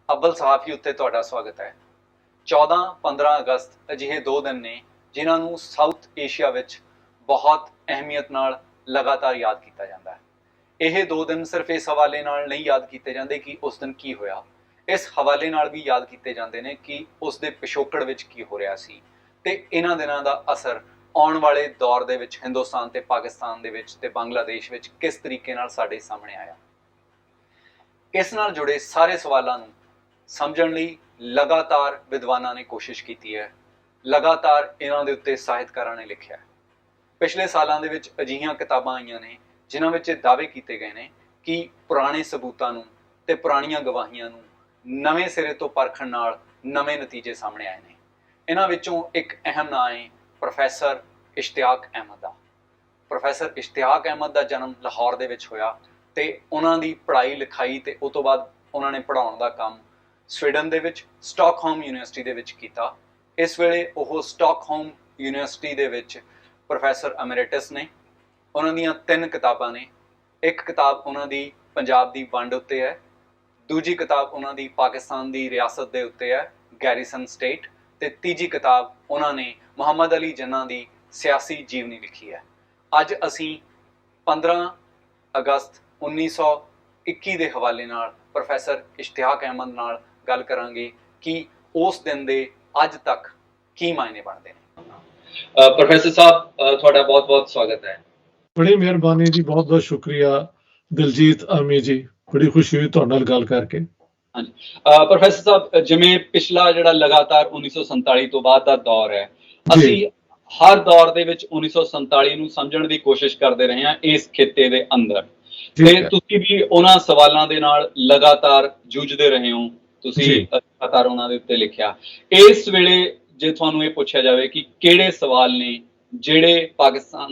ਅਵਲ ਸਹਾਫੀ ਉੱਤੇ ਤੁਹਾਡਾ ਸਵਾਗਤ ਹੈ। 14-15 ਅਗਸਤ ਅਜਿਹੇ ਦੋ ਦਿਨ ਨੇ ਜਿਨ੍ਹਾਂ ਨੂੰ ਸਾਊਥ ਏਸ਼ੀਆ ਵਿੱਚ ਬਹੁਤ ਅਹਿਮੀਅਤ ਨਾਲ ਲਗਾਤਾਰ ਯਾਦ ਕੀਤਾ ਜਾਂਦਾ ਹੈ। ਇਹ ਦੋ ਦਿਨ ਸਿਰਫ ਇਸ ਹਵਾਲੇ ਨਾਲ ਨਹੀਂ ਯਾਦ ਕੀਤੇ ਜਾਂਦੇ ਕਿ ਉਸ ਦਿਨ ਕੀ ਹੋਇਆ, ਇਸ ਹਵਾਲੇ ਨਾਲ ਵੀ ਯਾਦ ਕੀਤੇ ਜਾਂਦੇ ਨੇ ਕਿ ਉਸ ਦੇ ਪਿਛੋਕੜ ਵਿੱਚ ਕੀ ਹੋ ਰਿਹਾ ਸੀ ਤੇ ਇਹਨਾਂ ਦਿਨਾਂ ਦਾ ਅਸਰ ਆਉਣ ਵਾਲੇ ਦੌਰ ਦੇ ਵਿੱਚ ਹਿੰਦੁਸਤਾਨ ਤੇ ਪਾਕਿਸਤਾਨ ਦੇ ਵਿੱਚ ਤੇ ਬੰਗਲਾਦੇਸ਼ ਵਿੱਚ ਕਿਸ ਤਰੀਕੇ ਨਾਲ ਸਾਡੇ ਸਾਹਮਣੇ ਆਇਆ। ਇਸ ਨਾਲ ਜੁੜੇ ਸਾਰੇ ਸਵਾਲਾਂ ਨੂੰ ਸਮਝਣ ਲਈ ਲਗਾਤਾਰ ਵਿਦਵਾਨਾਂ ਨੇ ਕੋਸ਼ਿਸ਼ ਕੀਤੀ ਹੈ, ਲਗਾਤਾਰ ਇਹਨਾਂ ਦੇ ਉੱਤੇ ਸਾਹਿਤਕਾਰਾਂ ਨੇ ਲਿਖਿਆ। ਪਿਛਲੇ ਸਾਲਾਂ ਦੇ ਵਿੱਚ ਅਜਿਹੀਆਂ ਕਿਤਾਬਾਂ ਆਈਆਂ ਨੇ ਜਿਨ੍ਹਾਂ ਵਿੱਚ ਇਹ ਦਾਅਵੇ ਕੀਤੇ ਗਏ ਨੇ ਕਿ ਪੁਰਾਣੇ ਸਬੂਤਾਂ ਨੂੰ ਤੇ ਪੁਰਾਣੀਆਂ ਗਵਾਹੀਆਂ ਨੂੰ ਨਵੇਂ ਸਿਰੇ ਤੋਂ ਪਰਖਣ ਨਾਲ ਨਵੇਂ ਨਤੀਜੇ ਸਾਹਮਣੇ ਆਏ ਨੇ। ਇਹਨਾਂ ਵਿੱਚੋਂ ਇੱਕ ਅਹਿਮ ਨਾਂ ਹੈ ਪ੍ਰੋਫੈਸਰ ਇਸ਼ਤਿਆਕ ਅਹਿਮਦ ਦਾ। ਪ੍ਰੋਫੈਸਰ ਇਸ਼ਤਿਆਕ ਅਹਿਮਦ ਦਾ ਜਨਮ ਲਾਹੌਰ ਦੇ ਵਿੱਚ ਹੋਇਆ ਤੇ ਉਹਨਾਂ ਦੀ ਪੜ੍ਹਾਈ ਲਿਖਾਈ ਤੇ ਉਸ ਤੋਂ ਬਾਅਦ ਉਹਨਾਂ ਨੇ ਪੜ੍ਹਾਉਣ ਦਾ ਕੰਮ ਸਵੀਡਨ ਦੇ ਵਿੱਚ ਸਟਾਕਹੋਮ ਯੂਨੀਵਰਸਿਟੀ ਦੇ ਵਿੱਚ ਕੀਤਾ। ਇਸ ਵੇਲੇ ਉਹ ਸਟਾਕਹੋਮ ਯੂਨੀਵਰਸਿਟੀ ਦੇ ਵਿੱਚ ਪ੍ਰੋਫੈਸਰ ਐਮੈਰਿਟਸ ਨੇ। ਉਹਨਾਂ ਦੀਆਂ 3 ਕਿਤਾਬਾਂ ਨੇ। ਇੱਕ ਕਿਤਾਬ ਉਹਨਾਂ ਦੀ ਪੰਜਾਬ ਦੀ ਵੰਡ ਉੱਤੇ ਹੈ, ਦੂਜੀ ਕਿਤਾਬ ਉਹਨਾਂ ਦੀ ਪਾਕਿਸਤਾਨ ਦੀ ਰਿਆਸਤ ਦੇ ਉੱਤੇ ਹੈ, ਗੈਰੀਸਨ ਸਟੇਟ, ਤੇ ਤੀਜੀ ਕਿਤਾਬ ਉਹਨਾਂ ਨੇ ਮੁਹੰਮਦ ਅਲੀ ਜਿੰਨਾ ਦੀ ਸਿਆਸੀ ਜੀਵਨੀ ਲਿਖੀ ਹੈ। ਅੱਜ ਅਸੀਂ 15 ਅਗਸਤ 1921 ਦੇ ਹਵਾਲੇ ਨਾਲ ਪ੍ਰੋਫੈਸਰ ਇਸ਼ਤਿਆਕ ਅਹਿਮਦ ਨਾਲ ਗੱਲ ਕਰਾਂਗੇ ਕਿ ਉਸ ਦਿਨ ਦੇ ਅੱਜ ਤੱਕ ਕੀ ਮਾਇਨੇ ਬਣਦੇ ਨੇ। ਪ੍ਰੋਫੈਸਰ ਸਾਹਿਬ, ਤੁਹਾਡਾ ਬਹੁਤ-ਬਹੁਤ ਸਵਾਗਤ ਹੈ। ਬੜੀ ਮਿਹਰਬਾਨੀ ਜੀ, ਬਹੁਤ-ਬਹੁਤ ਸ਼ੁਕਰੀਆ ਦਿਲਜੀਤ ਆਮੀ ਜੀ, ਬੜੀ ਖੁਸ਼ੀ ਹੋਈ ਤੁਹਾਡੇ ਨਾਲ ਗੱਲ ਕਰਕੇ। ਹਾਂਜੀ ਪ੍ਰੋਫੈਸਰ ਸਾਹਿਬ, ਜਿਵੇਂ ਪਿਛਲਾ ਜਿਹੜਾ ਲਗਾਤਾਰ 1947 ਤੋਂ ਬਾਅਦ ਦਾ ਦੌਰ ਹੈ, ਅਸੀਂ ਹਰ ਦੌਰ ਦੇ ਵਿੱਚ 1947 ਨੂੰ ਸਮਝਣ ਦੀ ਕੋਸ਼ਿਸ਼ ਕਰਦੇ ਰਹੇ ਹਾਂ ਇਸ ਖਿੱਤੇ ਦੇ ਅੰਦਰ, ਤੇ ਤੁਸੀਂ ਵੀ ਉਹਨਾਂ ਸਵਾਲਾਂ ਦੇ ਨਾਲ ਲਗਾਤਾਰ ਜੂਝਦੇ ਰਹੇ ਹੋ, ਤੁਸੀਂ ਲਗਾਤਾਰ ਉਹਨਾਂ ਦੇ ਉੱਤੇ ਲਿਖਿਆ। ਇਸ ਵੇਲੇ ਜੇ ਤੁਹਾਨੂੰ ਇਹ ਪੁੱਛਿਆ ਜਾਵੇ ਕਿ ਕਿਹੜੇ ਸਵਾਲ ਨੇ ਜਿਹੜੇ ਪਾਕਿਸਤਾਨ,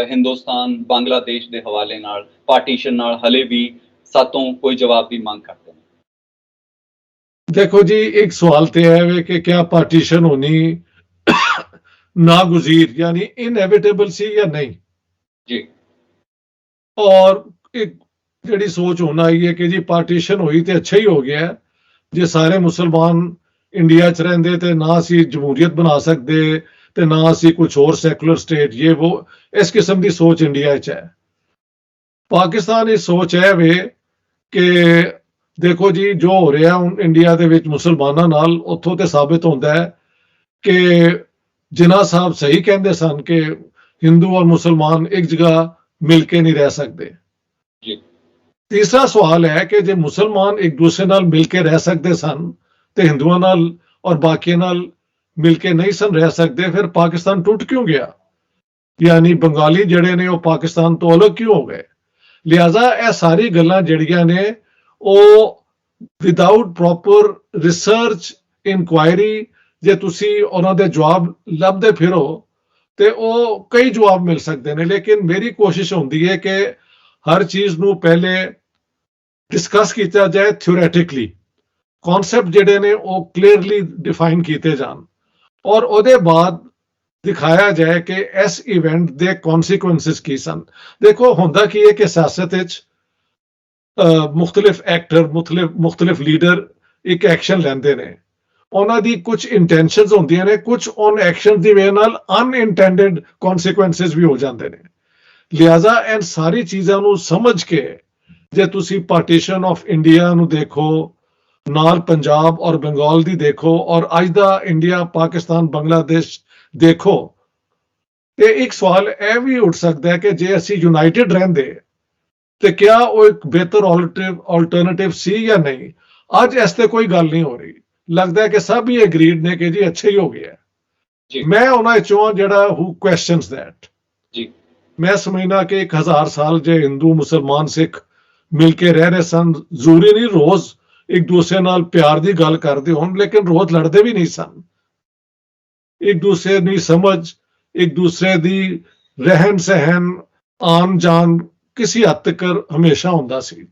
ਹਿੰਦੁਸਤਾਨ, ਬੰਗਲਾਦੇਸ਼ ਦੇ ਹਵਾਲੇ ਨਾਲ, ਪਾਰਟੀਸ਼ਨ ਨਾਲ ਹਲੇ ਵੀ ਸਾਤੋਂ ਕੋਈ ਜਵਾਬ ਦੀ ਮੰਗ ਕਰਦੇ ਨੇ? देखो जी, एक सवाल तो है कि क्या पार्टीशन होनी नागुज़ीर यानी इनएविटेबल सी या नहीं जी, और एक ਜਿਹੜੀ सोच होना आई है कि जी पार्टीशन हुई तो अच्छा ही हो गया है, जे सारे मुसलमान इंडिया च रहिंदे ते ना असी जमहूरीयत बना सकते ते ना असी कुछ और सैकुलर स्टेट ये वो, इस किस्म की सोच इंडिया च है। पाकिस्तान की सोच है वे कि देखो जी जो हो रहा ਹੁਣ ਇੰਡੀਆ ਦੇ ਵਿੱਚ ਮੁਸਲਮਾਨਾਂ ਨਾਲ, ਉੱਥੋਂ ਤੇ ਸਾਬਿਤ ਹੁੰਦਾ ਹੈ ਕਿ ਜਿਨ੍ਹਾਂ ਸਾਹਿਬ ਸਹੀ ਕਹਿੰਦੇ ਸਨ ਕਿ ਹਿੰਦੂ ਔਰ ਮੁਸਲਮਾਨ ਇੱਕ ਜਗ੍ਹਾ ਮਿਲ ਕੇ ਨਹੀਂ ਰਹਿ ਸਕਦੇ। ਜੀ। ਤੀਸਰਾ ਸਵਾਲ ਹੈ ਕਿ ਜੇ ਮੁਸਲਮਾਨ ਇੱਕ ਦੂਸਰੇ ਨਾਲ ਮਿਲ ਕੇ ਰਹਿ ਸਕਦੇ ਸਨ ਤੇ ਹਿੰਦੂਆਂ ਨਾਲ ਔਰ ਬਾਕੀਆਂ ਨਾਲ ਮਿਲ ਕੇ ਨਹੀਂ ਸਨ ਰਹਿ ਸਕਦੇ, ਫਿਰ ਪਾਕਿਸਤਾਨ ਟੁੱਟ ਕਿਉਂ ਗਿਆ? ਯਾਨੀ ਬੰਗਾਲੀ ਜਿਹੜੇ ਨੇ ਉਹ ਪਾਕਿਸਤਾਨ ਤੋਂ ਅਲੱਗ ਕਿਉਂ ਹੋ ਗਏ? ਲਿਹਾਜ਼ਾ ਇਹ ਸਾਰੀ ਗੱਲਾਂ ਜਿਹੜੀਆਂ ਨੇ ਉਹ ਵਿਦਆਊਟ ਪ੍ਰੋਪਰ ਰਿਸਰਚ ਇਨਕੁਆਇਰੀ ਜੇ ਤੁਸੀਂ ਉਹਨਾਂ ਦੇ ਜਵਾਬ ਲੱਭਦੇ ਫਿਰੋ ਤੇ ਉਹ ਕਈ ਜਵਾਬ ਮਿਲ ਸਕਦੇ ਨੇ, ਲੇਕਿਨ ਮੇਰੀ ਕੋਸ਼ਿਸ਼ ਹੁੰਦੀ ਹੈ ਕਿ ਹਰ ਚੀਜ਼ ਨੂੰ ਪਹਿਲੇ ਡਿਸਕਸ ਕੀਤਾ ਜਾਏ ਥਿਓਰੈਟਿਕਲੀ, ਕਨਸੈਪਟ ਜਿਹੜੇ ਨੇ ਉਹ ਕਲੀਅਰਲੀ ਡਿਫਾਈਨ ਕੀਤੇ ਜਾਣ ਔਰ ਉਹਦੇ ਬਾਅਦ ਦਿਖਾਇਆ ਜਾਏ ਕਿ ਇਸ ਇਵੈਂਟ ਦੇ ਕਨਸੀਕੁਐਂਸਸ ਕੀ ਸਨ। ਦੇਖੋ ਹੁੰਦਾ ਕੀ ਹੈ ਕਿ ਸਿਆਸਤ ਵਿੱਚ ਮੁxtਲਿਫ ਐਕਟਰ, ਮੁxtਲਿਫ ਲੀਡਰ ਇੱਕ ਐਕਸ਼ਨ ਲੈਂਦੇ ਨੇ, ਉਹਨਾਂ ਦੀ ਕੁਝ ਇੰਟੈਂਸ਼ਨਸ ਹੁੰਦੀਆਂ ਨੇ, ਕੁਝ ਔਨ ਐਕਸ਼ਨ ਦੀ ਵੇ ਨਾਲ ਅਨਇੰਟੈਂਡਡ ਕਨਸੀਕੁਐਂਸਸ ਵੀ ਹੋ ਜਾਂਦੇ ਨੇ। ਲਿਹਾਜ਼ਾ ਇਹ ਸਾਰੀ ਚੀਜ਼ਾਂ ਨੂੰ ਸਮਝ ਕੇ ਜੇ ਤੁਸੀਂ ਪਾਰਟੀਸ਼ਨ ਆਫ ਇੰਡੀਆ ਨੂੰ ਦੇਖੋ, ਨਾਲ ਪੰਜਾਬ ਔਰ ਬੰਗਾਲ ਦੀ ਦੇਖੋ ਔਰ ਅੱਜ ਦਾ ਇੰਡੀਆ, ਪਾਕਿਸਤਾਨ, ਬੰਗਲਾਦੇਸ਼ ਦੇਖੋ, ਤੇ ਇੱਕ ਸਵਾਲ ਇਹ ਵੀ ਉੱਠ ਸਕਦਾ ਹੈ ਕਿ ਜੇ ਅਸੀਂ ਯੂਨਾਈਟਿਡ ਰਹਿੰਦੇ ਤੇ ਕਿਆ ਉਹ ਇੱਕ ਬਿਹਤਰ ਆਲਟਰਨੇਟਿਵ ਸੀ ਜਾਂ ਨਹੀਂ। ਅੱਜ ਇਸ ਤੇ ਕੋਈ ਗੱਲ ਨਹੀਂ ਹੋ ਰਹੀ, ਲੱਗਦਾ ਹੈ ਕਿ ਸਭ ਹੀ ਐਗਰੀਡ ਨੇ ਕਿ ਜੀ ਅੱਛਾ ਹੀ ਹੋ ਗਿਆ। ਮੈਂ ਉਹਨਾਂ ਚੋਂ ਜਿਹੜਾ ਹੂ ਕੁਐਸਚਨਸ ਦੈਟ ਜੀ, ਮੈਂ ਸਮਝਣਾ ਕਿ 1000 ਸਾਲ ਜੇ ਹਿੰਦੂ, ਮੁਸਲਮਾਨ, ਸਿੱਖ ਮਿਲ ਕੇ ਰਹਿ ਰਹੇ ਸਨ, ਜ਼ਰੂਰੀ ਨਹੀਂ ਰੋਜ਼ ਇੱਕ ਦੂਸਰੇ ਨਾਲ ਪਿਆਰ ਦੀ ਗੱਲ ਕਰਦੇ ਹੋਣ, ਲੇਕਿਨ ਰੋਜ਼ ਲੜਦੇ ਵੀ ਨਹੀਂ ਸਨ। ਇੱਕ ਦੂਸਰੇ ਦੀ ਸਮਝ, ਇੱਕ ਦੂਸਰੇ ਦੀ ਰਹਿਣ ਸਹਿਣ, ਆਨ ਜਾਨ ਕਿਸੇ ਹੱਦ ਤੱਕ ਹਮੇਸ਼ਾ ਹੁੰਦਾ ਸੀ।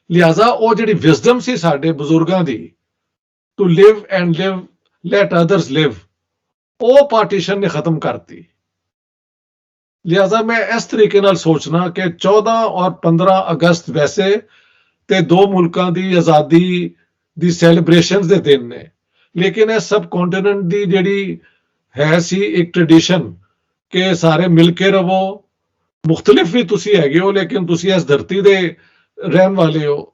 ਲਿਹਾਜ਼ਾ ਉਹ ਜਿਹੜੀ ਵਿਜ਼ਡਮ ਸੀ ਸਾਡੇ ਬਜ਼ੁਰਗਾਂ ਦੀ, to live and live, let others live, ਉਹ ਪਾਰਟੀਸ਼ਨ ਨੇ ਖਤਮ ਕਰਤੀ। ਲਿਹਾਜ਼ਾ ਮੈਂ ਇਸ ਤਰੀਕੇ ਨਾਲ ਸੋਚਣਾ ਕਿ 14 ਔਰ 15 ਅਗਸਤ ਵੈਸੇ ਤੇ ਦੋ ਮੁਲਕਾਂ ਦੀ ਆਜ਼ਾਦੀ ਦੀ ਸੈਲੀਬ੍ਰੇਸ਼ਨਸ ਦੇ ਦਿਨ ਨੇ, ਲੇਕਿਨ ਇਹ ਸਬ ਕੰਟੀਨੈਂਟ ਦੀ ਜਿਹੜੀ ਹੈ ਸੀ ਇੱਕ ਟ੍ਰੈਡੀਸ਼ਨ ਕਿ ਸਾਰੇ ਮਿਲ ਕੇ ਰਵੋ, ਮੁxtਲਿਫ ਵੀ ਤੁਸੀਂ ਹੈਗੇ ਹੋ ਲੇਕਿਨ ਤੁਸੀਂ ਇਸ ਧਰਤੀ ਦੇ ਰਹਿਣ ਵਾਲੇ ਹੋ,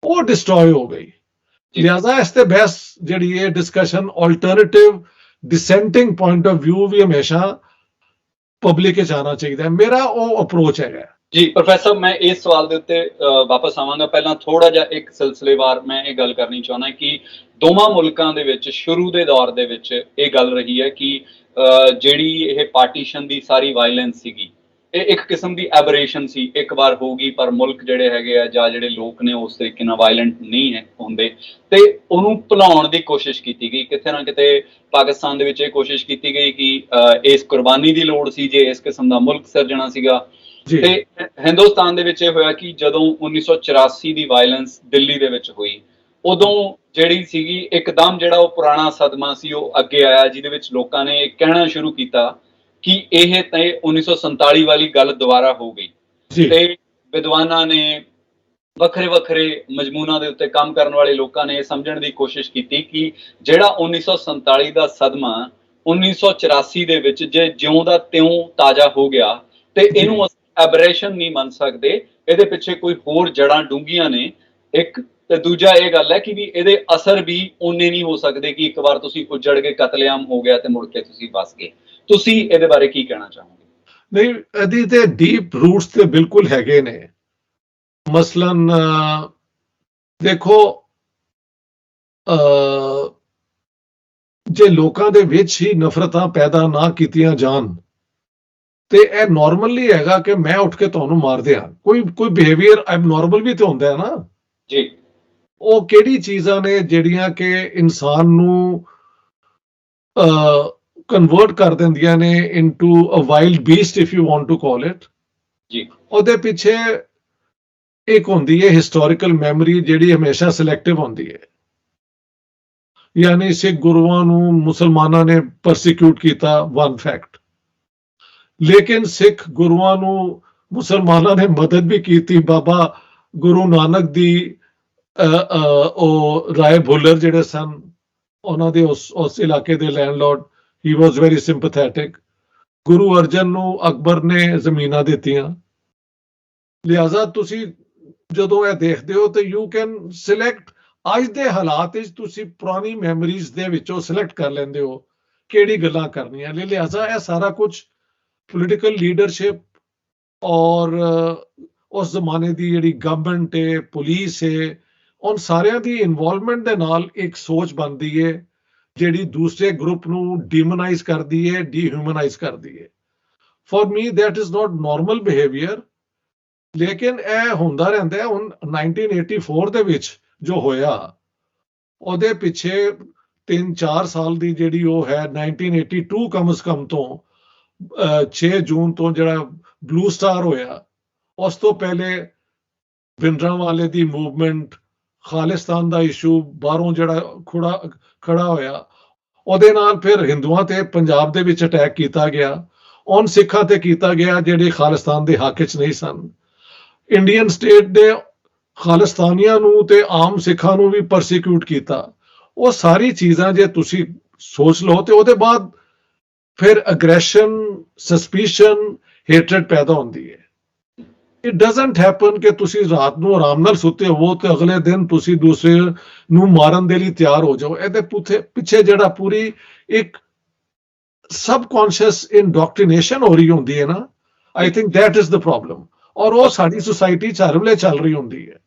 ਉਹ ਡਿਸਟਰੋਏ ਹੋ ਗਈ। ਲਿਹਾਜ਼ਾ ਇਸ ਤੇ ਬਹਿਸ ਜਿਹੜੀ ਹੈ discussion alternative dissenting point of view ਵੀ ਹਮੇਸ਼ਾ ਪਬਲਿਕ ਵਿੱਚ ਆਉਣਾ ਚਾਹੀਦਾ ਹੈ। ਮੇਰਾ ਉਹ ਅਪਰੋਚ ਹੈਗਾ। ਜੀ ਪ੍ਰੋਫੈਸਰ, ਮੈਂ ਇਸ ਸਵਾਲ ਦੇ ਉੱਤੇ ਵਾਪਸ ਆਵਾਂਗਾ। ਪਹਿਲਾਂ ਥੋੜਾ ਜਿਹਾ ਇੱਕ ਸਿਲਸਿਲੇਵਾਰ ਮੈਂ ਇਹ ਗੱਲ ਕਰਨੀ ਚਾਹੁੰਦਾ ਕਿ ਦੋਵਾਂ ਮੁਲਕਾਂ ਦੇ ਵਿੱਚ ਸ਼ੁਰੂ ਦੇ ਦੌਰ ਦੇ ਵਿੱਚ ਇਹ ਗੱਲ ਰਹੀ ਹੈ ਕਿ ਜਿਹੜੀ ਇਹ ਪਾਰਟੀਸ਼ਨ ਦੀ ਸਾਰੀ ਵਾਇਲੈਂਸ ਸੀਗੀ, ਇਹ ਇੱਕ ਕਿਸਮ ਦੀ ਐਬਰੇਸ਼ਨ ਸੀ, ਇੱਕ ਵਾਰ ਹੋਊਗੀ, ਪਰ ਮੁਲਕ ਜਿਹੜੇ ਹੈਗੇ ਆ ਜਾਂ ਜਿਹੜੇ ਲੋਕ ਨੇ ਉਸ ਤਰੀਕੇ ਨਾਲ ਵਾਇਲੈਂਟ ਨਹੀਂ ਹੈ ਹੁੰਦੇ, ਤੇ ਉਹਨੂੰ ਭੁਲਾਉਣ ਦੀ ਕੋਸ਼ਿਸ਼ ਕੀਤੀ ਗਈ। ਕਿਤੇ ਨਾ ਕਿਤੇ ਪਾਕਿਸਤਾਨ ਦੇ ਵਿੱਚ ਇਹ ਕੋਸ਼ਿਸ਼ ਕੀਤੀ ਗਈ ਕਿ ਇਸ ਕੁਰਬਾਨੀ ਦੀ ਲੋੜ ਸੀ ਜੇ ਇਸ ਕਿਸਮ ਦਾ ਮੁਲਕ ਸਿਰਜਣਾ ਸੀਗਾ। ਤੇ ਹਿੰਦੁਸਤਾਨ ਦੇ ਵਿੱਚ ਇਹ ਹੋਇਆ ਕਿ ਜਦੋਂ 1984 ਦੀ ਵਾਇਲੈਂਸ ਦਿੱਲੀ ਦੇ ਵਿੱਚ ਹੋਈ, ਉਦੋਂ ਜਿਹੜੀ ਸੀਗੀ ਇੱਕਦਮ ਜਿਹੜਾ ਉਹ ਪੁਰਾਣਾ ਸਦਮਾ ਸੀ ਉਹ ਅੱਗੇ ਆਇਆ, ਜਿਹਦੇ ਵਿੱਚ ਲੋਕਾਂ ਨੇ ਇਹ ਕਹਿਣਾ ਸ਼ੁਰੂ ਕੀਤਾ ਕਿ ਇਹ ਤਾਂ 1947 ਵਾਲੀ ਗੱਲ ਦੁਬਾਰਾ ਹੋ ਗਈ। ਤੇ ਵਿਦਵਾਨਾਂ ਨੇ, ਵੱਖਰੇ ਵੱਖਰੇ ਮਜ਼ਮੂਨਾਂ ਦੇ ਉੱਤੇ ਕੰਮ ਕਰਨ ਵਾਲੇ ਲੋਕਾਂ ਨੇ ਇਹ ਸਮਝਣ ਦੀ ਕੋਸ਼ਿਸ਼ ਕੀਤੀ ਕਿ ਜਿਹੜਾ 1947 ਦਾ ਸਦਮਾ 1984 ਦੇ ਵਿੱਚ ਜੇ ਜਿਉਂ ਦਾ ਤਿਉਂ ਤਾਜ਼ਾ ਹੋ ਗਿਆ ਤੇ ਇਹਨੂੰ ਐਬਰੇਸ਼ਨ ਨਹੀਂ ਮੰਨ ਸਕਦੇ, ਇਹਦੇ ਪਿੱਛੇ ਕੋਈ ਹੋਰ ਜੜਾਂ ਡੂੰਘੀਆਂ ਨੇ। ਇੱਕ ਤੇ ਦੂਜਾ ਇਹ ਗੱਲ ਹੈ ਕਿ ਵੀ ਇਹਦੇ ਅਸਰ ਵੀ ਓਨੇ ਨਹੀਂ ਹੋ ਸਕਦੇ ਕਿ ਇੱਕ ਵਾਰ ਤੁਸੀਂ ਉੱਜੜ ਕੇ ਕਤਲੇਆਮ ਹੋ ਗਿਆ ਤੇ ਮੁੜ ਕੇ ਤੁਸੀਂ ਬਸ ਗਏ। ਤੁਸੀਂ ਇਹਦੇ ਬਾਰੇ ਕੀ ਕਹਿਣਾ ਚਾਹੋਗੇ? ਨਹੀਂ, ਇਹਦੀ ਤੇ ਡੀਪ ਰੂਟਸ ਤੇ ਬਿਲਕੁਲ ਹੈਗੇ ਨੇ। ਮਸਲਨ ਦੇਖੋ, ਜੇ ਲੋਕਾਂ ਦੇ ਵਿੱਚ ਹੀ ਨਫ਼ਰਤਾਂ ਪੈਦਾ ਨਾ ਕੀਤੀਆਂ ਜਾਣ ਤੇ ਇਹ ਨਾਰਮਲੀ ਹੈਗਾ ਕਿ ਮੈਂ ਉੱਠ ਕੇ ਤੁਹਾਨੂੰ ਮਾਰ ਦਿਆਂ। ਕੋਈ ਬਿਹੇਵੀਅਰ ਐਬਨੋਰਮਲ ਵੀ ਤੇ ਹੁੰਦਾ ਹੈ ਨਾ ਜੀ। ਉਹ ਕਿਹੜੀ ਚੀਜ਼ਾਂ ਨੇ ਜਿਹੜੀਆਂ ਕਿ ਇਨਸਾਨ ਨੂੰ ਕਨਵਰਟ ਕਰ ਦਿੰਦੀਆਂ ਨੇ into a wild beast, if you want to call it. ਜੀ, ਉਹਦੇ ਪਿੱਛੇ ਇੱਕ ਹੁੰਦੀ ਹੈ ਹਿਸਟੋਰੀਕਲ ਮੈਮਰੀ, ਜਿਹੜੀ ਹਮੇਸ਼ਾ ਸਿਲੈਕਟਿਵ ਹੁੰਦੀ ਹੈ। ਯਾਨੀ ਸਿੱਖ ਗੁਰੂਆਂ ਨੂੰ ਮੁਸਲਮਾਨਾਂ ਨੇ ਪਰਸੀਕਿਊਟ ਕੀਤਾ, ਵਨ ਫੈਕਟ। ਲੇਕਿਨ ਸਿੱਖ ਗੁਰੂਆਂ ਨੂੰ ਮੁਸਲਮਾਨਾਂ ਨੇ ਮਦਦ ਵੀ ਕੀਤੀ। ਬਾਬਾ ਗੁਰੂ ਨਾਨਕ ਦੀ ਉਹ ਰਾਏ ਭੁੱਲਰ ਜਿਹੜੇ ਸਨ, ਉਹਨਾਂ ਦੇ ਉਸ ਇਲਾਕੇ ਦੇ landlord, he was very ਸਿੰਪੈਥੈਟਿਕ। Guru Arjan ਨੂੰ ਅਕਬਰ ਨੇ ਜ਼ਮੀਨਾਂ ਦਿੱਤੀਆਂ। ਲਿਹਾਜ਼ਾ ਤੁਸੀਂ ਜਦੋਂ ਇਹ ਦੇਖਦੇ ਹੋ ਤੇ ਯੂ ਕੈਨ ਸਿਲੈਕਟ, ਅੱਜ ਦੇ ਹਾਲਾਤ ਵਿੱਚ ਤੁਸੀਂ ਪੁਰਾਣੀ ਮੈਮਰੀਜ਼ ਦੇ ਵਿੱਚੋਂ ਸਿਲੈਕਟ ਕਰ ਲੈਂਦੇ ਹੋ ਕਿਹੜੀ ਗੱਲਾਂ ਕਰਨੀਆਂ। ਲਿਹਾਜ਼ਾ ਇਹ ਸਾਰਾ ਕੁਝ ਪੋਲੀਟੀਕਲ ਲੀਡਰਸ਼ਿਪ ਔਰ ਉਸ ਜ਼ਮਾਨੇ ਦੀ ਜਿਹੜੀ ਗਵਰਨਮੈਂਟ ਹੈ, ਪੁਲਿਸ ਹੈ, ਉਨ ਸਾਰਿਆਂ ਦੀ ਇਨਵੋਲਵਮੈਂਟ ਦੇ ਨਾਲ ਇੱਕ ਸੋਚ ਬਣਦੀ ਹੈ ਜਿਹੜੀ ਦੂਸਰੇ ਗਰੁੱਪ ਨੂੰ ਡੀਮੋਨਾਈਜ਼ ਕਰਦੀ ਹੈ, ਡੀਹਿਊਮਨਾਈਜ਼ ਕਰਦੀ ਹੈ। For me that is not normal behaviour. ਲੇਕਿਨ ਇਹ ਹੁੰਦਾ ਰਹਿੰਦਾ ਹੈ। ਹੁਣ 1984 ਦੇ ਵਿੱਚ ਜੋ ਹੋਇਆ, ਉਹਦੇ ਪਿੱਛੇ 3-4 ਸਾਲ ਦੀ ਜਿਹੜੀ ਉਹ ਹੈ 1982 ਕਮ ਸੇ ਕਮ ਤੋਂ 6 ਜੂਨ ਤੋਂ ਜਿਹੜਾ ਬਲੂ ਸਟਾਰ ਹੋਇਆ, ਉਸ ਤੋਂ ਪਹਿਲੇ ਭਿੰਡਰਾਂਵਾਲੇ ਦੀ ਮੂਵਮੈਂਟ, ਖਾਲਿਸਤਾਨ ਦਾ ਇਸ਼ੂ ਬਾਹਰੋਂ ਜਿਹੜਾ ਖੜਾ ਹੋਇਆ, ਉਹਦੇ ਨਾਲ ਫਿਰ ਹਿੰਦੂਆਂ ਤੇ ਪੰਜਾਬ ਦੇ ਵਿੱਚ ਅਟੈਕ ਕੀਤਾ ਗਿਆ, ਉਨ ਸਿੱਖਾਂ ਤੇ ਕੀਤਾ ਗਿਆ ਜਿਹੜੇ ਖਾਲਿਸਤਾਨ ਦੇ ਹੱਕ 'ਚ ਨਹੀਂ ਸਨ। ਇੰਡੀਅਨ ਸਟੇਟ ਨੇ ਖਾਲਿਸਤਾਨੀਆਂ ਨੂੰ ਤੇ ਆਮ ਸਿੱਖਾਂ ਨੂੰ ਵੀ ਪਰਸੀਕਿਊਟ ਕੀਤਾ। ਉਹ ਸਾਰੀ ਚੀਜ਼ਾਂ ਜੇ ਤੁਸੀਂ ਸੋਚ ਲਓ ਤੇ ਉਹਦੇ ਬਾਅਦ ਫਿਰ ਅਗਰੈਸ਼ਨ, ਸਸਪੀਸ਼ਨ, ਹੇਟਰਡ ਪੈਦਾ ਹੁੰਦੀ ਹੈ। ਇਟ ਡਜ਼ਨਟ ਹੈਪਨ ਕਿ ਤੁਸੀਂ ਰਾਤ ਨੂੰ ਆਰਾਮ ਨਾਲ ਸੁੱਤੇ ਹੋ ਤੇ ਅਗਲੇ ਦਿਨ ਤੁਸੀਂ ਦੂਸਰੇ ਨੂੰ ਮਾਰਨ ਦੇ ਲਈ ਤਿਆਰ ਹੋ ਜਾਓ। ਇਹਦੇ ਪਿੱਛੇ ਜਿਹੜਾ ਪੂਰੀ ਇੱਕ ਸਬਕੌਂਸ਼ੀਅਸ ਇੰਡੋਕਟ੍ਰੀਨੇਸ਼ਨ ਹੋ ਰਹੀ ਹੁੰਦੀ ਹੈ ਨਾ, ਆਈ think that is the problem. ਔਰ ਉਹ ਸਾਡੀ ਸੁਸਾਇਟੀ 'ਚ ਹਰ ਵੇਲੇ ਚੱਲ ਰਹੀ ਹੁੰਦੀ ਹੈ।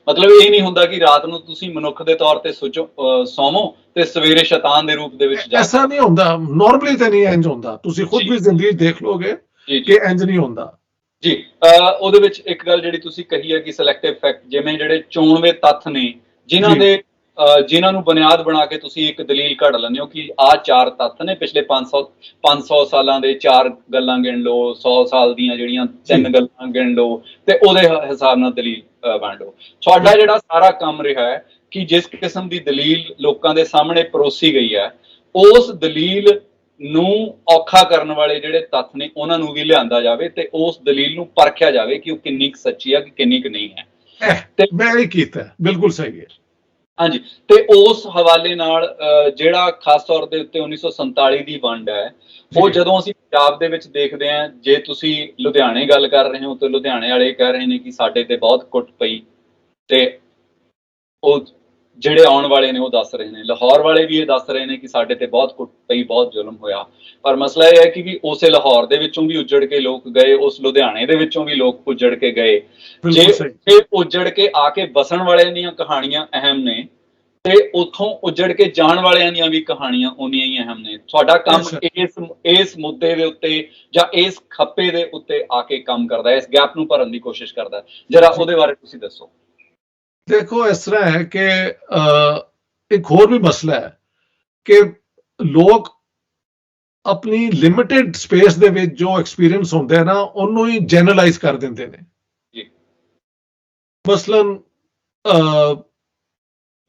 ਮਤਲਬ ਇਹ ਨਹੀਂ ਹੁੰਦਾ ਕਿ ਰਾਤ ਨੂੰ ਤੁਸੀਂ ਮਨੁੱਖ ਦੇ ਤੌਰ ਤੇ ਸੌਵੋ ਤੇ ਸਵੇਰੇ ਸ਼ੈਤਾਨ ਦੇ ਰੂਪ ਦੇ ਵਿੱਚ ਜਾਓ। ਐਸਾ ਨਹੀਂ ਹੁੰਦਾ, ਨਾਰਮਲੀ ਤਾਂ ਨਹੀਂ ਇੰਜ ਹੁੰਦਾ। ਤੁਸੀਂ ਖੁਦ ਵੀ ਜ਼ਿੰਦਗੀ ਦੇਖ ਲੋਗੇ ਕਿ ਇੰਜ ਨਹੀਂ ਹੁੰਦਾ। ਜੀ, ਉਹਦੇ ਵਿੱਚ ਇੱਕ ਗੱਲ ਜਿਹੜੀ ਤੁਸੀਂ ਕਹੀ ਹੈ ਕਿ ਸਿਲੈਕਟਿਵ ਫੈਕਟ, ਜਿਵੇਂ ਜਿਹੜੇ ਚੋਣਵੇਂ ਤੱਥ ਨੇ ਜਿਨ੍ਹਾਂ ਨੂੰ ਬੁਨਿਆਦ ਬਣਾ ਕੇ ਤੁਸੀਂ ਇੱਕ ਦਲੀਲ ਘੜ ਲੈਂਦੇ ਹੋ ਕਿ ਆਹ 4 ਤੱਥ ਨੇ, ਪਿਛਲੇ 500 ਸਾਲਾਂ ਦੇ 4 ਗੱਲਾਂ ਗਿਣ ਲਓ, 100 ਸਾਲ ਦੀਆਂ ਜਿਹੜੀਆਂ 3 ਗੱਲਾਂ ਗਿਣ ਲਓ ਤੇ ਉਹਦੇ ਹਿਸਾਬ ਨਾਲ ਦਲੀਲ ਬਣ ਲਓ। ਤੁਹਾਡਾ ਜਿਹੜਾ ਸਾਰਾ ਕੰਮ ਰਿਹਾ ਹੈ ਕਿ ਜਿਸ ਕਿਸਮ ਦੀ ਦਲੀਲ ਲੋਕਾਂ ਦੇ ਸਾਹਮਣੇ ਪਰੋਸੀ ਗਈ ਹੈ, ਉਸ ਦਲੀਲ ਨੂੰ ਔਖਾ ਕਰਨ ਵਾਲੇ ਜਿਹੜੇ ਤੱਥ ਨੇ ਉਹਨਾਂ ਨੂੰ ਵੀ ਲਿਆਂਦਾ ਜਾਵੇ ਤੇ ਉਸ ਦਲੀਲ ਨੂੰ ਪਰਖਿਆ ਜਾਵੇ ਕਿ ਉਹ ਕਿੰਨੀ ਕੁ ਸੱਚੀ ਹੈ ਕਿ ਕਿੰਨੀ ਕੁ ਨਹੀਂ ਹੈ। ਤੇ ਮੈਂ ਇਹ ਕੀਤਾ, ਬਿਲਕੁਲ ਸਹੀ ਹੈ। ਹਾਂਜੀ, ਤੇ ਉਸ ਹਵਾਲੇ ਨਾਲ ਜਿਹੜਾ ਖਾਸ ਤੌਰ ਦੇ ਉੱਤੇ 1947 ਦੀ ਵੰਡ ਹੈ, ਉਹ ਜੀ ਜਦੋਂ ਅਸੀਂ ਪੰਜਾਬ ਦੇ ਵਿੱਚ ਦੇਖਦੇ ਹਾਂ, ਜੇ ਤੁਸੀਂ ਲੁਧਿਆਣੇ ਗੱਲ ਕਰ ਰਹੇ ਹੋ ਤਾਂ ਲੁਧਿਆਣੇ ਵਾਲੇ ਕਹਿ ਰਹੇ ਨੇ ਕਿ ਸਾਡੇ ਤੇ ਬਹੁਤ ਕੁੱਟ ਪਈ, ਤੇ ਉਹ ਜਿਹੜੇ ਆਉਣ ਵਾਲੇ ਨੇ ਉਹ ਦੱਸ ਰਹੇ ਨੇ, ਲਾਹੌਰ ਵਾਲੇ ਵੀ ਇਹ ਦੱਸ ਰਹੇ ਨੇ ਕਿ ਸਾਡੇ ਤੇ ਬਹੁਤ ਕੁੱਟ ਪਈ, ਬਹੁਤ ਜ਼ੁਲਮ ਹੋਇਆ। ਪਰ ਮਸਲਾ ਇਹ ਹੈ ਕਿ ਵੀ ਉਸੇ ਲਾਹੌਰ ਦੇ ਵਿੱਚੋਂ ਵੀ ਉੱਜੜ ਕੇ ਲੋਕ ਗਏ, ਉਸ ਲੁਧਿਆਣੇ ਦੇ ਵਿੱਚੋਂ ਵੀ ਲੋਕ ਉੱਜੜ ਕੇ ਗਏ। ਜੇ ਬਿਲਕੁਲ ਸਹੀ। ਇਹ ਉੱਜੜ ਕੇ ਆ ਕੇ ਵਸਣ ਵਾਲਿਆਂ ਦੀਆਂ ਕਹਾਣੀਆਂ ਅਹਿਮ ਨੇ, ਤੇ ਉੱਥੋਂ ਉੱਜੜ ਕੇ ਜਾਣ ਵਾਲਿਆਂ ਦੀਆਂ ਵੀ ਕਹਾਣੀਆਂ ਉਨੀਆਂ ਹੀ ਅਹਿਮ ਨੇ। ਤੁਹਾਡਾ ਕੰਮ ਇਸ ਮੁੱਦੇ ਦੇ ਉੱਤੇ ਜਾਂ ਇਸ ਖੱਪੇ ਦੇ ਉੱਤੇ ਆ ਕੇ ਕੰਮ ਕਰਦਾ ਹੈ, ਇਸ ਗੈਪ ਨੂੰ ਭਰਨ ਦੀ ਕੋਸ਼ਿਸ਼ ਕਰਦਾ ਹੈ। ਜਰਾ ਉਹਦੇ ਬਾਰੇ ਤੁਸੀਂ ਦੱਸੋ। ਦੇਖੋ, ਇਸ ਤਰ੍ਹਾਂ ਹੈ ਕਿ ਇੱਕ ਹੋਰ ਵੀ ਮਸਲਾ ਹੈ ਕਿ ਲੋਕ ਆਪਣੀ ਲਿਮਿਟਿਡ ਸਪੇਸ ਦੇ ਵਿੱਚ ਜੋ ਐਕਸਪੀਰੀਅੰਸ ਹੁੰਦਾ ਹੈ ਨਾ, ਉਹਨੂੰ ਹੀ ਜਨਰਲਾਈਜ਼ ਕਰ ਦਿੰਦੇ ਨੇ। ਜੀ। ਮਸਲਨ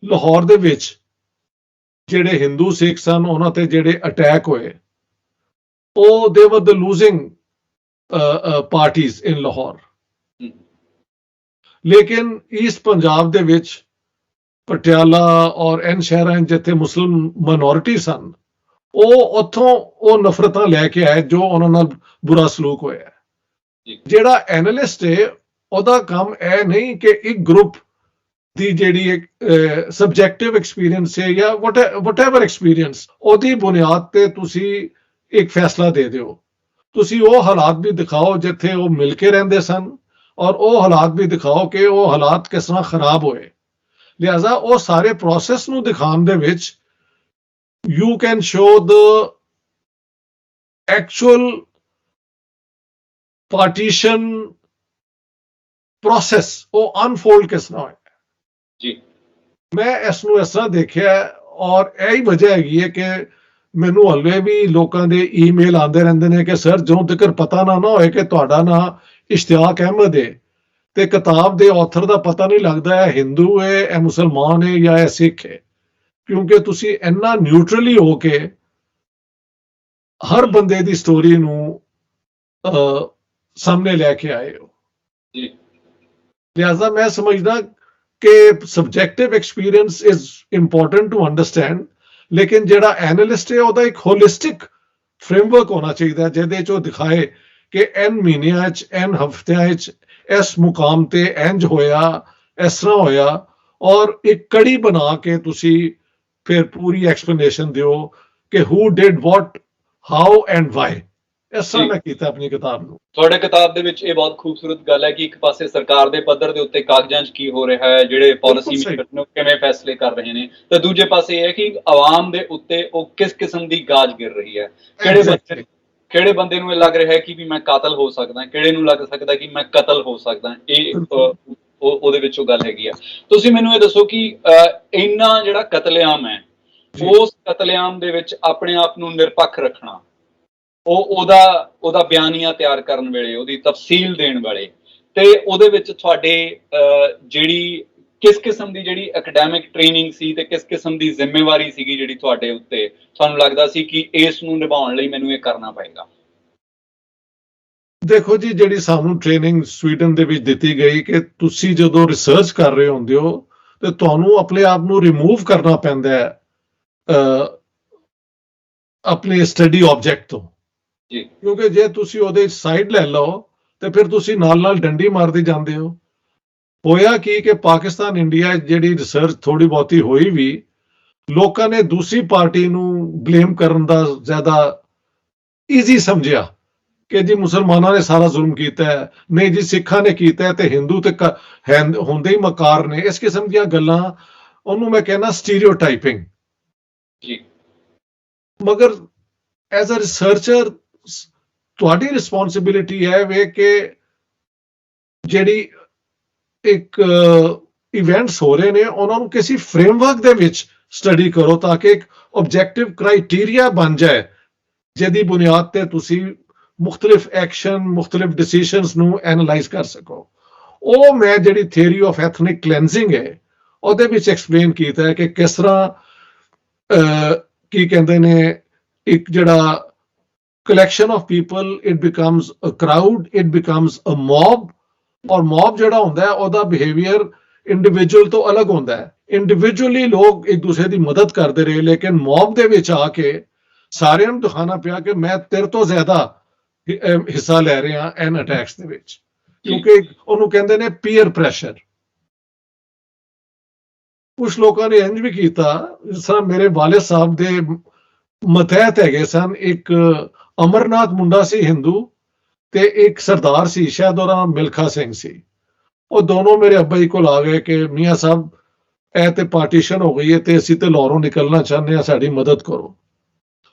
ਲਾਹੌਰ ਦੇ ਵਿੱਚ ਜਿਹੜੇ ਹਿੰਦੂ ਸਿੱਖ ਸਨ, ਉਹਨਾਂ ਤੇ ਜਿਹੜੇ ਅਟੈਕ ਹੋਏ, ਉਹ ਦੇ ਵਰ ਦ ਲੂਜ਼ਿੰਗ ਪਾਰਟੀਜ਼ ਇਨ ਲਾਹੌਰ। ਲੇਕਿਨ ਈਸਟ ਪੰਜਾਬ ਦੇ ਵਿੱਚ ਪਟਿਆਲਾ ਔਰ ਐਨ ਸ਼ਹਿਰਾਂ ਜਿੱਥੇ ਮੁਸਲਿਮ ਮਾਈਨੋਰਿਟੀ ਸਨ, ਉਹ ਉੱਥੋਂ ਉਹ ਨਫ਼ਰਤਾਂ ਲੈ ਕੇ ਆਏ ਜੋ ਉਹਨਾਂ ਨਾਲ ਬੁਰਾ ਸਲੂਕ ਹੋਇਆ। ਜਿਹੜਾ ਐਨਾਲਿਸਟ ਹੈ, ਉਹਦਾ ਕੰਮ ਇਹ ਨਹੀਂ ਕਿ ਇੱਕ ਗਰੁੱਪ ਦੀ ਜਿਹੜੀ ਇੱਕ ਸਬਜੈਕਟਿਵ ਐਕਸਪੀਰੀਅੰਸ ਹੈ ਜਾਂ ਵਟਐਵਰ ਐਕਸਪੀਰੀਅੰਸ, ਉਹਦੀ ਬੁਨਿਆਦ ਤੇ ਤੁਸੀਂ ਇੱਕ ਫੈਸਲਾ ਦੇ ਦਿਓ। ਤੁਸੀਂ ਉਹ ਹਾਲਾਤ ਵੀ ਦਿਖਾਓ ਜਿੱਥੇ ਉਹ ਮਿਲ ਕੇ ਰਹਿੰਦੇ ਸਨ, ਔਰ ਉਹ ਹਾਲਾਤ ਵੀ ਦਿਖਾਓ ਕਿ ਉਹ ਹਾਲਾਤ ਕਿਸ ਤਰ੍ਹਾਂ ਖਰਾਬ ਹੋਏ। ਲਿਹਾਜ਼ਾ ਉਹ ਸਾਰੇ ਪ੍ਰੋਸੈਸ ਨੂੰ ਦਿਖਾਉਣ ਦੇ ਵਿੱਚ you can show the actual partition process, ਉਹ ਅਨਫੋਲਡ ਕਿਸ ਤਰ੍ਹਾਂ ਹੋਇਆ। ਜੀ, ਮੈਂ ਇਸ ਨੂੰ ਇਸ ਤਰ੍ਹਾਂ ਦੇਖਿਆ, ਔਰ ਇਹੀ ਵਜ੍ਹਾ ਹੈਗੀ ਹੈ ਕਿ ਮੈਨੂੰ ਹਲੇ ਵੀ ਲੋਕਾਂ ਦੇ ਈਮੇਲ ਆਉਂਦੇ ਰਹਿੰਦੇ ਨੇ ਕਿ ਸਰ, ਜਦੋਂ ਤੱਕ ਪਤਾ ਨਾ ਹੋਏ ਕਿ ਤੁਹਾਡਾ ਨਾਂ ਇਸ਼ਤਿਆਕ ਅਹਿਮਦ ਹੈ ਤੇ ਕਿਤਾਬ ਦੇ ਆਥਰ ਦਾ ਪਤਾ ਨਹੀਂ ਲੱਗਦਾ ਹੈ ਹਿੰਦੂ ਹੈ, ਇਹ ਮੁਸਲਮਾਨ ਹੈ ਜਾਂ ਇਹ ਸਿੱਖ ਹੈ, ਕਿਉਂਕਿ ਤੁਸੀਂ ਇੰਨਾ ਨਿਊਟਰਲੀ ਹੋ ਕੇ ਹਰ ਬੰਦੇ ਦੀ ਸਟੋਰੀ ਨੂੰ ਸਾਹਮਣੇ ਲੈ ਕੇ ਆਏ ਹੋ। ਜੀ, ਲਿਹਾਜ਼ਾ ਮੈਂ ਸਮਝਦਾ ਕਿ subjective experience is important to understand, ਲੇਕਿਨ ਜਿਹੜਾ ਐਨਾਲਿਸਟ ਹੈ ਉਹਦਾ ਇੱਕ ਹੋਲਿਸਟਿਕ ਫਰੇਮਵਰਕ ਹੋਣਾ ਚਾਹੀਦਾ ਜਿਹਦੇ 'ਚ ਉਹ ਦਿਖਾਏ ਕਿ ਐਨ ਮਹੀਨਿਆਂ 'ਚ, ਐਨ ਹਫ਼ਤਿਆਂ 'ਚ ਇਸ ਮੁਕਾਮ ਤੇ ਇੰਜ ਹੋਇਆ, ਇਸ ਤਰ੍ਹਾਂ ਹੋਇਆ, ਔਰ ਇੱਕ ਕੜੀ ਬਣਾ ਕੇ ਤੁਸੀਂ ਫਿਰ ਪੂਰੀ ਐਕਸਪਲੇਨੇਸ਼ਨ ਦਿਓ ਕਿ who did what, how and why. ਇਸ ਤਰ੍ਹਾਂ ਮੈਂ ਕੀਤਾ ਆਪਣੀ ਕਿਤਾਬ ਨੂੰ। ਤੁਹਾਡੇ ਕਿਤਾਬ ਦੇ ਵਿੱਚ ਇਹ ਬਹੁਤ ਖੂਬਸੂਰਤ ਗੱਲ ਹੈ ਕਿ ਇੱਕ ਪਾਸੇ ਸਰਕਾਰ ਦੇ ਪੱਧਰ ਦੇ ਉੱਤੇ ਕਾਗਜ਼ਾਂ 'ਚ ਕੀ ਹੋ ਰਿਹਾ ਹੈ, ਜਿਹੜੇ ਪਾਲਿਸੀ ਮੇਕਰ ਨੇ ਕਿਵੇਂ ਫੈਸਲੇ ਕਰ ਰਹੇ ਨੇ, ਤੇ ਦੂਜੇ ਪਾਸੇ ਇਹ ਹੈ ਕਿ ਆਵਾਮ ਦੇ ਉੱਤੇ ਉਹ ਕਿਸ ਕਿਸਮ ਦੀ ਗਾਜ ਗਿਰ ਰਹੀ ਹੈ। ਕਿਹੜੇ ਬੰਦੇ ਨੂੰ ਇਹ ਲੱਗ ਰਿਹਾ ਹੈ ਕਿ ਵੀ ਮੈਂ ਕਾਤਲ ਹੋ ਸਕਦਾ, ਕਿਹੜੇ ਨੂੰ ਲੱਗ ਸਕਦਾ ਕਿ ਮੈਂ ਕਤਲ ਹੋ ਸਕਦਾ। ਇਹ ਉਹਦੇ ਵਿੱਚੋਂ ਗੱਲ ਹੈਗੀ ਆ। ਤੁਸੀਂ ਮੈਨੂੰ ਇਹ ਦੱਸੋ ਕਿ ਇੰਨਾ ਜਿਹੜਾ ਕਤਲੇਆਮ ਹੈ, ਉਸ ਕਤਲੇਆਮ ਦੇ ਵਿੱਚ ਆਪਣੇ ਆਪ ਨੂੰ ਨਿਰਪੱਖ ਰੱਖਣਾ, ਉਹਦਾ ਬਿਆਨੀਆ ਤਿਆਰ ਕਰਨ ਵੇਲੇ, ਉਹਦੀ ਤਫਸੀਲ ਦੇਣ ਵਾਲੇ, ਤੇ ਉਹਦੇ ਵਿੱਚ ਤੁਹਾਡੇ ਜਿਹੜੀ ਕਿਸ ਕਿਸਮ ਦੀ ਜਿਹੜੀ ਅਕੈਡੈਮਿਕ ਟ੍ਰੇਨਿੰਗ ਸੀ ਤੇ ਕਿਸ ਕਿਸਮ ਦੀ ਜ਼ਿੰਮੇਵਾਰੀ ਸੀਗੀ ਜਿਹੜੀ ਤੁਹਾਡੇ ਉੱਤੇ, ਤੁਹਾਨੂੰ ਲੱਗਦਾ ਸੀ ਕਿ ਇਸ ਨੂੰ ਨਿਭਾਉਣ ਲਈ ਮੈਨੂੰ ਇਹ ਕਰਨਾ ਪਏਗਾ। ਦੇਖੋ ਜੀ, ਜਿਹੜੀ ਸਾਨੂੰ ਟ੍ਰੇਨਿੰਗ ਸਵੀਡਨ ਦੇ ਵਿੱਚ ਦਿੱਤੀ ਗਈ ਕਿ ਤੁਸੀਂ ਜਦੋਂ ਰਿਸਰਚ ਕਰ ਰਹੇ ਹੁੰਦੇ ਹੋ ਤੇ ਤੁਹਾਨੂੰ ਆਪਣੇ ਆਪ ਨੂੰ ਰਿਮੂਵ ਕਰਨਾ ਪੈਂਦਾ ਹੈ ਆਪਣੇ ਸਟੱਡੀ ਆਬਜੈਕਟ ਤੋਂ, ਕਿਉਂਕਿ ਜੇ ਤੁਸੀਂ ਉਹਦੇ ਸਾਈਡ ਲੈ ਲਓ ਤੇ ਫਿਰ ਤੁਸੀਂ ਨਾਲ ਡੰਡੀ ਮਾਰਦੇ ਜਾਂਦੇ ਹੋ। ਹੋਇਆ ਕਿ ਪਾਕਿਸਤਾਨ ਇੰਡੀਆ ਜਿਹੜੀ ਰਿਸਰਚ ਥੋੜੀ ਬਹੁਤੀ ਹੋਈ ਵੀ, ਲੋਕਾਂ ਨੇ ਦੂਸਰੀ ਪਾਰਟੀ ਨੂੰ ਬਲੇਮ ਕਰਨ ਦਾ ਜ਼ਿਆਦਾ ਈਜ਼ੀ ਸਮਝਿਆ ਕਿ ਜੀ ਮੁਸਲਮਾਨਾਂ ਨੇ ਸਾਰਾ ਜ਼ੁਲਮ ਕੀਤਾ ਹੈ, ਨਹੀਂ ਜੀ ਸਿੱਖਾਂ ਨੇ ਕੀਤਾ ਹੈ, ਤੇ ਹਿੰਦੂ ਤੇ ਹੁੰਦੇ ਹੀ ਮਕਾਰ ਨੇ। ਇਸ ਕਿਸਮ ਦੀਆਂ ਗੱਲਾਂ, ਉਹਨੂੰ ਮੈਂ ਕਹਿੰਦਾ ਸਟੀਰੀਓਟਾਈਪਿੰਗ। ਮਗਰ ਐਜ਼ ਅ ਰਿਸਰਚਰ ਤੁਹਾਡੀ ਰਿਸਪੌਂਸਿਬਿਲਿਟੀ ਹੈ ਵੇ ਕਿ ਜਿਹੜੀ ਇੱਕ ਇਵੈਂਟਸ ਹੋ ਰਹੇ ਨੇ ਉਹਨਾਂ ਨੂੰ ਕਿਸੇ ਫਰੇਮਵਰਕ ਦੇ ਵਿੱਚ ਸਟੱਡੀ ਕਰੋ ਤਾਂ ਕਿ ਇੱਕ ਆਬਜੈਕਟਿਵ ਕ੍ਰਾਈਟੇਰੀਆ ਬਣ ਜਾਏ ਜਿਹਦੀ ਬੁਨਿਆਦ ਤੇ ਤੁਸੀਂ ਮੁxtਲਿਫ ਐਕਸ਼ਨ, ਮੁxtਲਿਫ ਡਿਸੀਜਨਸ ਨੂੰ ਐਨਾਲਾਈਜ਼ ਕਰ ਸਕੋ। ਉਹ ਮੈਂ ਜਿਹੜੀ ਥਿਊਰੀ ਆਫ ਐਥਨਿਕ ਕਲੈਂਜ਼ਿੰਗ ਹੈ ਉਹਦੇ ਵਿੱਚ ਐਕਸਪਲੇਨ ਕੀਤਾ ਹੈ ਕਿ ਕਿਸ ਤਰ੍ਹਾਂ ਕੀ ਕਹਿੰਦੇ ਨੇ, ਇੱਕ ਜਿਹੜਾ collection of people, it becomes a crowd, it becomes a mob, ਔਰ mob ਜਿਹੜਾ ਹੁੰਦਾ ਹੈ ਉਹਦਾ ਬਿਹੇਵੀਅਰ ਇੰਡੀਵਿਜੂਅਲ ਤੋਂ ਅਲੱਗ ਹੁੰਦਾ ਹੈ। ਇੰਡੀਵਿਜੂਅਲੀ ਲੋਕ ਇੱਕ ਦੂਸਰੇ ਦੀ ਮਦਦ ਕਰਦੇ ਰਹੇ, ਲੇਕਿਨ ਮੌਬ ਦੇ ਵਿੱਚ ਆ ਕੇ ਸਾਰਿਆਂ ਨੂੰ ਦਿਖਾਣਾ ਪਿਆ ਕਿ ਮੈਂ ਤੇਰੇ ਤੋਂ ਜ਼ਿਆਦਾ ਹਿੱਸਾ ਲੈ ਰਿਹਾ ਐਨ ਅਟੈਕਸ ਦੇ ਵਿੱਚ, ਕਿਉਂਕਿ ਉਹਨੂੰ ਕਹਿੰਦੇ ਨੇ ਪੀਅਰ ਪ੍ਰੈਸ਼ਰ। ਕੁਝ ਲੋਕਾਂ ਨੇ ਇੰਜ ਵੀ ਕੀਤਾ, ਜਿਸ ਤਰ੍ਹਾਂ ਮੇਰੇ ਵਾਲਿਦ ਸਾਹਿਬ ਦੇ ਮਤਹਿਤ ਹੈਗੇ ਸਨ, ਇੱਕ ਅਮਰਨਾਥ ਮੁੰਡਾ ਸੀ ਹਿੰਦੂ, ਤੇ ਇੱਕ ਸਰਦਾਰ ਸੀ, ਸ਼ਾਇਦ ਉਹਦਾ ਮਿਲਖਾ ਸਿੰਘ ਸੀ। ਉਹ ਦੋਨੋਂ ਮੇਰੇ ਅੱਬਾ ਜੀ ਕੋਲ ਆ ਗਏ ਕਿ ਮੀਆਂ ਸਾਹਿਬ ਇਹ ਤੇ ਪਾਰਟੀਸ਼ਨ ਹੋ ਗਈ ਹੈ ਤੇ ਅਸੀਂ ਤੇ ਲਾਹੌਰੋਂ ਨਿਕਲਣਾ ਚਾਹੁੰਦੇ ਹਾਂ, ਸਾਡੀ ਮਦਦ ਕਰੋ।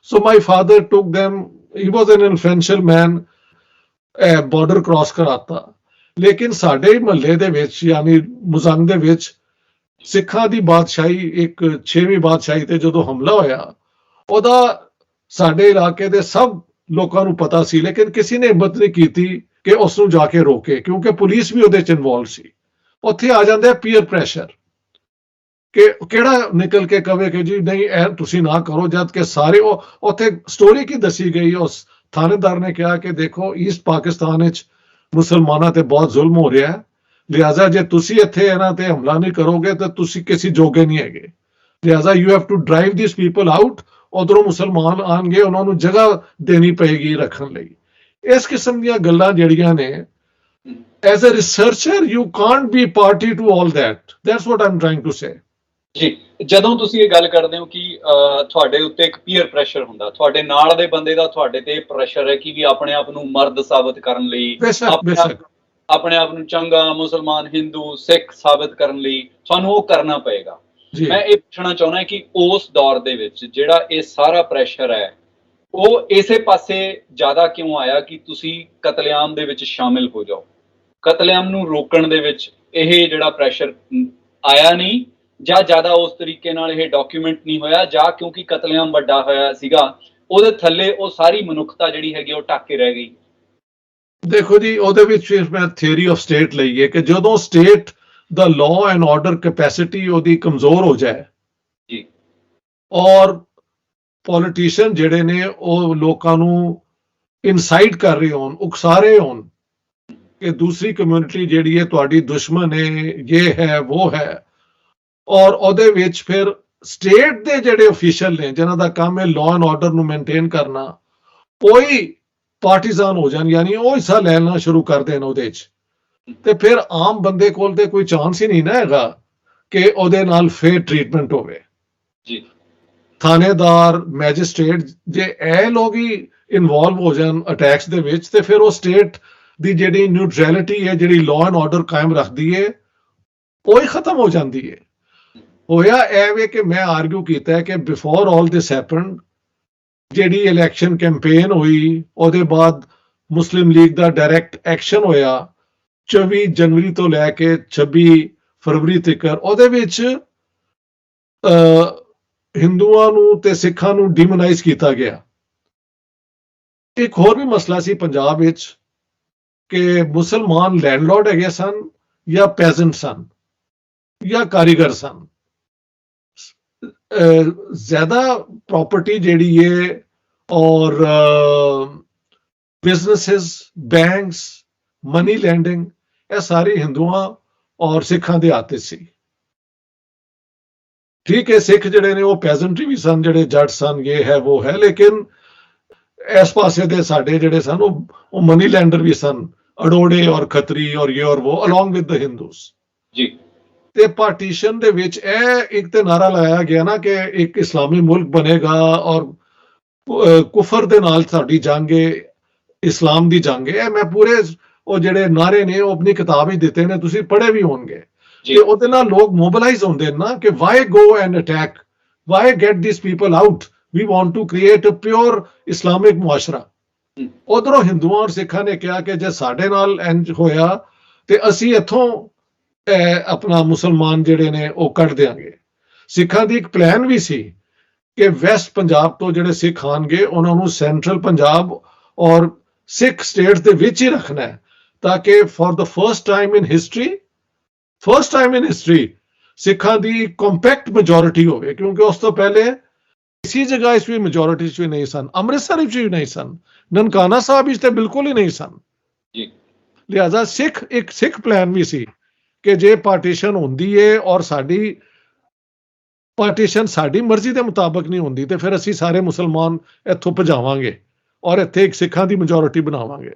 So my father took them, he was an influential man, border cross ਕਰਾਤਾ। ਲੇਕਿਨ ਸਾਡੇ ਮਹੱਲੇ ਦੇ ਵਿੱਚ ਯਾਨੀ ਮੁਜ਼ੰਗ ਦੇ ਵਿੱਚ ਸਿੱਖਾਂ ਦੀ ਬਾਦਸ਼ਾਹੀ, ਇੱਕ 6ਵੀਂ ਬਾਦਸ਼ਾਹੀ ਤੇ ਜਦੋਂ ਹਮਲਾ ਹੋਇਆ, ਉਹਦਾ ਸਾਡੇ ਇਲਾਕੇ ਦੇ ਸਭ ਲੋਕਾਂ ਨੂੰ ਪਤਾ ਸੀ, ਲੇਕਿਨ ਕਿਸੇ ਨੇ ਹਿੰਮਤ ਨਹੀਂ ਕੀਤੀ ਕਿ ਉਸ ਨੂੰ ਜਾ ਕੇ ਰੋਕੇ, ਕਿਉਂਕਿ ਪੁਲਿਸ ਵੀ ਉਹਦੇ ਚ ਇਨਵੋਲਵ ਸੀ। ਉੱਥੇ ਆ ਜਾਂਦਾ ਪੀਅਰ ਪ੍ਰੈਸ਼ਰ ਕਿ ਕਿਹੜਾ ਨਿਕਲ ਕੇ ਕਵੇ ਕਿ ਜੀ ਨਹੀਂ ਇਹ ਤੁਸੀਂ ਨਾ ਕਰੋ, ਜਦ ਕਿ ਸਾਰੇ ਉੱਥੇ ਸਟੋਰੀ ਕੀ ਦੱਸੀ ਗਈ, ਉਸ ਥਾਣੇਦਾਰ ਨੇ ਕਿਹਾ ਕਿ ਦੇਖੋ ਈਸਟ ਪਾਕਿਸਤਾਨ ਵਿੱਚ ਮੁਸਲਮਾਨਾਂ ਤੇ ਬਹੁਤ ਜ਼ੁਲਮ ਹੋ ਰਿਹਾ ਹੈ, ਲਿਹਾਜ਼ਾ ਜੇ ਤੁਸੀਂ ਇੱਥੇ ਇਹਨਾਂ ਤੇ ਹਮਲਾ ਨਹੀਂ ਕਰੋਗੇ ਤਾਂ ਤੁਸੀਂ ਕਿਸੇ ਜੋਗੇ ਨਹੀਂ ਹੈਗੇ, ਲਿਹਾਜ਼ਾ you have to drive this people out. ਉਧਰੋਂ ਮੁਸਲਮਾਨ ਆਣਗੇ, ਉਹਨਾਂ ਨੂੰ ਜਗ੍ਹਾ ਦੇਣੀ ਪਏਗੀ ਰੱਖਣ ਲਈ। ਇਸ ਕਿਸਮ ਦੀਆਂ ਗੱਲਾਂ ਜਿਹੜੀਆਂ ਨੇ, as a researcher you can't be party to all that, that's what I am trying to say. ਜੀ, ਜਦੋਂ ਤੁਸੀਂ ਇਹ ਗੱਲ ਕਰਦੇ ਹੋ ਕਿ ਤੁਹਾਡੇ ਉੱਤੇ ਇੱਕ ਪੀਅਰ ਪ੍ਰੈਸ਼ਰ ਹੁੰਦਾ, ਤੁਹਾਡੇ ਨਾਲ ਦੇ ਬੰਦੇ ਦਾ ਤੁਹਾਡੇ ਤੇ ਪ੍ਰੈਸ਼ਰ ਹੈ ਕਿ ਵੀ ਆਪਣੇ ਆਪ ਨੂੰ ਮਰਦ ਸਾਬਤ ਕਰਨ ਲਈ, ਆਪਣੇ ਆਪ ਨੂੰ ਚੰਗਾ ਮੁਸਲਮਾਨ, ਹਿੰਦੂ, ਸਿੱਖ ਸਾਬਤ ਕਰਨ ਲਈ ਤੁਹਾਨੂੰ ਉਹ ਕਰਨਾ ਪਏਗਾ। ਮੈਂ ਇਹ ਪੁੱਛਣਾ ਚਾਹੁੰਦਾ ਕਿ ਉਸ ਦੌਰ ਦੇ ਵਿੱਚ ਜਿਹੜਾ ਇਹ ਸਾਰਾ ਪ੍ਰੈਸ਼ਰ ਹੈ, ਉਹ ਇਸੇ ਪਾਸੇ ਜ਼ਿਆਦਾ ਕਿਉਂ ਆਇਆ ਕਿ ਤੁਸੀਂ ਕਤਲੇਆਮ ਦੇ ਵਿੱਚ ਸ਼ਾਮਿਲ ਹੋ ਜਾਓ? ਕਤਲੇਆਮ ਨੂੰ ਰੋਕਣ ਦੇ ਵਿੱਚ ਇਹ ਜਿਹੜਾ ਪ੍ਰੈਸ਼ਰ ਆਇਆ ਨਹੀਂ, ਜਾਂ ਜ਼ਿਆਦਾ ਉਸ ਤਰੀਕੇ ਨਾਲ ਇਹ ਡਾਕੂਮੈਂਟ ਨਹੀਂ ਹੋਇਆ, ਜਾਂ ਕਿਉਂਕਿ ਕਤਲੇਆਮ ਵੱਡਾ ਹੋਇਆ ਸੀਗਾ, ਉਹਦੇ ਥੱਲੇ ਉਹ ਸਾਰੀ ਮਨੁੱਖਤਾ ਜਿਹੜੀ ਹੈਗੀ ਉਹ ਢੱਕ ਕੇ ਰਹਿ ਗਈ? ਦੇਖੋ ਜੀ, ਉਹਦੇ ਵਿੱਚ ਫਿਰ ਮੈਂ ਥਿਊਰੀ ਆਫ ਸਟੇਟ ਲਈ ਹੈ ਕਿ ਜਦੋਂ state the law and order capacity ਉਹਦੀ ਕਮਜ਼ੋਰ ਹੋ ਜਾਏ ਜੀ, ਔਰ ਪੋਲੀਟੀਸ਼ੀਅਨ ਜਿਹੜੇ ਨੇ ਉਹ ਲੋਕਾਂ ਨੂੰ ਇਨਸਾਈਟ ਕਰ ਰਹੇ ਹੋਣ, ਉਕਸਾ ਰਹੇ ਹੋਣ ਕਿ ਦੂਸਰੀ ਕਮਿਊਨਿਟੀ ਜਿਹੜੀ ਹੈ ਤੁਹਾਡੀ ਦੁਸ਼ਮਣ ਹੈ, ਇਹ ਹੈ ਉਹ ਹੈ, ਔਰ ਉਹਦੇ ਵਿੱਚ ਫਿਰ ਸਟੇਟ ਦੇ ਜਿਹੜੇ ਅਫੀਸ਼ੀਅਲ ਨੇ ਜਿਨ੍ਹਾਂ ਦਾ ਕੰਮ ਹੈ ਲਾਅ ਐਂਡ ਆਰਡਰ ਨੂੰ ਮੇਨਟੇਨ ਕਰਨਾ, ਕੋਈ ਪਾਰਟੀਜ਼ਾਨ ਹੋ ਜਾਣ, ਯਾਨੀ ਉਹ ਹਿੱਸਾ ਲੈਣਾ ਸ਼ੁਰੂ ਕਰ ਦੇਣ ਉਹਦੇ 'ਚ, ਤੇ ਫਿਰ ਆਮ ਬੰਦੇ ਕੋਲ ਤੇ ਕੋਈ ਚਾਂਸ ਹੀ ਨਹੀਂ ਨਾ ਹੈਗਾ ਕਿ ਉਹਦੇ ਨਾਲ ਫੇਅਰ ਟ੍ਰੀਟਮੈਂਟ ਹੋਵੇ। ਜੀ, ਥਾਣੇਦਾਰ, ਮੈਜਿਸਟ੍ਰੇਟ, ਜੇ ਇਹ ਲੋਕ ਹੀ ਇਨਵੋਲਵ ਹੋ ਜਾਣ ਅਟੈਕਸ ਦੇ ਵਿੱਚ, ਤੇ ਫਿਰ ਉਹ ਸਟੇਟ ਦੀ ਜਿਹੜੀ ਨਿਊਟਰੈਲਿਟੀ ਹੈ, ਜਿਹੜੀ ਲਾਅ ਐਂਡ ਆਰਡਰ ਕਾਇਮ ਰੱਖਦੀ ਹੈ, ਉਹ ਹੀ ਖਤਮ ਹੋ ਜਾਂਦੀ ਹੈ। ਹੋਇਆ ਇਹ ਵੇ ਕਿ ਮੈਂ ਆਰਗੂ ਕੀਤਾ ਹੈ ਕਿ ਬਿਫੋਰ ਆਲ ਦਿਸ ਹੈਪਨਡ, ਜਿਹੜੀ ਇਲੈਕਸ਼ਨ ਕੈਂਪੇਨ ਹੋਈ, ਉਹਦੇ ਬਾਅਦ ਮੁਸਲਿਮ ਲੀਗ ਦਾ ਡਾਇਰੈਕਟ ਐਕਸ਼ਨ ਹੋਇਆ 24 ਜਨਵਰੀ ਤੋਂ ਲੈ ਕੇ 26 ਫਰਵਰੀ ਤੱਕ, ਉਹਦੇ ਵਿੱਚ ਹਿੰਦੂਆਂ ਨੂੰ ਤੇ ਸਿੱਖਾਂ ਨੂੰ ਡਿਮੋਨਾਈਜ਼ ਕੀਤਾ ਗਿਆ। ਇੱਕ ਹੋਰ ਵੀ ਮਸਲਾ ਸੀ ਪੰਜਾਬ ਵਿੱਚ ਕਿ ਮੁਸਲਮਾਨ ਲੈਂਡਲੌਰਡ ਹੈਗੇ ਸਨ ਜਾਂ ਪੈਜ਼ੈਂਟ ਸਨ ਜਾਂ ਕਾਰੀਗਰ ਸਨ। ਜ਼ਿਆਦਾ ਪ੍ਰੋਪਰਟੀ ਜਿਹੜੀ ਹੈ ਔਰ ਬਿਜ਼ਨੈਸਿਸ, ਬੈਂਕਸ, ਮਨੀ ਲੈਂਡਿੰਗ, ਇਹ ਸਾਰੀ ਹਿੰਦੂਆਂ ਔਰ ਸਿੱਖਾਂ ਦੇ ਹੱਥ ਸੀ। ਠੀਕ ਹੈ, ਸਿੱਖ ਜਿਹੜੇ ਨੇ ਉਹ ਪੈਜ਼ੈਂਟਰੀ ਵੀ ਸਨ, ਜਿਹੜੇ ਜੱਟ ਸਨ, ਇਹ ਹੈ ਉਹ ਹੈ, ਲੇਕਿਨ ਇਸ ਪਾਸੇ ਦੇ ਸਾਡੇ ਜਿਹੜੇ ਸਨ ਉਹ ਮਨੀ ਲੈਂਡਰ ਵੀ ਸਨ, ਅੜੋੜੇ ਔਰ ਖੱਤਰੀ ਔਰ ਇਹ ਔਰ ਉਹ, ਅਲੋਂਗ ਵਿਦ ਦ ਹਿੰਦੂਸ ਜੀ। ਤੇ ਪਾਰਟੀਸ਼ਨ ਦੇ ਵਿੱਚ ਇਹ ਇੱਕ ਤੇ ਨਾਰਾ ਲਾਇਆ ਗਿਆ ਨਾ ਕਿ ਇੱਕ ਇਸਲਾਮੀ ਮੁਲਕ ਬਣੇਗਾ ਔਰ ਕੁਫਰ ਦੇ ਨਾਲ ਸਾਡੀ ਜੰਗ ਹੈ, ਇਸਲਾਮ ਦੀ ਜੰਗ ਹੈ। ਮੈਂ ਪੂਰੇ ਉਹ ਜਿਹੜੇ ਨਾਰੇ ਨੇ ਉਹ ਆਪਣੀ ਕਿਤਾਬ ਹੀ ਦਿੱਤੇ ਨੇ, ਤੁਸੀਂ ਪੜ੍ਹੇ ਵੀ ਹੋਣਗੇ, ਤੇ ਉਹਦੇ ਨਾਲ ਲੋਕ ਮੋਬਿਲਾਈਜ਼ ਹੁੰਦੇ ਨੇ ਨਾ ਕਿ why go and attack, why get this people out, we want to create a pure Islamic ਮੁਆਸ਼ਰਾ। ਉਧਰੋਂ ਹਿੰਦੂਆਂ ਔਰ ਸਿੱਖਾਂ ਨੇ ਕਿਹਾ ਕਿ ਜੇ ਸਾਡੇ ਨਾਲ ਇੰਜ ਹੋਇਆ ਤੇ ਅਸੀਂ ਇੱਥੋਂ ਆਪਣਾ ਮੁਸਲਮਾਨ ਜਿਹੜੇ ਨੇ ਉਹ ਕੱਢ ਦਿਆਂਗੇ। ਸਿੱਖਾਂ ਦੀ ਇੱਕ ਪਲਾਨ ਵੀ ਸੀ ਕਿ ਵੈਸਟ ਪੰਜਾਬ ਤੋਂ ਜਿਹੜੇ ਸਿੱਖ ਆਣਗੇ ਉਹਨਾਂ ਨੂੰ ਸੈਂਟਰਲ ਪੰਜਾਬ ਔਰ ਸਿੱਖ ਸਟੇਟਸ ਦੇ ਵਿੱਚ ਹੀ ਰੱਖਣਾ ਹੈ, ਤਾਂ ਕਿ for the first time in history ਸਿੱਖਾਂ ਦੀ ਕੰਪੈਕਟ ਮੈਜੋਰਿਟੀ ਹੋਵੇ, ਕਿਉਂਕਿ ਉਸ ਤੋਂ ਪਹਿਲੇ ਕਿਸੇ ਜਗ੍ਹਾ ਇਸ ਵੀ ਮੈਜੋਰਿਟੀ ਚ ਵੀ ਨਹੀਂ ਸਨ, ਅੰਮ੍ਰਿਤਸਰ ਵਿੱਚ ਵੀ ਨਹੀਂ ਸਨ, ਨਨਕਾਣਾ ਸਾਹਿਬ ਵਿੱਚ ਤੇ ਬਿਲਕੁਲ ਹੀ ਨਹੀਂ ਸਨ ਜੀ। ਲਿਹਾਜ਼ਾ ਇੱਕ ਸਿੱਖ ਪਲਾਨ ਵੀ ਸੀ ਕਿ ਜੇ ਪਾਰਟੀਸ਼ਨ ਹੁੰਦੀ ਹੈ ਔਰ ਸਾਡੀ ਪਾਰਟੀਸ਼ਨ ਸਾਡੀ ਮਰਜ਼ੀ ਦੇ ਮੁਤਾਬਕ ਨਹੀਂ ਹੁੰਦੀ ਤੇ ਫਿਰ ਅਸੀਂ ਸਾਰੇ ਮੁਸਲਮਾਨ ਇੱਥੋਂ ਭਜਾਵਾਂਗੇ ਔਰ ਇੱਥੇ ਇੱਕ ਸਿੱਖਾਂ ਦੀ ਮੈਜੋਰਿਟੀ ਬਣਾਵਾਂਗੇ।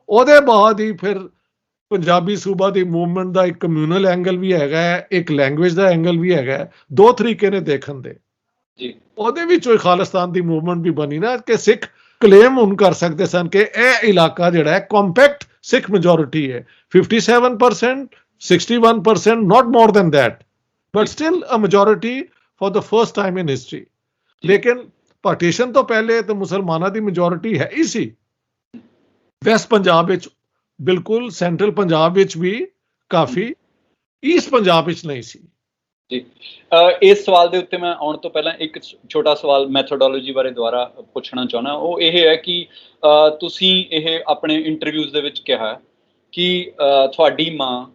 ਉਹਦੇ ਬਾਅਦ ਹੀ ਫਿਰ ਪੰਜਾਬੀ ਸੂਬਾ ਦੀ ਮੂਵਮੈਂਟ ਦਾ ਇੱਕ ਕਮਿਊਨਲ ਐਂਗਲ ਵੀ ਹੈਗਾ ਹੈ, ਇੱਕ ਲੈਂਗੁਏਜ ਦਾ ਐਂਗਲ ਵੀ ਹੈਗਾ ਹੈ, ਦੋ ਤਰੀਕੇ ਨੇ ਦੇਖਣ ਦੇ ਜੀ। ਉਹਦੇ ਵਿੱਚੋਂ ਖਾਲਿਸਤਾਨ ਦੀ ਮੂਵਮੈਂਟ ਵੀ ਬਣੀ ਨਾ ਕਿ ਸਿੱਖ ਕਲੇਮ ਹੁਣ ਕਰ ਸਕਦੇ ਸਨ ਕਿ ਇਹ ਇਲਾਕਾ ਜਿਹੜਾ ਹੈ ਕੰਪੈਕਟ ਸਿੱਖ ਮੈਜੋਰਿਟੀ ਹੈ 57%, 61%, not more than that, but still a majority for the first time in history। ਲੇਕਿਨ ਪਾਰਟੀਸ਼ਨ ਤੋਂ ਪਹਿਲੇ ਤਾਂ ਮੁਸਲਮਾਨਾਂ ਦੀ ਮੈਜੋਰਿਟੀ ਹੈ ਹੀ ਸੀ ਵੈਸਟ ਪੰਜਾਬ ਵਿੱਚ, ਬਿਲਕੁਲ ਸੈਂਟਰਲ ਪੰਜਾਬ ਵਿੱਚ ਵੀ ਕਾਫੀ, ਈਸਟ ਪੰਜਾਬ ਵਿੱਚ ਨਹੀਂ ਸੀ ਜੀ। ਇਸ ਸਵਾਲ ਦੇ ਉੱਤੇ ਮੈਂ ਆਉਣ ਤੋਂ ਪਹਿਲਾਂ ਇੱਕ ਛੋਟਾ ਸਵਾਲ ਮੈਥੋਡੋਲੋਜੀ ਬਾਰੇ ਦੁਬਾਰਾ ਪੁੱਛਣਾ ਚਾਹੁੰਦਾ। ਉਹ ਇਹ ਹੈ ਕਿ ਤੁਸੀਂ ਇਹ ਆਪਣੇ ਇੰਟਰਵਿਊਜ਼ ਦੇ ਵਿੱਚ ਕਿਹਾ ਕਿ ਤੁਹਾਡੀ ਮਾਂ,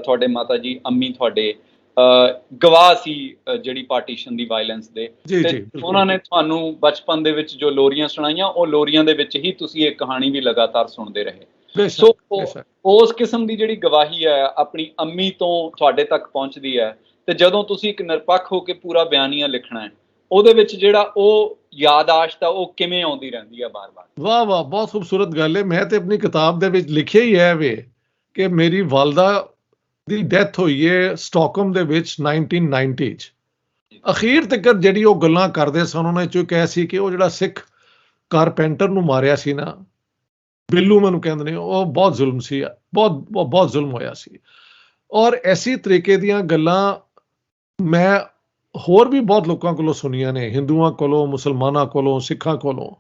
ਤੁਹਾਡੇ ਮਾਤਾ ਜੀ, ਅੰਮੀ ਤੁਹਾਡੇ ਗਵਾਹ ਸੀ ਜਿਹੜੀ ਪਾਰਟੀਸ਼ਨ ਦੀ ਵਾਇਲੈਂਸ ਦੇ, ਤੇ ਉਹਨਾਂ ਨੇ ਤੁਹਾਨੂੰ ਬਚਪਨ ਦੇ ਵਿੱਚ ਜੋ ਲੋਰੀਆਂ ਸੁਣਾਈਆਂ, ਉਹ ਲੋਰੀਆਂ ਦੇ ਵਿੱਚ ਹੀ ਤੁਸੀਂ ਇਹ ਕਹਾਣੀ ਵੀ ਲਗਾਤਾਰ ਸੁਣਦੇ ਰਹੇ। ਸੋ ਉਸ ਕਿਸਮ ਦੀ ਜਿਹੜੀ ਗਵਾਹੀ ਹੈ ਆਪਣੀ ਅੰਮੀ ਤੋਂ ਤੁਹਾਡੇ ਤੱਕ ਪਹੁੰਚਦੀ ਹੈ, ਤੇ ਜਦੋਂ ਤੁਸੀਂ ਇੱਕ ਨਿਰਪੱਖ ਹੋ ਕੇ ਪੂਰਾ ਬਿਆਨੀਆ ਲਿਖਣਾ ਹੈ, ਉਹਦੇ ਵਿੱਚ ਜਿਹੜਾ ਉਹ ਯਾਦਾਸ਼ਤ ਆ ਉਹ ਕਿਵੇਂ ਆਉਂਦੀ ਰਹਿੰਦੀ ਆ ਬਾਰ-ਬਾਰ? ਵਾਹ ਵਾਹ, ਬਹੁਤ ਖੂਬਸੂਰਤ ਗੱਲ ਹੈ। ਮੈਂ ਤੇ ਆਪਣੀ ਕਿਤਾਬ ਦੇ ਵਿੱਚ ਲਿਖਿਆ ਹੀ ਹੈ ਵੇ ਕਿ ਮੇਰੀ ਵਾਲਦਾ ਦੀ ਡੈਥ ਹੋਈ ਹੈ ਸਟਾਕਹੋਮ ਦੇ ਵਿੱਚ 1990 ਚ। ਅਖੀਰ ਤੱਕ ਜਿਹੜੀ ਉਹ ਗੱਲਾਂ ਕਰਦੇ ਸਨ ਉਹਨਾਂ ਚੋਂ ਕਹਿ ਸੀ ਕਿ ਉਹ ਜਿਹੜਾ ਸਿੱਖ ਕਾਰਪੈਂਟਰ ਨੂੰ ਮਾਰਿਆ ਸੀ ਨਾ, ਬਿੱਲੂ ਮੈਨੂੰ ਕਹਿੰਦੇ ਨੇ, ਉਹ ਬਹੁਤ ਜ਼ੁਲਮ ਸੀ, ਬਹੁਤ ਜ਼ੁਲਮ ਹੋਇਆ ਸੀ। ਔਰ ਐਸੀ ਤਰੀਕੇ ਦੀਆਂ ਗੱਲਾਂ ਮੈਂ ਹੋਰ ਵੀ ਬਹੁਤ ਲੋਕਾਂ ਕੋਲੋਂ ਸੁਣੀਆਂ ਨੇ, ਹਿੰਦੂਆਂ ਕੋਲੋਂ, ਮੁਸਲਮਾਨਾਂ ਕੋਲੋਂ, ਸਿੱਖਾਂ ਕੋਲੋਂ,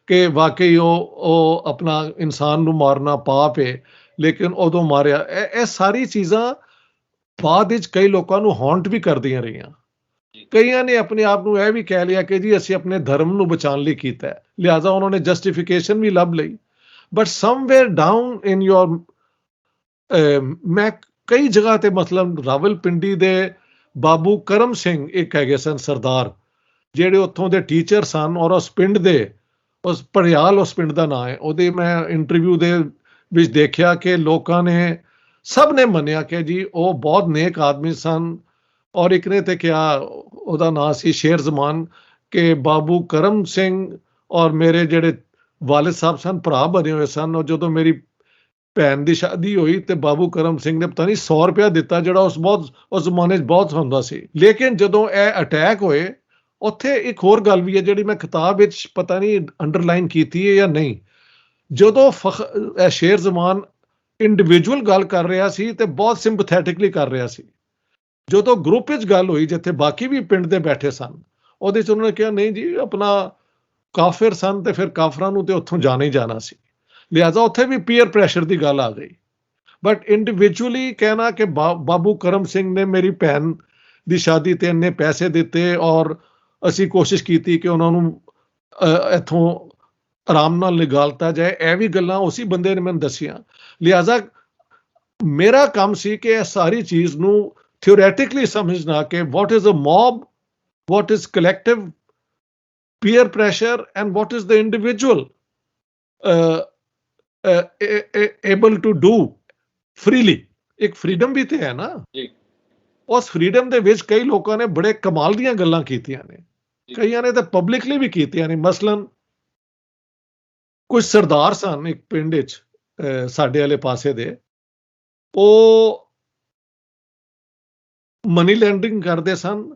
ਕਿ ਵਾਕਈ ਉਹ ਆਪਣਾ ਇਨਸਾਨ ਨੂੰ ਮਾਰਨਾ ਪਾਪ ਹੈ ਲੇਕਿਨ ਉਦੋਂ ਮਾਰਿਆ। ਇਹ ਸਾਰੀ ਚੀਜ਼ਾਂ ਬਾਅਦ ਵਿੱਚ ਕਈ ਲੋਕਾਂ ਨੂੰ ਹੌਂਟ ਵੀ ਕਰਦੀਆਂ ਰਹੀਆਂ। ਕਈਆਂ ਨੇ ਆਪਣੇ ਆਪ ਨੂੰ ਇਹ ਵੀ ਕਹਿ ਲਿਆ ਕਿ ਜੀ ਅਸੀਂ ਆਪਣੇ ਧਰਮ ਨੂੰ ਬਚਾਉਣ ਲਈ ਕੀਤਾ ਹੈ, ਲਿਹਾਜ਼ਾ ਉਹਨਾਂ ਨੇ ਜਸਟੀਫਿਕੇਸ਼ਨ ਵੀ ਲੱਭ ਲਈ। ਬਟ ਸਮਵੇਅਰ ਡਾਊਨ ਇਨ ਯੋਰ, ਮੈਂ ਕਈ ਜਗ੍ਹਾ ਤੇ ਮਤਲਬ ਰਾਵਲਪਿੰਡੀ ਦੇ ਬਾਬੂ ਕਰਮ ਸਿੰਘ ਇੱਕ ਹੈਗੇ ਸਨ ਸਰਦਾਰ, ਜਿਹੜੇ ਉੱਥੋਂ ਦੇ ਟੀਚਰ ਸਨ, ਔਰ ਉਸ ਪਿੰਡ ਦੇ, ਉਸ ਪੜਿਆਲ ਉਸ ਪਿੰਡ ਦਾ ਨਾਂ ਹੈ, ਉਹਦੇ ਮੈਂ ਇੰਟਰਵਿਊ ਦੇ ਵਿੱਚ ਦੇਖਿਆ ਕਿ ਲੋਕਾਂ ਨੇ, ਸਭ ਨੇ ਮੰਨਿਆ ਕਿ ਜੀ ਉਹ ਬਹੁਤ ਨੇਕ ਆਦਮੀ ਸਨ। ਔਰ ਇੱਕ ਨੇ ਤੇ ਕਿਹਾ, ਉਹਦਾ ਨਾਂ ਸੀ ਸ਼ੇਰ ਜ਼ਮਾਨ, ਕਿ ਬਾਬੂ ਕਰਮ ਸਿੰਘ ਔਰ ਮੇਰੇ ਜਿਹੜੇ ਵਾਲਿਦ ਸਾਹਿਬ ਸਨ ਭਰਾ ਬਣੇ ਹੋਏ ਸਨ। ਔਰ ਜਦੋਂ ਮੇਰੀ ਭੈਣ ਦੀ ਸ਼ਾਦੀ ਹੋਈ ਤੇ ਬਾਬੂ ਕਰਮ ਸਿੰਘ ਨੇ ਪਤਾ ਨਹੀਂ 100 ਰੁਪਇਆ ਦਿੱਤਾ, ਜਿਹੜਾ ਉਸ ਜ਼ਮਾਨੇ 'ਚ ਬਹੁਤ ਹੁੰਦਾ ਸੀ। ਲੇਕਿਨ ਜਦੋਂ ਇਹ ਅਟੈਕ ਹੋਏ, ਉੱਥੇ ਇੱਕ ਹੋਰ ਗੱਲ ਵੀ ਹੈ ਜਿਹੜੀ ਮੈਂ ਕਿਤਾਬ ਵਿੱਚ ਪਤਾ ਨਹੀਂ ਅੰਡਰਲਾਈਨ ਕੀਤੀ ਹੈ ਜਾਂ ਨਹੀਂ। ਜਦੋਂ ਸ਼ੇਰ ਜ਼ਮਾਨ ਇੰਡੀਵਿਜੂਅਲ ਗੱਲ ਕਰ ਰਿਹਾ ਸੀ ਤੇ ਬਹੁਤ ਸਿੰਪਥੈਟਿਕਲੀ ਕਰ ਰਿਹਾ ਸੀ। ਜਦੋਂ ਗਰੁੱਪ ਵਿੱਚ ਗੱਲ ਹੋਈ ਜਿੱਥੇ ਬਾਕੀ ਵੀ ਪਿੰਡ ਦੇ ਬੈਠੇ ਸਨ, ਉਹਦੇ 'ਚ ਉਹਨਾਂ ਨੇ ਕਿਹਾ ਨਹੀਂ ਜੀ ਆਪਣਾ ਕਾਫਿਰ ਸਨ ਤੇ ਫਿਰ ਕਾਫਰਾਂ ਨੂੰ ਤੇ ਉੱਥੋਂ ਜਾਣਾ ਹੀ ਜਾਣਾ ਸੀ, ਲਿਹਾਜ਼ਾ ਉੱਥੇ ਵੀ ਪੀਅਰ ਪ੍ਰੈਸ਼ਰ ਦੀ ਗੱਲ ਆ ਗਈ। ਬਟ ਇੰਡੀਵਿਜੂਅਲੀ ਕਹਿਣਾ ਕਿ ਬਾਬੂ ਕਰਮ ਸਿੰਘ ਨੇ ਮੇਰੀ ਭੈਣ ਦੀ ਸ਼ਾਦੀ ਤੇ ਇੰਨੇ ਪੈਸੇ ਦਿੱਤੇ ਔਰ ਅਸੀਂ ਕੋਸ਼ਿਸ਼ ਕੀਤੀ ਕਿ ਉਹਨਾਂ ਨੂੰ ਇੱਥੋਂ ਆਰਾਮ ਨਾਲ ਨਿਗਾਲਤਾ ਜਾਏ, ਇਹ ਵੀ ਗੱਲਾਂ ਉਸੇ ਬੰਦੇ ਨੇ ਮੈਨੂੰ ਦੱਸੀਆਂ। ਲਿਹਾਜ਼ਾ ਮੇਰਾ ਕੰਮ ਸੀ ਕਿ ਇਹ ਸਾਰੀ ਚੀਜ਼ ਨੂੰ ਥਿਓਰੈਟਿਕਲੀ ਸਮਝਣਾ ਕਿ what is a mob, what is collective peer pressure, and what is the individual able to do freely। ਇੱਕ ਫਰੀडम ਵੀ ਤੇ ਹੈ ਨਾ ਜੀ। ਉਸ ਫਰੀडम ਦੇ ਵਿੱਚ ਕਈ ਲੋਕਾਂ ਨੇ ਬੜੇ ਕਮਾਲ ਦੀਆਂ ਗੱਲਾਂ ਕੀਤੀਆਂ ਨੇ, ਕਈਆਂ ਨੇ ਤਾਂ ਪਬਲਿਕਲੀ ਵੀ ਕੀਤੀਆਂ ਨੇ। ਮਸਲਨ ਕੁਝ ਸਰਦਾਰ ਸਨ ਇੱਕ ਪਿੰਡ ਵਿੱਚ ਸਾਡੇ ਵਾਲੇ ਪਾਸੇ ਦੇ, ਉਹ ਮਨੀ ਲੈਂਡਰਿੰਗ ਕਰਦੇ ਸਨ।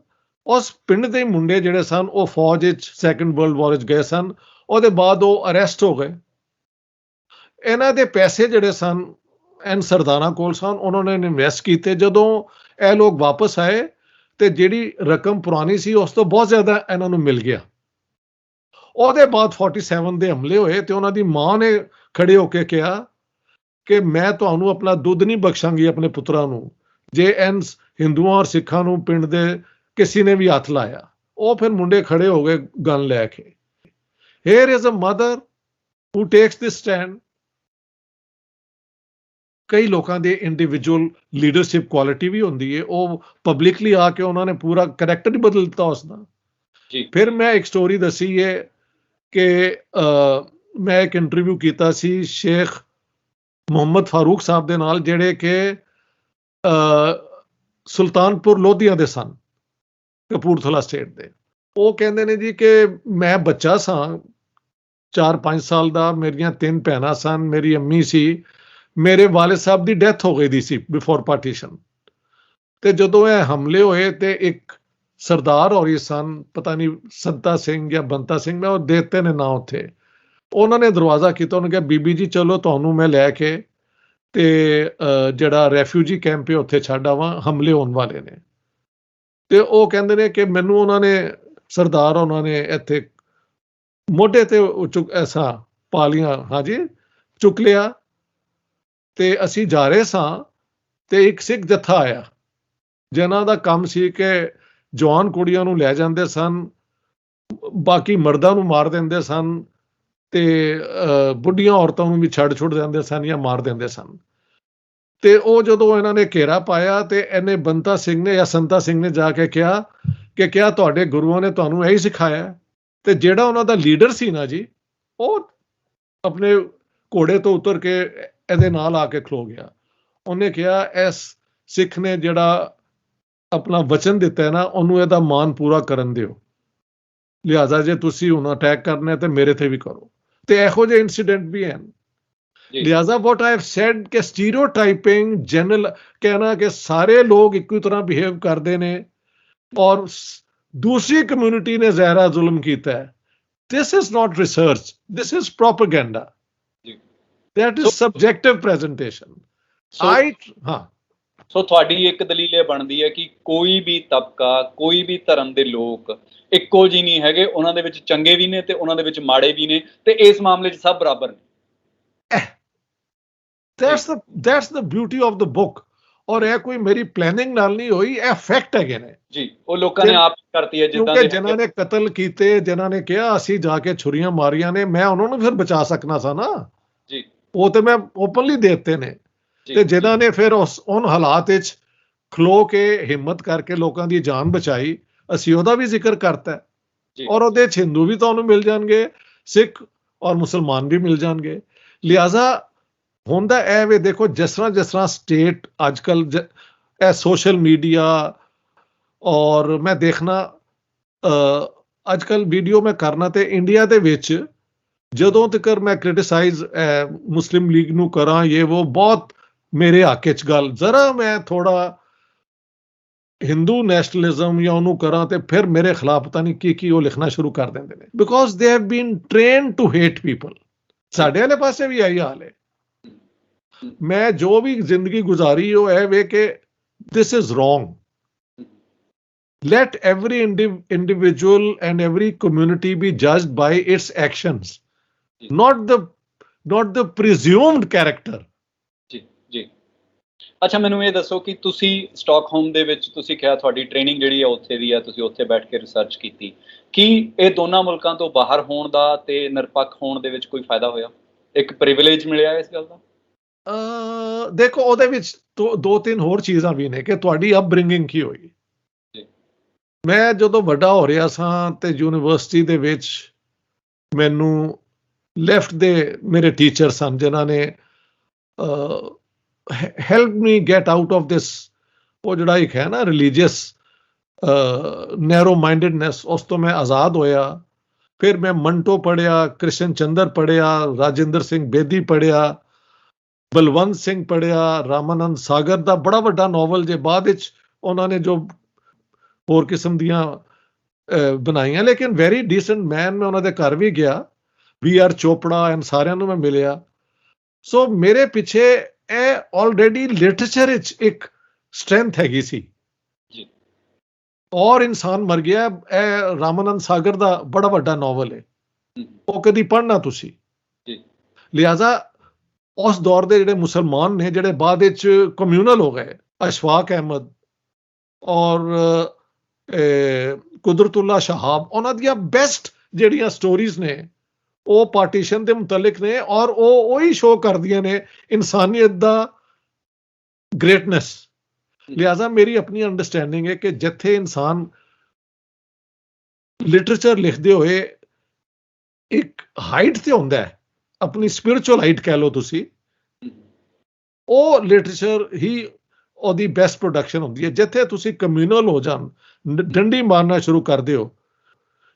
ਉਸ ਪਿੰਡ ਦੇ ਮੁੰਡੇ ਜਿਹੜੇ ਸਨ ਉਹ ਫੌਜ ਵਿੱਚ ਸੈਕੰਡ ਵਰਲਡ ਵਾਰ ਵਿੱਚ ਗਏ ਸਨ, ਉਹਦੇ ਬਾਅਦ ਉਹ ਅਰੈਸਟ ਹੋ ਗਏ। ਇਹਨਾਂ ਦੇ ਪੈਸੇ ਜਿਹੜੇ ਸਨ ਐਨ ਸਰਦਾਰਾਂ ਕੋਲ ਸਨ, ਉਹਨਾਂ ਨੇ ਇਨਵੈਸਟ ਕੀਤੇ। ਜਦੋਂ ਇਹ ਲੋਕ ਵਾਪਸ ਆਏ ਤੇ ਜਿਹੜੀ ਰਕਮ ਪੁਰਾਣੀ ਸੀ ਉਸ ਤੋਂ ਬਹੁਤ ਜ਼ਿਆਦਾ ਇਹਨਾਂ ਨੂੰ ਮਿਲ ਗਿਆ। ਉਹਦੇ ਬਾਅਦ 47 ਦੇ ਹਮਲੇ ਹੋਏ ਤੇ ਉਹਨਾਂ ਦੀ ਮਾਂ ਨੇ ਖੜੇ ਹੋ ਕੇ ਕਿਹਾ ਕਿ ਮੈਂ ਤੁਹਾਨੂੰ ਆਪਣਾ ਦੁੱਧ ਨਹੀਂ ਬਖਸ਼ਾਂਗੀ ਆਪਣੇ ਪੁੱਤਰਾਂ ਨੂੰ ਜੇ ਐਨ ਹਿੰਦੂਆਂ ਔਰ ਸਿੱਖਾਂ ਨੂੰ ਪਿੰਡ ਦੇ ਕਿਸੇ ਨੇ ਵੀ ਹੱਥ ਲਾਇਆ। ਉਹ ਫਿਰ ਮੁੰਡੇ ਖੜੇ ਹੋ ਗਏ ਗਨ ਲੈ ਕੇ। Here is a mother who takes this stand। ਕਈ ਲੋਕਾਂ ਦੇ ਇੰਡੀਵਿਜੂਅਲ ਲੀਡਰਸ਼ਿਪ ਕੁਆਲਿਟੀ ਵੀ ਹੁੰਦੀ ਹੈ, ਉਹ ਪਬਲਿਕਲੀ ਆ ਕੇ ਉਹਨਾਂ ਨੇ ਪੂਰਾ ਕਰੈਕਟਰ ਹੀ ਬਦਲ ਦਿੱਤਾ ਉਸਦਾ। ਫਿਰ ਮੈਂ ਇੱਕ ਸਟੋਰੀ ਦੱਸੀ ਹੈ ਕਿ ਮੈਂ ਇੱਕ ਇੰਟਰਵਿਊ ਕੀਤਾ ਸੀ ਸ਼ੇਖ ਮੁਹੰਮਦ ਫਾਰੂਕ ਸਾਹਿਬ ਦੇ ਨਾਲ, ਜਿਹੜੇ ਕਿ ਸੁਲਤਾਨਪੁਰ ਲੋਧੀਆਂ ਦੇ ਸਨ। ਕਪੂਰਥਲਾ ਸਟੇਟ ਦੇ। ਉਹ ਕਹਿੰਦੇ ਨੇ ਜੀ ਕਿ ਮੈਂ ਬੱਚਾ ਸਾਂ 4-5 ਸਾਲ ਦਾ, ਮੇਰੀਆਂ 3 ਭੈਣਾਂ ਸਨ, ਮੇਰੀ ਅੰਮੀ ਸੀ, ਮੇਰੇ ਵਾਲਿਦ ਸਾਹਿਬ ਦੀ ਡੈਥ ਹੋ ਗਈ ਦੀ ਸੀ ਬਿਫੋਰ ਪਾਰਟੀਸ਼ਨ। ਤੇ ਜਦੋਂ ਇਹ ਹਮਲੇ ਹੋਏ ਤੇ ਇੱਕ ਸਰਦਾਰ ਹੋਰੀ ਸਨ, ਪਤਾ ਨਹੀਂ ਸੰਤਾ ਸਿੰਘ ਜਾਂ ਬੰਤਾ ਸਿੰਘ, ਮੈਂ ਉਹ ਦੇਤੇ ਨੇ ਨਾਂ ਉੱਥੇ, ਉਹਨਾਂ ਨੇ ਦਰਵਾਜ਼ਾ ਕੀਤਾ, ਉਹਨੇ ਕਿਹਾ ਬੀਬੀ ਜੀ ਚਲੋ ਤੁਹਾਨੂੰ ਮੈਂ ਲੈ ਕੇ ਤੇ ਜਿਹੜਾ ਰੈਫਿਊਜੀ ਕੈਂਪ ਹੈ ਉੱਥੇ ਛੱਡ ਆਵਾਂ, ਹਮਲੇ ਹੋਣ ਵਾਲੇ ਨੇ। ਤੇ ਉਹ ਕਹਿੰਦੇ ਨੇ ਕਿ ਮੈਨੂੰ ਉਹਨਾਂ ਨੇ ਸਰਦਾਰ ਉਹਨਾਂ ਨੇ ਇੱਥੇ ਮੋਢੇ ਤੇ ਐਸਾ ਪਾਲੀਆਂ, ਹਾਂਜੀ ਚੁੱਕ ਲਿਆ, ਤੇ ਅਸੀਂ ਜਾ ਰਹੇ ਸਾਂ ਤੇ ਇੱਕ ਸਿੱਖ ਜੱਥਾ ਆਇਆ ਜਿਨ੍ਹਾਂ ਦਾ ਕੰਮ ਸੀ ਕਿ ਜਵਾਨ ਕੁੜੀਆਂ ਨੂੰ ਲੈ ਜਾਂਦੇ ਸਨ, ਬਾਕੀ ਮਰਦਾਂ ਨੂੰ ਮਾਰ ਦਿੰਦੇ ਸਨ, ਤੇ ਬੁੱਢੀਆਂ ਔਰਤਾਂ ਨੂੰ ਵੀ ਛੱਡ ਦਿੰਦੇ ਸਨ ਜਾਂ ਮਾਰ ਦਿੰਦੇ ਸਨ। ਤੇ ਉਹ ਜਦੋਂ ਇਹਨਾਂ ਨੇ ਘੇਰਾ ਪਾਇਆ ਤੇ ਇਹਨੇ ਬੰਤਾ ਸਿੰਘ ਨੇ ਜਾਂ ਸੰਤਾ ਸਿੰਘ ਨੇ ਜਾ ਕੇ ਕਿਹਾ ਕਿ ਕਿਆ ਤੁਹਾਡੇ ਗੁਰੂਆਂ ਨੇ ਤੁਹਾਨੂੰ ਇਹੀ ਸਿਖਾਇਆ? ਤੇ ਜਿਹੜਾ ਉਹਨਾਂ ਦਾ ਲੀਡਰ ਸੀ ਨਾ ਜੀ, ਉਹ ਆਪਣੇ ਘੋੜੇ ਤੋਂ ਉਤਰ ਕੇ ਇਹਦੇ ਨਾਲ ਆ ਕੇ ਖਲੋ ਗਿਆ। ਉਹਨੇ ਕਿਹਾ ਇਸ ਸਿੱਖ ਨੇ ਜਿਹੜਾ ਆਪਣਾ ਵਚਨ ਦਿੱਤਾ ਹੈ ਨਾ, ਉਹਨੂੰ ਇਹਦਾ ਮਾਨ ਪੂਰਾ ਕਰਨ ਦਿਓ, ਲਿਹਾਜ਼ਾ ਜੇ ਤੁਸੀਂ ਹੁਣ ਅਟੈਕ ਕਰਨਾ ਤੇ ਮੇਰੇ ਤੇ ਵੀ ਕਰੋ। ਤੇ ਇਹੋ ਜਿਹੇ ਇਨਸੀਡੈਂਟ ਵੀ ਹਨ। ਲਿਹਾਜ਼ਾ ਵਾਟ ਆਈ ਹੈਵ ਸੈਡ ਕਿ ਸਟੀਰੀਓਟਾਈਪਿੰਗ ਜਨਰਲ ਕਹਿਣਾ ਕਿ ਸਾਰੇ ਲੋਕ ਇੱਕੋ ਤਰ੍ਹਾਂ ਬਿਹੇਵ ਕਰਦੇ ਨੇ ਔਰ ਦੂਸਰੀ ਕਮਿਊਨਿਟੀ ਨੇ ਜ਼ਹਿਰਾ ਜ਼ੁਲਮ ਕੀਤਾ ਹੈ, this is not research, this is propaganda, that is subjective presentation। ਸੋ ਤੁਹਾਡੀ ਇੱਕ ਦਲੀਲ ਇਹ ਬਣਦੀ ਹੈ ਕਿ ਕੋਈ ਵੀ ਤਬਕਾ, ਕੋਈ ਵੀ ਧਰਮ ਦੇ ਲੋਕ ਇੱਕੋ ਜਿਹੇ ਨਹੀਂ ਹੈਗੇ, ਉਹਨਾਂ ਦੇ ਵਿੱਚ ਚੰਗੇ ਵੀ ਨੇ ਤੇ ਉਹਨਾਂ ਦੇ ਵਿੱਚ ਮਾੜੇ ਵੀ ਨੇ, ਤੇ ਇਸ ਮਾਮਲੇ 'ਚ ਸਭ ਬਰਾਬਰ ਨੇ। that's the beauty of the book। ਔਰ ਇਹ ਕੋਈ ਮੇਰੀ ਪਲੈਨਿੰਗ ਨਾਲ ਨਹੀਂ ਹੋਈ, ਇਹ ਫੈਕਟ ਹੈਗੇ ਨੇ ਜੀ, ਉਹ ਲੋਕਾਂ ਨੇ ਆਪ ਕਰਤੀ ਹੈ। ਜਿੱਦਾਂ ਕਿਉਂਕਿ ਜਿਨ੍ਹਾਂ ਨੇ ਕਤਲ ਕੀਤੇ, ਜਿਨ੍ਹਾਂ ਨੇ ਕਿਹਾ ਅਸੀਂ ਜਾ ਕੇ ਛੁਰੀਆਂ ਮਾਰੀਆਂ ਨੇ, ਮੈਂ ਉਹਨਾਂ ਨੂੰ ਫਿਰ ਬਚਾ ਸਕਣਾ ਸੀ ਨਾ ਜੀ, ਉਹ ਤੇ ਮੈਂ ਓਪਨਲੀ ਦੇ ਦਿੱਤੇ ਨੇ। ਤੇ ਜਿਨ੍ਹਾਂ ਨੇ ਫਿਰ ਉਨ ਹਾਲਾਤ ਵਿੱਚ ਖਲੋ ਕੇ ਹਿੰਮਤ ਕਰਕੇ ਲੋਕਾਂ ਦੀ ਜਾਨ ਬਚਾਈ, ਅਸੀਂ ਉਹਦਾ ਵੀ ਜ਼ਿਕਰ ਕਰਤਾ ਔਰ ਉਹਦੇ 'ਚ ਹਿੰਦੂ ਵੀ ਤੁਹਾਨੂੰ ਮਿਲ ਜਾਣਗੇ, ਸਿੱਖ ਔਰ ਮੁਸਲਮਾਨ ਵੀ ਮਿਲ ਜਾਣਗੇ। ਲਿਹਾਜ਼ਾ ਹੁੰਦਾ ਇਹ ਵੇ, ਦੇਖੋ ਜਿਸ ਤਰ੍ਹਾਂ ਸਟੇਟ ਅੱਜ ਕੱਲ੍ਹ ਇਹ ਸੋਸ਼ਲ ਮੀਡੀਆ, ਔਰ ਮੈਂ ਦੇਖਣਾ ਅੱਜ ਕੱਲ੍ਹ ਵੀਡੀਓ ਮੈਂ ਕਰਨਾ ਤੇ ਇੰਡੀਆ ਦੇ ਵਿੱਚ ਜਦੋਂ ਤੱਕ ਮੈਂ ਕ੍ਰਿਟਿਸਾਈਜ਼ ਮੁਸਲਿਮ ਲੀਗ ਨੂੰ ਕਰਾਂ, ਇਹ ਉਹ ਬਹੁਤ ਮੇਰੇ ਹੱਕ 'ਚ ਗੱਲ, ਜ਼ਰਾ ਮੈਂ ਥੋੜਾ ਹਿੰਦੂ ਨੈਸ਼ਨਲਿਜ਼ਮ ਜਾਂ ਉਹਨੂੰ ਕਰਾਂ ਤੇ ਫਿਰ ਮੇਰੇ ਖਿਲਾਫ ਪਤਾ ਨਹੀਂ ਕੀ ਉਹ ਲਿਖਣਾ ਸ਼ੁਰੂ ਕਰ ਦਿੰਦੇ ਨੇ, because they have been trained to hate people. ਸਾਡੇ ਵਾਲੇ ਪਾਸੇ ਵੀ ਇਹੀ ਹਾਲ ਹੈ। ਮੈਂ ਜੋ ਵੀ ਜ਼ਿੰਦਗੀ ਗੁਜ਼ਾਰੀ ਉਹ ਇਹ ਵੇ ਕਿ this is wrong, let every individual and every community be judged by its actions, not the presumed character। ਜੀ ਅੱਛਾ, ਮੈਨੂੰ ਇਹ ਦੱਸੋ ਕਿ ਤੁਸੀਂ ਸਟਾਕਹੋਮ ਦੇ ਵਿੱਚ ਤੁਸੀਂ ਕਿਹਾ ਤੁਹਾਡੀ ਟ੍ਰੇਨਿੰਗ ਜਿਹੜੀ ਆ ਉੱਥੇ ਦੀ ਆ, ਤੁਸੀਂ ਉੱਥੇ ਬੈਠ ਕੇ ਰਿਸਰਚ ਕੀਤੀ, ਕੀ ਇਹ ਦੋਨਾਂ ਮੁਲਕਾਂ ਤੋਂ ਬਾਹਰ ਹੋਣ ਦਾ ਤੇ ਨਿਰਪੱਖ ਹੋਣ ਦੇ ਵਿੱਚ ਕੋਈ ਫਾਇਦਾ ਹੋਇਆ? ਇੱਕ ਪ੍ਰਿਵਿਲੇਜ ਮਿਲਿਆ ਇਸ ਗੱਲ ਦਾ? ਦੇਖੋ ਉਹਦੇ ਵਿੱਚ ਦੋ ਤਿੰਨ ਹੋਰ ਚੀਜ਼ਾਂ ਵੀ ਨੇ ਕਿ ਤੁਹਾਡੀ ਅਪਬ੍ਰਿੰਗਿੰਗ ਕੀ ਹੋਈ। ਮੈਂ ਜਦੋਂ ਵੱਡਾ ਹੋ ਰਿਹਾ ਸਾਂ ਤੇ ਯੂਨੀਵਰਸਿਟੀ ਦੇ ਵਿੱਚ ਮੈਨੂੰ ਲੈਫਟ ਦੇ ਮੇਰੇ ਟੀਚਰ ਸਨ ਜਿਨ੍ਹਾਂ ਨੇ help me get out of this, ਉਹ ਜਿਹੜਾ ਇੱਕ ਹੈ ਨਾ ਰਿਲੀਜੀਅਸ ਨੈਰੋ ਮਾਈਂਡਡਨੈਸ, ਉਸ ਤੋਂ ਮੈਂ ਆਜ਼ਾਦ ਹੋਇਆ। ਫਿਰ ਮੈਂ ਮੰਟੋ ਪੜ੍ਹਿਆ, ਕ੍ਰਿਸ਼ਨ ਚੰਦਰ ਪੜ੍ਹਿਆ, ਰਾਜਿੰਦਰ ਸਿੰਘ ਬੇਦੀ ਪੜ੍ਹਿਆ, ਬਲਵੰਤ ਸਿੰਘ ਪੜ੍ਹਿਆ, ਰਾਮਾਨੰਦ ਸਾਗਰ ਦਾ ਬੜਾ ਵੱਡਾ ਨੋਵਲ ਜੇ ਬਾਅਦ ਵਿੱਚ ਉਹਨਾਂ ਨੇ ਜੋ ਹੋਰ ਕਿਸਮ ਦੀਆਂ ਬਣਾਈਆਂ, ਲੇਕਿਨ ਵੈਰੀ ਡੀਸੈਂਟ ਮੈਨ। ਮੈਂ ਉਹਨਾਂ ਦੇ ਘਰ ਵੀ ਗਿਆ, VR ਚੋਪੜਾ ਐਂਡ ਸਾਰਿਆਂ ਨੂੰ ਮੈਂ ਮਿਲਿਆ। ਸੋ ਮੇਰੇ ਪਿੱਛੇ ਇਹ ਆਲਰੇਡੀ ਲਿਟਰੇਚਰ ਵਿੱਚ ਇੱਕ ਸਟਰੈਂਥ ਹੈਗੀ ਸੀ ਔਰ ਇਨਸਾਨ ਮਰ ਗਿਆ। ਇਹ ਰਾਮਾਨੰਦ ਸਾਗਰ ਦਾ ਬੜਾ ਵੱਡਾ ਨੋਵਲ ਹੈ, ਉਹ ਕਦੀ ਪੜ੍ਹਨਾ ਤੁਸੀਂ। ਲਿਹਾਜ਼ਾ ਉਸ ਦੌਰ ਦੇ ਜਿਹੜੇ ਮੁਸਲਮਾਨ ਨੇ ਜਿਹੜੇ ਬਾਅਦ ਵਿੱਚ ਕਮਿਊਨਲ ਹੋ ਗਏ, ਅਸ਼ਫਾਕ ਅਹਿਮਦ ਔਰ ਕੁਦਰਤੁੱਲਾ ਸ਼ਹਾਬ, ਉਹਨਾਂ ਦੀਆਂ ਬੈਸਟ ਜਿਹੜੀਆਂ ਸਟੋਰੀਜ਼ ਨੇ ਉਹ ਪਾਰਟੀਸ਼ਨ ਦੇ ਮੁਤਲਕ ਨੇ ਔਰ ਉਹ ਉਹੀ ਸ਼ੋਅ ਕਰਦੀਆਂ ਨੇ ਇਨਸਾਨੀਅਤ ਦਾ ਗ੍ਰੇਟਨੈਸ। ਲਿਹਾਜ਼ਾ ਮੇਰੀ ਆਪਣੀ ਅੰਡਰਸਟੈਂਡਿੰਗ ਹੈ ਕਿ ਜਿੱਥੇ ਇਨਸਾਨ ਲਿਟਰੇਚਰ ਲਿਖਦੇ ਹੋਏ ਇੱਕ ਹਾਈਟ ਤੇ ਹੁੰਦਾ ਹੈ, ਆਪਣੀ ਸਪਿਰਿਚੁਅਲ ਹਾਈਟ ਕਹਿ ਲਓ ਤੁਸੀਂ, ਉਹ ਲਿਟਰੇਚਰ ਹੀ ਉਹਦੀ ਬੈਸਟ ਪ੍ਰੋਡਕਸ਼ਨ ਹੁੰਦੀ ਹੈ। ਜਿੱਥੇ ਤੁਸੀਂ ਕਮਿਊਨਲ ਹੋ ਜਾਣ, ਡੰਡੀ ਮਾਰਨਾ ਸ਼ੁਰੂ ਕਰ ਦਿਓ,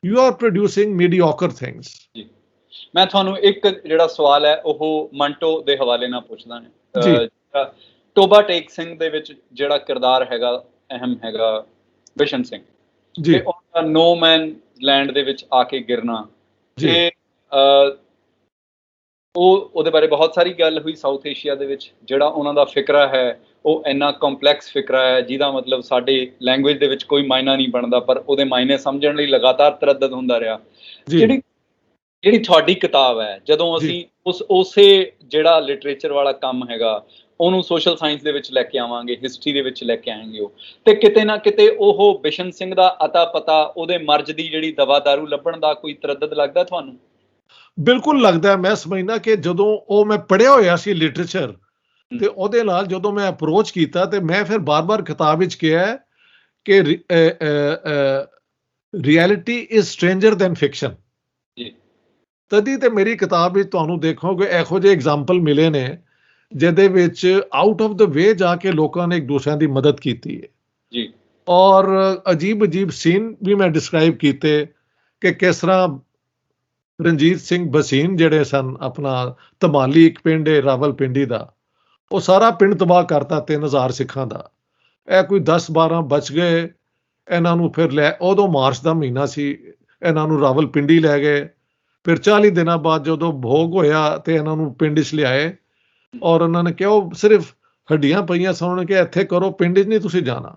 you are producing mediocre things. ਜੀ, ਮੈਂ ਤੁਹਾਨੂੰ ਇੱਕ ਜਿਹੜਾ ਸਵਾਲ ਹੈ ਉਹ ਮੰਟੋ ਦੇ ਹਵਾਲੇ ਨਾਲ ਪੁੱਛਦਾ ਹਾਂ। ਜੀ। ਟੋਬਾ ਟੇਕ ਸਿੰਘ ਦੇ ਵਿੱਚ ਜਿਹੜਾ ਕਿਰਦਾਰ ਹੈਗਾ, ਅਹਿਮ ਹੈਗਾ ਬਿਸ਼ਨ ਸਿੰਘ, ਜੀ ਤੇ ਉਹਦਾ ਨੋ ਮੈਨ ਲੈਂਡ ਦੇ ਵਿੱਚ ਆ ਕੇ ਗਿਰਨਾ, ਜੀ ਤੇ ਉਹਦੇ ਬਾਰੇ ਬਹੁਤ ਸਾਰੀ ਗੱਲ ਹੋਈ ਸਾਊਥ ਏਸ਼ੀਆ ਦੇ ਵਿੱਚ। ਜਿਹੜਾ ਉਹਨਾਂ ਦਾ ਫਿਕਰਾ ਹੈ ਉਹ ਇੰਨਾ ਕੰਪਲੈਕਸ ਫਿਕਰਾ ਹੈ ਜਿਹਦਾ ਮਤਲਬ ਸਾਡੇ ਲੈਂਗੁਏਜ ਦੇ ਵਿੱਚ ਕੋਈ ਮਾਇਨਾ ਨਹੀਂ ਬਣਦਾ, ਪਰ ਉਹਦੇ ਮਾਇਨੇ ਸਮਝਣ ਲਈ ਲਗਾਤਾਰ ਤਰੱਦਦ ਹੁੰਦਾ ਰਿਹਾ। ਜੀ ਜਿਹੜੀ ਤੁਹਾਡੀ ਕਿਤਾਬ ਹੈ, ਜਦੋਂ ਅਸੀਂ ਉਸੇ ਜਿਹੜਾ ਲਿਟਰੇਚਰ ਵਾਲਾ ਕੰਮ ਹੈਗਾ ਉਹਨੂੰ ਸੋਸ਼ਲ ਸਾਇੰਸ ਦੇ ਵਿੱਚ ਲੈ ਕੇ ਆਵਾਂਗੇ, ਹਿਸਟਰੀ ਦੇ ਵਿੱਚ ਲੈ ਕੇ ਆਏਂਗੇ, ਉਹ ਤੇ ਕਿਤੇ ਨਾ ਕਿਤੇ ਉਹ ਬਿਸ਼ਨ ਸਿੰਘ ਦਾ ਅਤਾ ਪਤਾ, ਉਹਦੇ ਮਰਜ਼ ਦੀ ਜਿਹੜੀ ਦਵਾ ਦਾਰੂ ਲੱਭਣ ਦਾ ਕੋਈ ਤਰੱਦਦ ਲੱਗਦਾ ਤੁਹਾਨੂੰ? ਬਿਲਕੁਲ ਲੱਗਦਾ। ਮੈਂ ਸਮਝਦਾ ਕਿ ਜਦੋਂ ਉਹ ਮੈਂ ਪੜ੍ਹਿਆ ਹੋਇਆ ਸੀ ਲਿਟਰੇਚਰ, ਤੇ ਉਹਦੇ ਨਾਲ ਜਦੋਂ ਮੈਂ ਅਪਰੋਚ ਕੀਤਾ, ਤੇ ਮੈਂ ਫਿਰ ਬਾਰ-ਬਾਰ ਕਿਤਾਬ ਵਿੱਚ ਕਿਹਾ ਕਿ reality is stranger than fiction. ਤਦੀ ਤੇ ਮੇਰੀ ਕਿਤਾਬ ਵਿੱਚ ਤੁਹਾਨੂੰ ਦੇਖੋਗੇ ਇਹੋ ਜਿਹੇ ਐਗਜ਼ਾਮਪਲ ਮਿਲੇ ਨੇ ਜਿਹਦੇ ਵਿੱਚ ਆਊਟ ਆਫ ਦ ਵੇ ਜਾ ਕੇ ਲੋਕਾਂ ਨੇ ਇੱਕ ਦੂਸਰਿਆਂ ਦੀ ਮਦਦ ਕੀਤੀ ਹੈ ਜੀ, ਔਰ ਅਜੀਬ ਸੀਨ ਵੀ ਮੈਂ ਡਿਸਕ੍ਰਾਈਬ ਕੀਤੇ ਕਿ ਕਿਸ ਤਰ੍ਹਾਂ ਰਣਜੀਤ ਸਿੰਘ ਬਸੀਨ ਜਿਹੜੇ ਸਨ, ਆਪਣਾ ਧਮਾਲੀ ਇੱਕ ਪਿੰਡ ਹੈ ਰਾਵਲਪਿੰਡੀ ਦਾ, ਉਹ ਸਾਰਾ ਪਿੰਡ ਤਬਾਹ ਕਰਤਾ 3000 ਸਿੱਖਾਂ ਦਾ। ਇਹ ਕੋਈ 10-12 ਬਚ ਗਏ, ਇਹਨਾਂ ਨੂੰ ਫਿਰ ਉਦੋਂ ਮਾਰਚ ਦਾ ਮਹੀਨਾ ਸੀ, ਇਹਨਾਂ ਨੂੰ ਰਾਵਲਪਿੰਡੀ ਲੈ ਗਏ। ਫਿਰ 40 ਦਿਨਾਂ ਬਾਅਦ ਜਦੋਂ ਭੋਗ ਹੋਇਆ ਤੇ ਇਹਨਾਂ ਨੂੰ ਪਿੰਡ 'ਚ ਲਿਆਏ, ਔਰ ਉਹਨਾਂ ਨੇ ਕਿਹਾ ਉਹ ਸਿਰਫ ਹੱਡੀਆਂ ਪਈਆਂ ਸਨ ਕਿ ਇੱਥੇ ਕਰੋ, ਪਿੰਡ 'ਚ ਨਹੀਂ ਤੁਸੀਂ ਜਾਣਾ।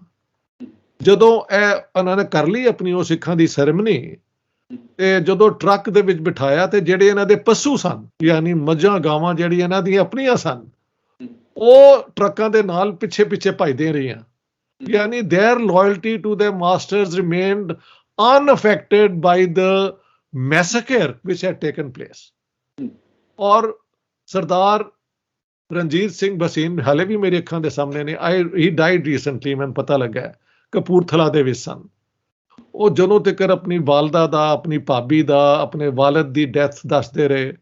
ਜਦੋਂ ਇਹਨਾਂ ਨੇ ਕਰ ਲਈ ਆਪਣੀ ਉਹ ਸਿੱਖਾਂ ਦੀ ਸੈਰੇਮਨੀ, ਤੇ ਜਦੋਂ ਟਰੱਕ ਦੇ ਵਿੱਚ ਬਿਠਾਇਆ ਤੇ ਜਿਹੜੇ ਇਹਨਾਂ ਦੇ ਪਸ਼ੂ ਸਨ, ਯਾਨੀ ਮੱਝਾਂ ਗਾਵਾਂ ਜਿਹੜੀ ਇਹਨਾਂ ਦੀਆਂ ਆਪਣੀਆਂ ਸਨ, ਉਹ ਟਰੱਕਾਂ ਦੇ ਨਾਲ ਪਿੱਛੇ ਭਜਦੇ ਰਹੀਆਂ। ਯਾਨੀ their loyalty to their masters remained unaffected by the massacre which had taken place. ਔਰ ਸਰਦਾਰ ਰਣਜੀਤ ਸਿੰਘ ਬਸੀਨ ਹਾਲੇ ਵੀ ਮੇਰੀ ਅੱਖਾਂ ਦੇ ਸਾਹਮਣੇ ਨੇ। he died recently, ਮੈਨੂੰ ਪਤਾ ਲੱਗਾ, ਕਪੂਰਥਲਾ ਦੇ ਵਿੱਚ ਸਨ। ਉਹ ਜਦੋਂ ਤੱਕ ਆਪਣੀ ਵਾਲਦਾ ਦਾ, ਆਪਣੀ ਭਾਬੀ ਦਾ, ਆਪਣੇ ਵਾਲਦ ਦੀ ਡੈਥ ਦੱਸਦੇ ਰਹੇ।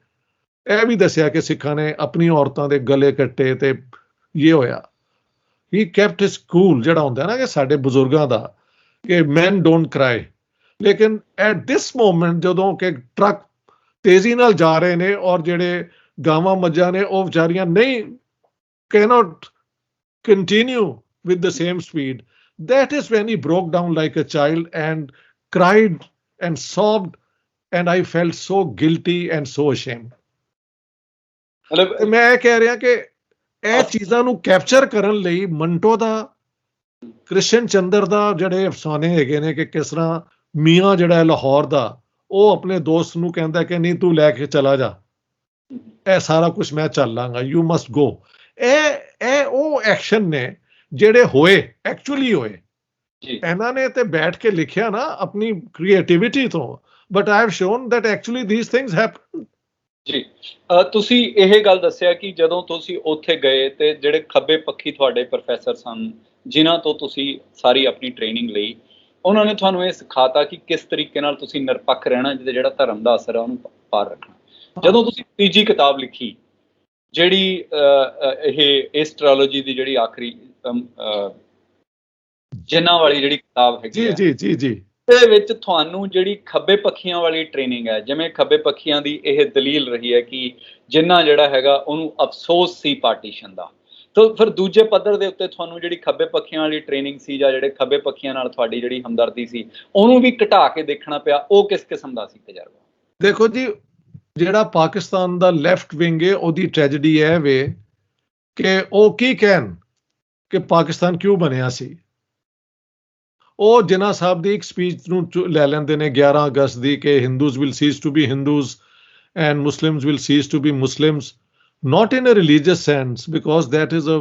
ਇਹ ਵੀ ਦੱਸਿਆ ਕਿ ਸਿੱਖਾਂ ਨੇ ਆਪਣੀ ਔਰਤਾਂ ਦੇ ਗਲੇ ਕੱਟੇ ਤੇ ਇਹ ਹੋਇਆ। ਹੀ ਕੈਪਟ ਹਿਸ ਕੂਲ, ਜਿਹੜਾ ਹੁੰਦਾ ਨਾ ਕਿ ਸਾਡੇ ਬਜ਼ੁਰਗਾਂ ਦਾ ਕਿ ਮੈਨ ਡੋਂਟ ਕਰਾਈ। ਲੇਕਿਨ ਐਟ ਦਿਸ ਮੋਮੈਂਟ ਜਦੋਂ ਕਿ ਟਰੱਕ ਤੇਜ਼ੀ ਨਾਲ ਜਾ ਰਹੇ ਨੇ ਔਰ ਜਿਹੜੇ ਗਾਵਾਂ ਮੱਝਾਂ ਨੇ ਉਹ ਵਿਚਾਰੀਆਂ ਨਹੀਂ cannot continue with the same speed, that is when he broke down like a child and cried and sobbed, and I felt so guilty and so ashamed. ਮੈਂ ਕਹਿ ਰਿਹਾ ਕਿ ਇਹ ਚੀਜ਼ਾਂ ਨੂੰ ਕੈਪਚਰ ਕਰਨ ਲਈ ਮੰਟੋ ਦਾ, ਕ੍ਰਿਸ਼ਨ ਚੰਦਰ ਦਾ ਜਿਹੜੇ ਅਫਸਾਨੇ ਹੈਗੇ ਨੇ ਕਿ ਕਿਸ ਤਰ੍ਹਾਂ ਮੀਆਂ ਜਿਹੜਾ ਲਾਹੌਰ ਦਾ, ਉਹ ਆਪਣੇ ਦੋਸਤ ਨੂੰ ਕਹਿੰਦਾ ਕਿ ਨਹੀਂ ਤੂੰ ਲੈ ਕੇ ਚਲਾ ਜਾ, ਇਹ ਸਾਰਾ ਕੁਝ ਮੈਂ ਚੱਲ ਲਾਂਗਾ, ਯੂ ਮਸਟ ਗੋ। ਇਹ ਉਹ ਐਕਸ਼ਨ ਨੇ ਜਿਹੜੇ ਹੋਏ, ਐਕਚੁਅਲੀ ਹੋਏ। ਇਹਨਾਂ ਨੇ ਤੇ ਬੈਠ ਕੇ ਲਿਖਿਆ ਨਾ ਆਪਣੀ ਕ੍ਰੀਏਟੀਵਿਟੀ ਤੋਂ, but I have shown that actually these things happen. ਜੀ, ਤੁਸੀਂ ਇਹ ਗੱਲ ਦੱਸਿਆ ਕਿ ਜਦੋਂ ਤੁਸੀਂ ਉੱਥੇ ਗਏ ਤੇ ਜਿਹੜੇ ਖੱਬੇ ਪੱਖੀ ਤੁਹਾਡੇ ਪ੍ਰੋਫੈਸਰ ਸਨ, ਜਿਨ੍ਹਾਂ ਤੋਂ ਤੁਸੀਂ ਸਾਰੀ ਆਪਣੀ ਟ੍ਰੇਨਿੰਗ ਲਈ, ਉਹਨਾਂ ਨੇ ਤੁਹਾਨੂੰ ਇਹ ਸਿਖਾਤਾ ਕਿ ਕਿਸ ਤਰੀਕੇ ਨਾਲ ਤੁਸੀਂ ਨਿਰਪੱਖ ਰਹਿਣਾ, ਜਿਹਦੇ ਜਿਹੜਾ ਧਰਮ ਦਾ ਅਸਰ ਹੈ ਉਹਨੂੰ ਪਾਰ ਰੱਖਣਾ। ਜਦੋਂ ਤੁਸੀਂ ਤੀਜੀ ਕਿਤਾਬ ਲਿਖੀ, ਜਿਹੜੀ ਇਹ ਐਸਟ੍ਰੋਲੋਜੀ ਦੀ ਜਿਹੜੀ ਆਖਰੀ ਜਿੰਨਾਂ ਵਾਲੀ ਜਿਹੜੀ ਕਿਤਾਬ ਹੈਗੀ ਹੈ, ਜੀ ਇਹਦੇ ਵਿੱਚ ਤੁਹਾਨੂੰ ਜਿਹੜੀ ਖੱਬੇ ਪੱਖੀਆਂ ਵਾਲੀ ਟ੍ਰੇਨਿੰਗ ਹੈ, ਜਿਵੇਂ ਖੱਬੇ ਪੱਖੀਆਂ ਦੀ ਇਹ ਦਲੀਲ ਰਹੀ ਹੈ ਕਿ ਜਿੰਨਾ ਜਿਹੜਾ ਹੈਗਾ ਉਹਨੂੰ ਅਫਸੋਸ ਸੀ ਪਾਰਟੀਸ਼ਨ ਦਾ, ਤਾਂ ਫਿਰ ਦੂਜੇ ਪੱਧਰ ਦੇ ਉੱਤੇ ਤੁਹਾਨੂੰ ਜਿਹੜੀ ਖੱਬੇ ਪੱਖੀਆਂ ਵਾਲੀ ਟ੍ਰੇਨਿੰਗ ਸੀ ਜਾਂ ਜਿਹੜੇ ਖੱਬੇ ਪੱਖੀਆਂ ਨਾਲ ਤੁਹਾਡੀ ਜਿਹੜੀ ਹਮਦਰਦੀ ਸੀ, ਉਹਨੂੰ ਵੀ ਘਟਾ ਕੇ ਦੇਖਣਾ ਪਿਆ। ਉਹ ਕਿਸ ਕਿਸਮ ਦਾ ਸੀ ਤਜਰਬਾ? ਦੇਖੋ ਜੀ, ਜਿਹੜਾ ਪਾਕਿਸਤਾਨ ਦਾ ਲੈਫਟ ਵਿੰਗ ਹੈ, ਉਹਦੀ ਟ੍ਰੈਜਡੀ ਇਹ ਵੇ ਕਿ ਉਹ ਕੀ ਕਹਿਣ ਕਿ ਪਾਕਿਸਤਾਨ ਕਿਉਂ ਬਣਿਆ ਸੀ। ਉਹ ਜਿਨ੍ਹਾਂ ਸਾਹਿਬ ਦੀ ਇੱਕ ਸਪੀਚ ਨੂੰ ਲੈ ਲੈਂਦੇ ਨੇ 11 ਅਗਸਤ ਦੀ ਕਿ Hindus will cease to be Hindus and Muslims will cease to be Muslims, not in a religious sense because that is a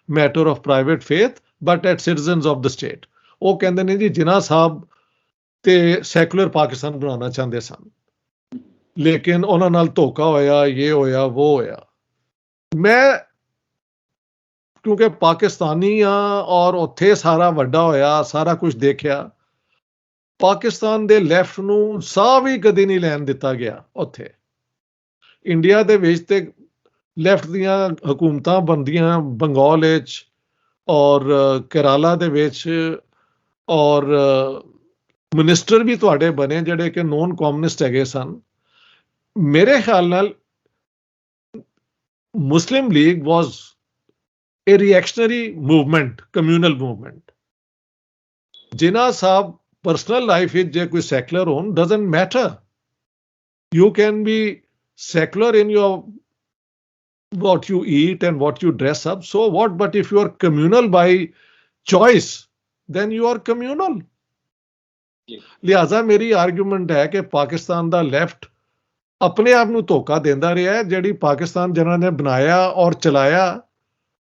matter of private faith, but as citizens of the state. ਉਹ ਕਹਿੰਦੇ ਨੇ ਜੀ ਜਿਨ੍ਹਾਂ ਸਾਹਿਬ ਤੇ ਸੈਕੂਲਰ ਪਾਕਿਸਤਾਨ ਬਣਾਉਣਾ ਚਾਹੁੰਦੇ ਸਨ, ਲੇਕਿਨ ਉਹਨਾਂ ਨਾਲ ਧੋਖਾ ਹੋਇਆ, ਇਹ ਹੋਇਆ, ਉਹ ਹੋਇਆ। ਮੈਂ ਕਿਉਂਕਿ ਪਾਕਿਸਤਾਨੀ ਆ ਔਰ ਉੱਥੇ ਸਾਰਾ ਵੱਡਾ ਹੋਇਆ, ਸਾਰਾ ਕੁਝ ਦੇਖਿਆ, ਪਾਕਿਸਤਾਨ ਦੇ ਲੈਫਟ ਨੂੰ ਸਾਹ ਵੀ ਕਦੀ ਨਹੀਂ ਲੈਣ ਦਿੱਤਾ ਗਿਆ ਉੱਥੇ। ਇੰਡੀਆ ਦੇ ਵਿੱਚ ਤੇ ਲੈਫਟ ਦੀਆਂ ਹਕੂਮਤਾਂ ਬਣਦੀਆਂ ਬੰਗਾਲ ਵਿੱਚ ਔਰ ਕੇਰਲਾ ਦੇ ਵਿੱਚ ਔਰ ਮਿਨਿਸਟਰ ਵੀ ਤੁਹਾਡੇ ਬਣੇ ਜਿਹੜੇ ਕਿ ਨੋਨ ਕਮਿਊਨਿਸਟ ਹੈਗੇ ਸਨ। ਮੇਰੇ ਖਿਆਲ ਨਾਲ Muslim League was a reactionary movement, communal movement. Jinnah Sahab personal life is je koi secular on doesn't matter. You can be secular in your what you eat and what you dress up. So what? But if you are communal by choice, then you are communal. ਲਿਹਾਜ਼ਾ ਮੇਰੀ argument ਹੈ ਕਿ ਪਾਕਿਸਤਾਨ ਦਾ left ਆਪਣੇ ਆਪ ਨੂੰ ਧੋਖਾ ਦਿੰਦਾ ਰਿਹਾ ਹੈ। ਜਿਹੜੀ ਪਾਕਿਸਤਾਨ ਜਿਨ੍ਹਾਂ ਨੇ ਬਣਾਇਆ ਔਰ ਚਲਾਇਆ,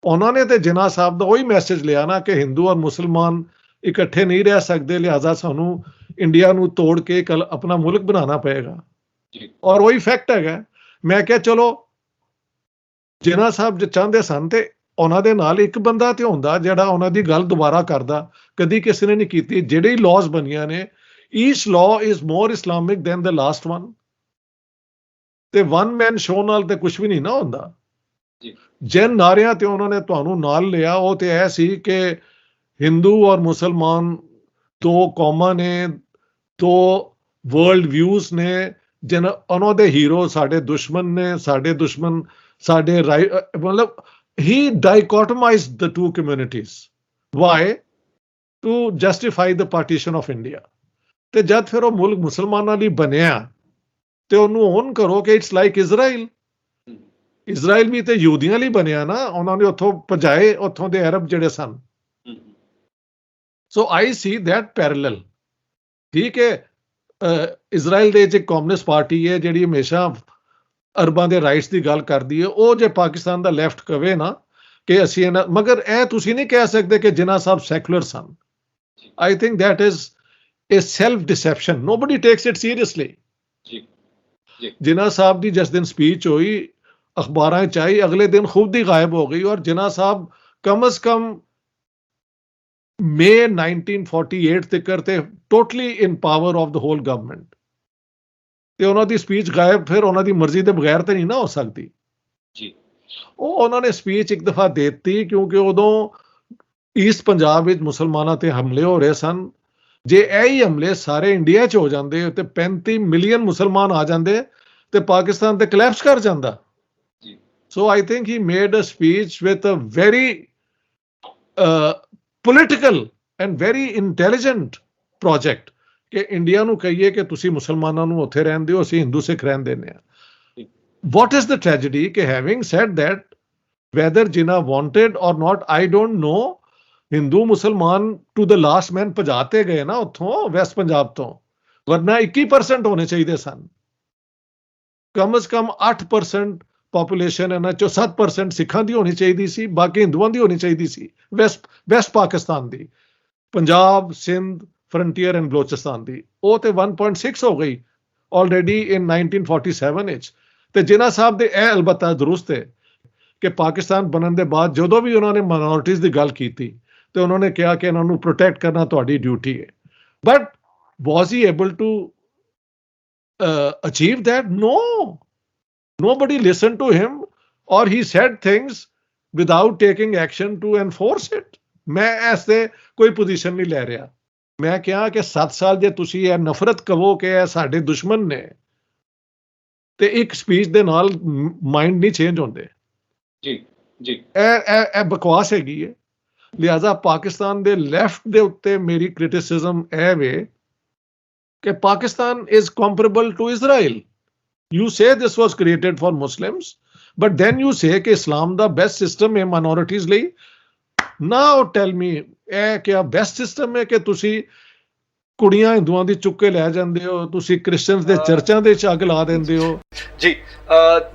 ਉਹਨਾਂ ਨੇ ਤੇ ਜਿਨਾਹ ਸਾਹਿਬ ਦਾ ਉਹੀ ਮੈਸੇਜ ਲਿਆ ਨਾ ਕਿ ਹਿੰਦੂ ਔਰ ਮੁਸਲਮਾਨ ਇਕੱਠੇ ਨਹੀਂ ਰਹਿ ਸਕਦੇ, ਲਿਹਾਜ਼ਾ ਸਾਨੂੰ ਇੰਡੀਆ ਨੂੰ ਤੋੜ ਕੇ ਆਪਣਾ ਮੁਲਕ ਬਣਾਉਣਾ ਪਏਗਾ। ਔਰ ਉਹੀ ਫੈਕਟ ਹੈਗਾ। ਮੈਂ ਕਿਹਾ ਚਲੋ ਜਿਨਾਹ ਸਾਹਿਬ ਜੇ ਚਾਹੁੰਦੇ ਸਨ ਤੇ ਉਹਨਾਂ ਦੇ ਨਾਲ ਇੱਕ ਬੰਦਾ ਤੇ ਹੁੰਦਾ ਜਿਹੜਾ ਉਹਨਾਂ ਦੀ ਗੱਲ ਦੁਬਾਰਾ ਕਰਦਾ। ਕਦੀ ਕਿਸੇ ਨੇ ਨਹੀਂ ਕੀਤੀ। ਜਿਹੜੇ ਲਾਜ਼ ਬਣੀਆਂ ਨੇ, each law is more Islamic than the last one. ਤੇ ਵਨ ਮੈਨ ਸ਼ੋਅ ਨਾਲ ਤੇ ਕੁਝ ਵੀ ਨਹੀਂ ਨਾ ਹੁੰਦਾ। ਜਿਨ ਨਾਰਿਆਂ ਤੇ ਉਹਨਾਂ ਨੇ ਤੁਹਾਨੂੰ ਨਾਲ ਲਿਆ, ਉਹ ਤੇ ਇਹ ਸੀ ਕਿ ਹਿੰਦੂ ਔਰ ਮੁਸਲਮਾਨ ਦੋ ਕੌਮਾਂ ਨੇ, ਦੋ ਵਰਲਡ ਵਿਊਜ਼ ਨੇ। ਜਿਨ ਉਹਨਾਂ ਦੇ ਹੀਰੋ ਸਾਡੇ ਦੁਸ਼ਮਣ ਨੇ, ਸਾਡੇ ਦੁਸ਼ਮਣ ਸਾਡੇ ਮਤਲਬ he dichotomized the two communities. Why? To justify the partition of India. ਤੇ ਜਦ ਫਿਰ ਉਹ ਮੁਲਕ ਮੁਸਲਮਾਨਾਂ ਲਈ ਬਣਿਆ ਤੇ ਉਹਨੂੰ ਓਨ ਕਰੋ ਕਿ ਇਟਸ ਲਾਈਕ ਇਜ਼ਰਾਈਲ। ਇਜ਼ਰਾਈਲ ਵੀ ਤੇ ਯਹੂਦੀਆਂ ਲਈ ਬਣਿਆ ਨਾ, ਉਹਨਾਂ ਨੇ ਉੱਥੋਂ ਭਜਾਏ ਉੱਥੋਂ ਦੇ ਅਰਬ ਜਿਹੜੇ ਸਨ। ਸੋ ਆਈ ਸੀ ਦੈਟ ਪੈਰਲਲ। ਠੀਕ ਹੈ, ਇਜ਼ਰਾਈਲ ਦੇ ਵਿੱਚ ਇੱਕ ਕਮਿਊਨਿਸਟ ਪਾਰਟੀ ਹੈ ਜਿਹੜੀ ਹਮੇਸ਼ਾ ਅਰਬਾਂ ਦੇ ਰਾਈਟਸ ਦੀ ਗੱਲ ਕਰਦੀ ਹੈ। ਉਹ ਜੇ ਪਾਕਿਸਤਾਨ ਦਾ ਲੈਫਟ ਕਵੇ ਨਾ ਕਿ ਅਸੀਂ ਇਹਨਾਂ, ਮਗਰ ਇਹ ਤੁਸੀਂ ਨਹੀਂ ਕਹਿ ਸਕਦੇ ਕਿ ਜਿਨਾਹ ਸਾਹਿਬ ਸੈਕੂਲਰ ਸਨ। I think that is a self deception. Nobody takes it seriously. Jinnah sahib ਦੀ ਜਿਸ ਦਿਨ ਸਪੀਚ ਹੋਈ ਅਖਬਾਰਾਂ 'ਚ ਆਈ, ਅਗਲੇ ਦਿਨ ਖੁਦ ਹੀ ਗਾਇਬ ਹੋ ਗਈ। ਔਰ ਜਿਨਾਹ ਸਾਹਿਬ ਕਮ ਅਜ਼ ਕਮ May 1948 ਤੱਕ ਤੇ totally in power of the hole government. ਤੇ ਉਹਨਾਂ ਦੀ ਸਪੀਚ ਗਾਇਬ ਫਿਰ ਉਹਨਾਂ ਦੀ ਮਰਜ਼ੀ ਦੇ ਬਗੈਰ ਤੇ ਨਹੀਂ ਨਾ ਹੋ ਸਕਦੀ। ਉਹ ਉਹਨਾਂ ਨੇ ਸਪੀਚ ਇੱਕ ਦਫਾ ਦੇ ਦਿੱਤੀ ਕਿਉਂਕਿ ਉਦੋਂ ਈਸਟ ਪੰਜਾਬ ਵਿੱਚ ਮੁਸਲਮਾਨਾਂ ਤੇ ਹਮਲੇ ਹੋ ਰਹੇ ਸਨ। ਜੇ ਇਹ ਹੀ ਹਮਲੇ ਸਾਰੇ ਇੰਡੀਆ 'ਚ ਹੋ ਜਾਂਦੇ ਤੇ 35 ਮਿਲੀਅਨ ਮੁਸਲਮਾਨ ਆ ਜਾਂਦੇ ਤੇ ਪਾਕਿਸਤਾਨ ਤੇ ਕਲੈਪਸ ਕਰ ਜਾਂਦਾ। So I think he made a speech with a very political and very intelligent project ਕਿ ਇੰਡੀਆ ਨੂੰ ਕਹੀਏ ਕਿ ਤੁਸੀਂ ਮੁਸਲਮਾਨਾਂ ਨੂੰ ਉੱਥੇ ਰਹਿਣ ਦਿਓ, ਅਸੀਂ ਹਿੰਦੂ ਸਿੱਖ ਰਹਿਣ ਦਿੰਦੇ ਹਾਂ। What is the tragedy? ਕਿ having said that, whether Jinnah wanted or not, I don't know, Hindu ਮੁਸਲਮਾਨ ਟੂ ਦ ਲਾਸਟ ਮੈਨ ਭਜਾਤੇ ਗਏ ਨਾ ਉੱਥੋਂ ਵੈਸਟ ਪੰਜਾਬ ਤੋਂ, ਵਰਨਾ 21% ਹੋਣੇ ਚਾਹੀਦੇ ਸਨ। ਕਮ ਅਜ਼ ਕਮ 8% ਪਾਪੂਲੇਸ਼ਨ ਇਹਨਾਂ ਚੋਂ 7% ਸਿੱਖਾਂ ਦੀ ਹੋਣੀ ਚਾਹੀਦੀ ਸੀ, ਬਾਕੀ ਹਿੰਦੂਆਂ ਦੀ ਹੋਣੀ ਚਾਹੀਦੀ ਸੀ। West Pakistan the, Punjab, Sindh, frontier and Balochistan ਦੀ, ਉਹ ਤੇ 1.6 ਹੋ ਗਈ ਆਲਰੇਡੀ ਇਨ 1947 ਵਿੱਚ। ਤੇ ਜਿਨਾਹ ਸਾਹਿਬ ਦੇ ਇਹ ਅਲਬੱਤਾ ਦਰੁਸਤ ਹੈ ਕਿ ਪਾਕਿਸਤਾਨ ਬਣਨ ਦੇ ਬਾਅਦ ਜਦੋਂ ਵੀ ਉਹਨਾਂ ਨੇ ਮਾਈਨੋਰਿਟੀਜ਼ ਦੀ ਗੱਲ ਕੀਤੀ ਤੇ ਉਹਨਾਂ ਨੇ ਕਿਹਾ ਕਿ ਇਹਨਾਂ ਨੂੰ ਪ੍ਰੋਟੈਕਟ ਕਰਨਾ ਤੁਹਾਡੀ ਡਿਊਟੀ ਹੈ। But was he able to achieve that? No, nobody listened to him or he said things without taking action to enforce it. ਮੈਂ ਇਸ ਤੇ ਕੋਈ ਪੋਜੀਸ਼ਨ ਨਹੀਂ ਲੈ ਰਿਹਾ। ਮੈਂ ਕਿਹਾ ਕਿ 7 ਸਾਲ ਜੇ ਤੁਸੀਂ ਇਹ ਨਫ਼ਰਤ ਕਹੋ ਕਿ ਇਹ ਸਾਡੇ ਦੁਸ਼ਮਣ ਨੇ ਤੇ ਇੱਕ ਸਪੀਚ ਦੇ ਨਾਲ ਮਾਈਂਡ ਨਹੀਂ ਚੇਂਜ ਹੁੰਦੇ। ਇਹ ਬਕਵਾਸ ਹੈਗੀ ਹੈ। ਲਿਹਾਜ਼ਾ ਪਾਕਿਸਤਾਨ ਦੇ ਲੈਫਟ ਦੇ ਉੱਤੇ ਮੇਰੀ ਕ੍ਰਿਟਿਸਿਜ਼ਮ ਇਹ ਵੇ ਕਿ Pakistan is comparable to Israel. You say this was created for Muslims, but then you say ਕਿ ਇਸਲਾਮ ਦਾ ਬੈਸਟ ਸਿਸਟਮ ਹੈ ਮਾਈਨੋਰਿਟੀਜ਼ ਲਈ। Now tell me, ਇਹ ਕਿਆ ਬੈਸਟ ਸਿਸਟਮ ਹੈ ਕਿ ਤੁਸੀਂ ਕੁੜੀਆਂ ਹਿੰਦੂਆਂ ਦੀ ਚੁੱਕ ਕੇ ਲੈ ਜਾਂਦੇ ਹੋ, ਤੁਸੀਂ ਕ੍ਰਿਸਚੀਅਨਸ ਦੇ ਚਰਚਾਂ ਦੇ ਵਿੱਚ ਅੱਗ ਲਾ ਦਿੰਦੇ ਹੋ। ਜੀ,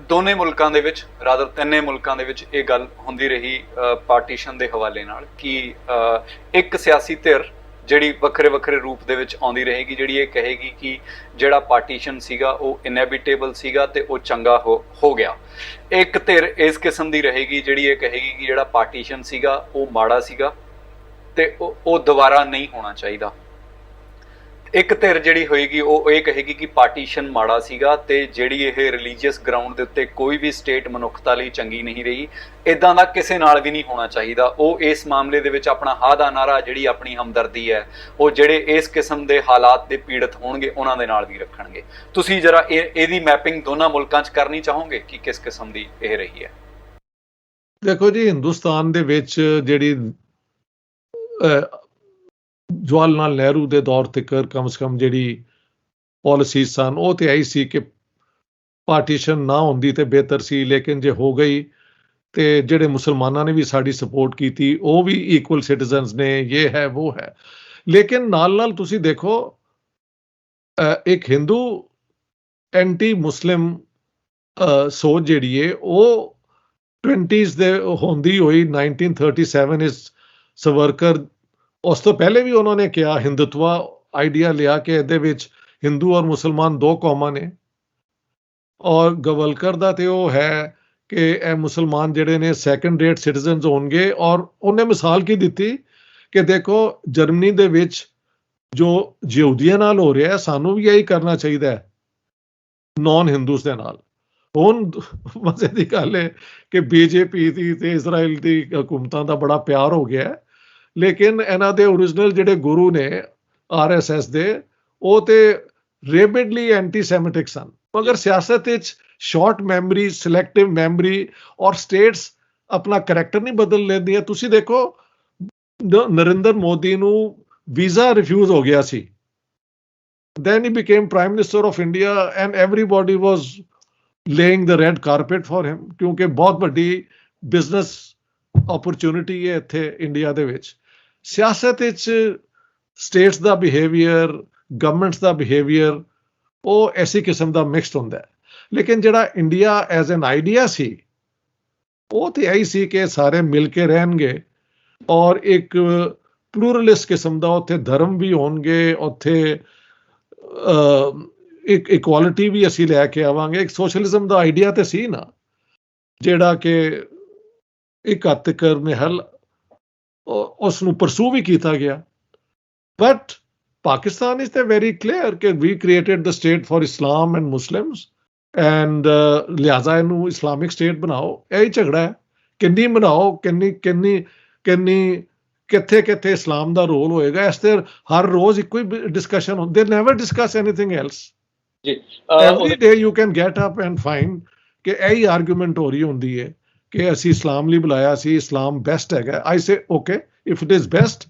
ਦੋਨੇ ਮੁਲਕਾਂ ਦੇ ਵਿੱਚ, ਰਾਦਰ ਤਿੰਨੇ ਮੁਲਕਾਂ ਦੇ ਵਿੱਚ ਇਹ ਗੱਲ ਹੁੰਦੀ ਰਹੀ ਪਾਰਟੀਸ਼ਨ ਦੇ ਹਵਾਲੇ ਨਾਲ ਕਿ ਇੱਕ ਸਿਆਸੀ ਧਿਰ ਜਿਹੜੀ ਵੱਖਰੇ ਵੱਖਰੇ ਰੂਪ ਦੇ ਵਿੱਚ ਆਉਂਦੀ ਰਹੇਗੀ, ਜਿਹੜੀ ਇਹ ਕਹੇਗੀ ਕਿ ਜਿਹੜਾ ਪਾਰਟੀਸ਼ਨ ਸੀਗਾ ਉਹ ਇਨਐਵਿਟੇਬਲ ਸੀਗਾ ਤੇ ਉਹ ਚੰਗਾ ਹੋ ਗਿਆ। ਇੱਕ ਧਿਰ ਇਸ ਕਿਸਮ ਦੀ ਰਹੇਗੀ ਜਿਹੜੀ ਇਹ ਕਹੇਗੀ ਕਿ ਜਿਹੜਾ ਪਾਰਟੀਸ਼ਨ ਸੀਗਾ ਉਹ ਮਾੜਾ ਸੀਗਾ ਤੇ ਉਹ ਦੁਬਾਰਾ ਨਹੀਂ ਹੋਣਾ ਚਾਹੀਦਾ। ਇੱਕ ਧਿਰ ਜਿਹੜੀ ਹੋਏਗੀ ਉਹ ਇਹ ਕਹੇਗੀ ਕਿ ਪਾਰਟੀਸ਼ਨ ਮਾੜਾ ਸੀਗਾ ਤੇ ਜਿਹੜੀ ਇਹ ਰਿਲੀਜੀਅਸ ਗਰਾਊਂਡ ਦੇ ਉੱਤੇ ਕੋਈ ਵੀ ਸਟੇਟ ਮਨੁੱਖਤਾ ਲਈ ਚੰਗੀ ਨਹੀਂ ਰਹੀ, ਇਦਾਂ ਦਾ ਕਿਸੇ ਨਾਲ ਵੀ ਨਹੀਂ ਹੋਣਾ ਚਾਹੀਦਾ। ਉਹ ਇਸ ਮਾਮਲੇ ਦੇ ਵਿੱਚ ਆਪਣਾ ਹਾਂ ਦਾ ਨਾਰਾ, ਜਿਹੜੀ ਆਪਣੀ ਹਮਦਰਦੀ ਹੈ, ਉਹ ਜਿਹੜੇ ਇਸ ਕਿਸਮ ਦੇ ਹਾਲਾਤ ਦੇ ਪੀੜਤ ਹੋਣਗੇ ਉਹਨਾਂ ਦੇ ਨਾਲ ਵੀ ਰੱਖਣਗੇ। ਤੁਸੀਂ ਜਰਾ ਇਹਦੀ ਮੈਪਿੰਗ ਦੋਨਾਂ ਮੁਲਕਾਂ 'ਚ ਕਰਨੀ ਚਾਹੋਗੇ ਕਿ ਕਿਸ ਕਿਸਮ ਦੀ ਇਹ ਰਹੀ ਹੈ? ਦੇਖੋ ਜੀ, ਹਿੰਦੁਸਤਾਨ ਦੇ ਵਿੱਚ ਜਿਹੜੀ ਜਵਾਹਰ ਲਾਲ ਨਹਿਰੂ ਦੇ ਦੌਰ ਤੱਕ ਕਮ ਸੇ ਕਮ ਜਿਹੜੀ ਪਾਲਿਸੀ ਸਨ ਉਹ ਤੇ ਆਈ ਸੀ ਕਿ ਪਾਰਟੀਸ਼ਨ ਨਾ ਹੁੰਦੀ ਤੇ ਬਿਹਤਰ ਸੀ, ਲੇਕਿਨ ਜੇ ਹੋ ਗਈ ਤੇ ਜਿਹੜੇ ਮੁਸਲਮਾਨਾਂ ਨੇ ਵੀ ਸਾਡੀ ਸਪੋਰਟ ਕੀਤੀ, ਉਹ ਵੀ ਇਕੁਅਲ ਸਿਟੀਜ਼ਨਸ ਨੇ, ਇਹ ਹੈ ਉਹ ਹੈ। ਲੇਕਿਨ ਨਾਲ ਨਾਲ ਤੁਸੀਂ ਦੇਖੋ, ਇੱਕ ਹਿੰਦੂ ਐਂਟੀ ਮੁਸਲਿਮ ਸੋਚ ਜਿਹੜੀ ਹੈ ਉਹ 20s ਦੇ ਹੁੰਦੀ ਹੋਈ 1937 ਇਸ ਸਵਰਕਰ, ਉਸ ਤੋਂ ਪਹਿਲੇ ਵੀ ਉਹਨਾਂ ਨੇ ਕਿਹਾ, ਹਿੰਦੂਤਵਾ ਆਈਡੀਆ ਲਿਆ ਕਿ ਇਹਦੇ ਵਿੱਚ ਹਿੰਦੂ ਔਰ ਮੁਸਲਮਾਨ ਦੋ ਕੌਮਾਂ ਨੇ, ਔਰ ਗਵਲਕਰ ਦਾ ਤੇ ਉਹ ਹੈ ਕਿ ਇਹ ਮੁਸਲਮਾਨ ਜਿਹੜੇ ਨੇ ਸੈਕੰਡ ਰੇਟ ਸਿਟੀਜ਼ਨਸ ਹੋਣਗੇ। ਔਰ ਉਹਨੇ ਮਿਸਾਲ ਕੀ ਦਿੱਤੀ ਕਿ ਦੇਖੋ ਜਰਮਨੀ ਦੇ ਵਿੱਚ ਜੋ ਯਹੂਦੀਆਂ ਨਾਲ ਹੋ ਰਿਹਾ, ਸਾਨੂੰ ਵੀ ਇਹੀ ਕਰਨਾ ਚਾਹੀਦਾ ਹੈ ਨੌਨ ਹਿੰਦੂਸ ਦੇ ਨਾਲ। ਹੁਣ ਮਜ਼ੇ ਦੀ ਗੱਲ ਹੈ ਕਿ ਬੀਜੇਪੀ ਦੀ ਤੇ ਇਜ਼ਰਾਈਲ ਦੀ ਹਕੂਮਤਾਂ ਦਾ ਬੜਾ ਪਿਆਰ ਹੋ ਗਿਆ, ਲੇਕਿਨ ਇਹਨਾਂ ਦੇ ਓਰੀਜਨਲ ਜਿਹੜੇ ਗੁਰੂ ਨੇ ਆਰਐਸਐਸ ਦੇ, ਉਹ ਤੇ ਰੇਬਿਡਲੀ ਐਂਟੀ ਸੈਮਿਟਿਕ ਸਨ। ਮਗਰ ਸਿਆਸਤ ਵਿੱਚ ਸ਼ਾਰਟ ਮੈਮਰੀ, ਸਿਲੈਕਟਿਵ ਮੈਮਰੀ ਔਰ ਸਟੇਟਸ ਆਪਣਾ ਕਰੈਕਟਰ ਨਹੀਂ ਬਦਲ ਲੈਂਦੀਆਂ। ਤੁਸੀਂ ਦੇਖੋ ਨਰਿੰਦਰ ਮੋਦੀ ਨੂੰ ਵੀਜ਼ਾ ਰਿਫਿਊਜ਼ ਹੋ ਗਿਆ ਸੀ, then he became prime minister of India and everybody was laying the red carpet for him, ਕਿਉਂਕਿ ਬਹੁਤ ਵੱਡੀ ਬਿਜ਼ਨਸ ਓਪਰਚੁਨਿਟੀ ਹੈ ਇੱਥੇ ਇੰਡੀਆ ਦੇ ਵਿੱਚ। ਸਿਆਸਤ ਵਿੱਚ ਸਟੇਟਸ ਦਾ ਬਿਹੇਵੀਅਰ, ਗਵਰਨਮੈਂਟਸ ਦਾ ਬਿਹੇਵੀਅਰ, ਉਹ ਐਸੀ ਕਿਸਮ ਦਾ ਮਿਕਸਡ ਹੁੰਦਾ ਹੈ। ਲੇਕਿਨ ਜਿਹੜਾ ਇੰਡੀਆ ਐਜ਼ ਐਨ ਆਈਡੀਆ ਸੀ, ਉਹ ਤੇ ਇਹੀ ਸੀ ਕਿ ਸਾਰੇ ਮਿਲ ਕੇ ਰਹਿਣਗੇ ਔਰ ਇੱਕ ਪਲੂਰਲਿਸਟ ਕਿਸਮ ਦਾ ਉੱਥੇ ਧਰਮ ਵੀ ਹੋਣਗੇ, ਉੱਥੇ ਇੱਕ ਇਕੁਆਲਿਟੀ ਵੀ ਅਸੀਂ ਲੈ ਕੇ ਆਵਾਂਗੇ। ਇੱਕ ਸੋਸ਼ਲਿਜ਼ਮ ਦਾ ਆਈਡੀਆ ਤੇ ਸੀ ਨਾ, ਜਿਹੜਾ ਕਿ ਇੱਕ ਹੱਦ ਤੱਕ ਨਿਹਲ ਉਸ ਨੂੰ ਪਰਸੂ ਵੀ ਕੀਤਾ ਗਿਆ। ਬਟ ਪਾਕਿਸਤਾਨ ਇਜ਼ ਤੇ ਵੈਰੀ ਕਲੀਅਰ ਕਿ we created the state for Islam and Muslims and ਲਿਹਾਜ਼ਾ ਇਹਨੂੰ ਇਸਲਾਮਿਕ ਸਟੇਟ ਬਣਾਓ। ਇਹੀ ਝਗੜਾ ਹੈ, ਕਿੰਨੀ ਬਣਾਓ, ਕਿੰਨੀ ਕਿੱਥੇ ਕਿੱਥੇ ਇਸਲਾਮ ਦਾ ਰੋਲ ਹੋਏਗਾ। ਇਸ ਤੇ ਹਰ ਰੋਜ਼ ਇੱਕੋ ਹੀ ਡਿਸਕਸ਼ਨ ਹੁੰਦੀ, they never discuss anything else ਜੀ। every day you can get up and find ਕਿ ਇਹੀ ਆਰਗੂਮੈਂਟ ਹੋ ਰਹੀ ਹੁੰਦੀ ਹੈ ਕਿ ਅਸੀਂ ਇਸਲਾਮ ਲਈ ਬੁਲਾਇਆ ਸੀ, ਇਸਲਾਮ ਬੈਸਟ ਹੈਗਾ। I say okay, if it is best,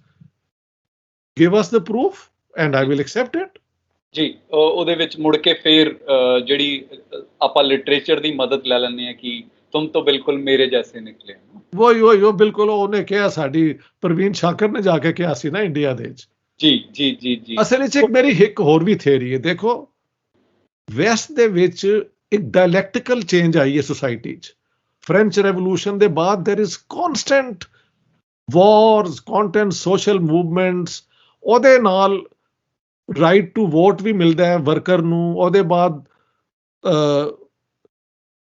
give us the proof and I will accept it ਜੀ। ਉਹਦੇ ਵਿੱਚ ਮੁੜ ਕੇ ਫੇਰ ਜਿਹੜੀ ਆਪਾਂ ਲਿਟਰੇਚਰ ਦੀ ਮਦਦ ਲੈ ਲੈਂਦੇ ਹਾਂ ਕਿ ਤੁਮ ਤਾਂ ਬਿਲਕੁਲ ਮੇਰੇ ਜੈਸੇ ਨਿਕਲੇ। ਉਹ ਬਿਲਕੁਲ ਉਹਨੇ ਕਿਹਾ, ਸਾਡੀ ਪ੍ਰਵੀਨ ਸ਼ਾਕਰ ਨੇ ਜਾ ਕੇ ਕਿਹਾ ਸੀ ਨਾ ਇੰਡੀਆ ਦੇ ਵਿੱਚ। ਜੀ ਜੀ ਜੀ ਜੀ। ਅਸਲ ਵਿੱਚ ਇੱਕ ਮੇਰੀ ਇੱਕ ਹੋਰ ਵੀ ਥਿਊਰੀ ਹੈ। ਦੇਖੋ ਵੈਸਟ ਦੇ ਵਿੱਚ ਇੱਕ ਡਾਇਲੈਕਟੀਕਲ ਚੇਂਜ ਆਈ ਹੈ ਸੋਸਾਇਟੀ 'ਚ। ਫ੍ਰੈਂਚ ਰੈਵੋਲੂਸ਼ਨ ਦੇ ਬਾਅਦ there is constant wars, constant social movements. ਉਹਦੇ ਨਾਲ ਰਾਈਟ ਟੂ ਵੋਟ ਵੀ ਮਿਲਦਾ ਹੈ ਵਰਕਰ ਨੂੰ। ਉਹਦੇ ਬਾਅਦ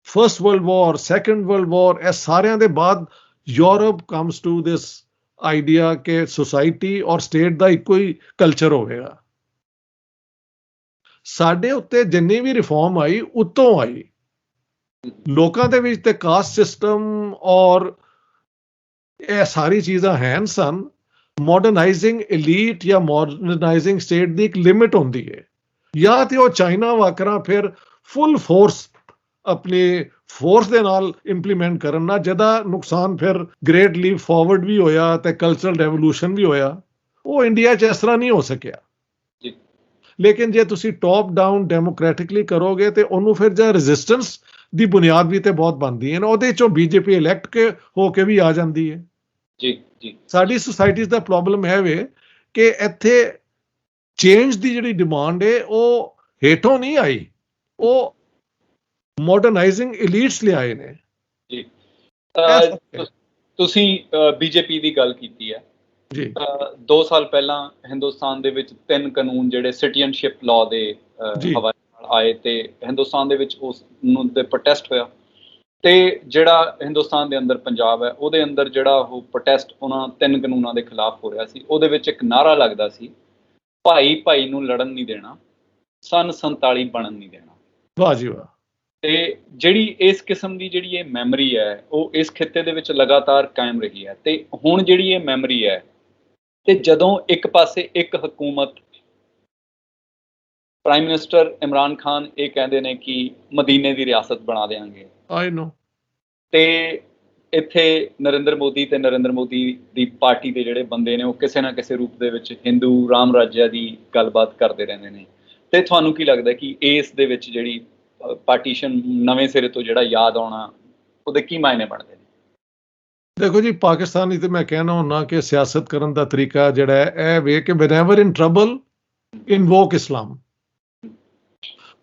first world war, second world war, ਇਹ ਸਾਰਿਆਂ ਦੇ ਬਾਅਦ Europe comes to this idea ਕਿ ਸੋਸਾਇਟੀ ਔਰ ਸਟੇਟ ਦਾ ਇੱਕੋ ਹੀ ਕਲਚਰ ਹੋਵੇਗਾ। ਸਾਡੇ ਉੱਤੇ ਜਿੰਨੀ ਵੀ ਰਿਫਾਰਮ ਆਈ ਉੱਤੋਂ ਆਈ, ਲੋਕਾਂ ਦੇ ਵਿੱਚ ਤੇ ਕਾਸਟ ਸਿਸਟਮ ਔਰ ਇਹ ਸਾਰੀ ਚੀਜ਼ਾਂ ਹੈਨ ਸਨ। ਮਾਡਰਨਾਈਜ਼ਿੰਗ ਐਲੀਟ ਜਾਂ ਮਾਡਰਨਾਈਜ਼ਿੰਗ ਸਟੇਟ ਦੀ ਇੱਕ ਲਿਮਿਟ ਹੁੰਦੀ ਹੈ, ਜਾਂ ਤੇ ਉਹ ਚਾਈਨਾ ਵਾਕਰਾਂ ਫਿਰ ਫੁੱਲ ਫੋਰਸ ਆਪਣੀ ਫੋਰਸ ਦੇ ਨਾਲ ਇੰਪਲੀਮੈਂਟ ਕਰਨ ਨਾ, ਜਿਹਦਾ ਨੁਕਸਾਨ ਫਿਰ ਗ੍ਰੇਟ ਲੀਪ ਫਾਰਵਰਡ ਵੀ ਹੋਇਆ ਤੇ ਕਲਚਰਲ ਰੈਵੋਲੂਸ਼ਨ ਵੀ ਹੋਇਆ। ਉਹ ਇੰਡੀਆ 'ਚ ਇਸ ਤਰ੍ਹਾਂ ਨਹੀਂ ਹੋ ਸਕਿਆ। ਲੇਕਿਨ ਜੇ ਤੁਸੀਂ ਟੌਪ ਡਾਊਨ ਡੈਮੋਕ੍ਰੈਟਿਕਲੀ ਕਰੋਗੇ ਤੇ ਉਹਨੂੰ ਫਿਰ ਜਾਂ ਰੈਜ਼ਿਸਟੈਂਸ ਦੀ ਬੁਨਿਆਦ ਵੀ ਤੇ ਬਹੁਤ ਬਣਦੀ ਹੈ ਨਾ। ਉਹਦੇ 'ਚੋਂ ਬੀਜੇਪੀ ਇਲੈਕਟ ਕੇ ਹੋ ਕੇ ਵੀ ਆ ਜਾਂਦੀ ਹੈ। ਜੀ ਜੀ। ਸਾਡੀ ਸੁਸਾਇਟੀ ਦਾ ਪ੍ਰੋਬਲਮ ਹੈ ਵੇ ਕਿ ਇੱਥੇ ਚੇਂਜ ਦੀ ਜਿਹੜੀ ਡਿਮਾਂਡ ਹੈ ਉਹ ਹੇਠੋਂ ਨਹੀਂ ਆਈ, ਉਹ ਮਾਡਰਨਾਈਜ਼ਿੰਗ ਐਲੀਟਸ ਲਿਆਏ ਨੇ ਜੀ। ਤੁਸੀਂ ਬੀਜੇਪੀ ਦੀ ਗੱਲ ਕੀਤੀ ਹੈ ਜੀ। 2 ਸਾਲ ਪਹਿਲਾਂ ਹਿੰਦੁਸਤਾਨ ਦੇ ਵਿੱਚ 3 ਕਾਨੂੰਨ ਜਿਹੜੇ ਸਿਟੀਜ਼ਨਸ਼ਿਪ ਲਾਅ ਦੇ ਹਵਾਲੇ ਨਾਲ ਆਏ ਤੇ ਹਿੰਦੁਸਤਾਨ ਦੇ ਵਿੱਚ ਉਸ ਨੂੰ ਤੇ ਪ੍ਰੋਟੈਸਟ ਹੋਇਆ। ਤੇ ਜਿਹੜਾ ਹਿੰਦੁਸਤਾਨ ਦੇ ਅੰਦਰ ਪੰਜਾਬ ਹੈ, ਉਹਦੇ ਅੰਦਰ ਜਿਹੜਾ ਉਹ ਪ੍ਰੋਟੈਸਟ ਉਹਨਾਂ 3 ਕਾਨੂੰਨਾਂ ਦੇ ਖਿਲਾਫ ਹੋ ਰਿਹਾ ਸੀ। ਉਹਦੇ ਵਿੱਚ ਇੱਕ ਨਾਰਾ ਲੱਗਦਾ ਸੀ ਭਾਈ ਭਾਈ ਨੂੰ ਲੜਨ ਨਹੀਂ ਦੇਣਾ, ਸਨ 47 ਬਣਨ ਨਹੀਂ ਦੇਣਾ। ਵਾਹ ਜੀ ਵਾਹ। ਤੇ ਜਿਹੜੀ ਇਸ ਕਿਸਮ ਦੀ ਜਿਹੜੀ ਇਹ ਮੈਮਰੀ ਹੈ ਉਹ ਇਸ ਖਿੱਤੇ ਦੇ ਵਿੱਚ ਲਗਾਤਾਰ ਕਾਇਮ ਰਹੀ ਹੈ। ਤੇ ਹੁਣ ਜਿਹੜੀ ਇਹ ਮੈਮਰੀ ਹੈ, ਤੇ ਜਦੋਂ ਇੱਕ ਪਾਸੇ ਇੱਕ ਹਕੂਮਤ, ਪ੍ਰਾਈਮ ਮਿਨਿਸਟਰ ਇਮਰਾਨ ਖਾਨ ਇਹ ਕਹਿੰਦੇ ਨੇ ਕਿ ਮਦੀਨੇ ਦੀ ਰਿਆਸਤ ਬਣਾ ਦੇਵਾਂਗੇ, ਆਈ ਨੋ, ਤੇ ਇੱਥੇ ਨਰਿੰਦਰ ਮੋਦੀ ਤੇ ਨਰਿੰਦਰ ਮੋਦੀ ਦੀ ਪਾਰਟੀ ਦੇ ਜਿਹੜੇ ਬੰਦੇ ਨੇ ਉਹ ਕਿਸੇ ਨਾ ਕਿਸੇ ਰੂਪ ਦੇ ਵਿੱਚ ਹਿੰਦੂ ਰਾਮ ਰਾਜਿਆ ਦੀ ਗੱਲਬਾਤ ਕਰਦੇ ਰਹਿੰਦੇ ਨੇ। ਤੇ ਤੁਹਾਨੂੰ ਕੀ ਲੱਗਦਾ ਕਿ ਇਸ ਦੇ ਵਿੱਚ ਜਿਹੜੀ ਪਾਰਟੀਸ਼ਨ ਨਵੇਂ ਸਿਰੇ ਤੋਂ ਜਿਹੜਾ ਯਾਦ ਆਉਣਾ, ਉਹਦੇ ਕੀ ਮਾਇਨੇ ਬਣਦੇ ਨੇ? ਦੇਖੋ ਜੀ, ਪਾਕਿਸਤਾਨੀ ਤੇ ਮੈਂ ਕਹਿਣਾ ਹੁੰਦਾ ਕਿ ਸਿਆਸਤ ਕਰਨ ਦਾ ਤਰੀਕਾ ਜਿਹੜਾ ਹੈ ਇਹ ਵੇ ਕਿ ਵੈਨੇਵਰ ਇਨ ਟਰਬਲ ਇਨਵੋਕ ਇਸਲਾਮ।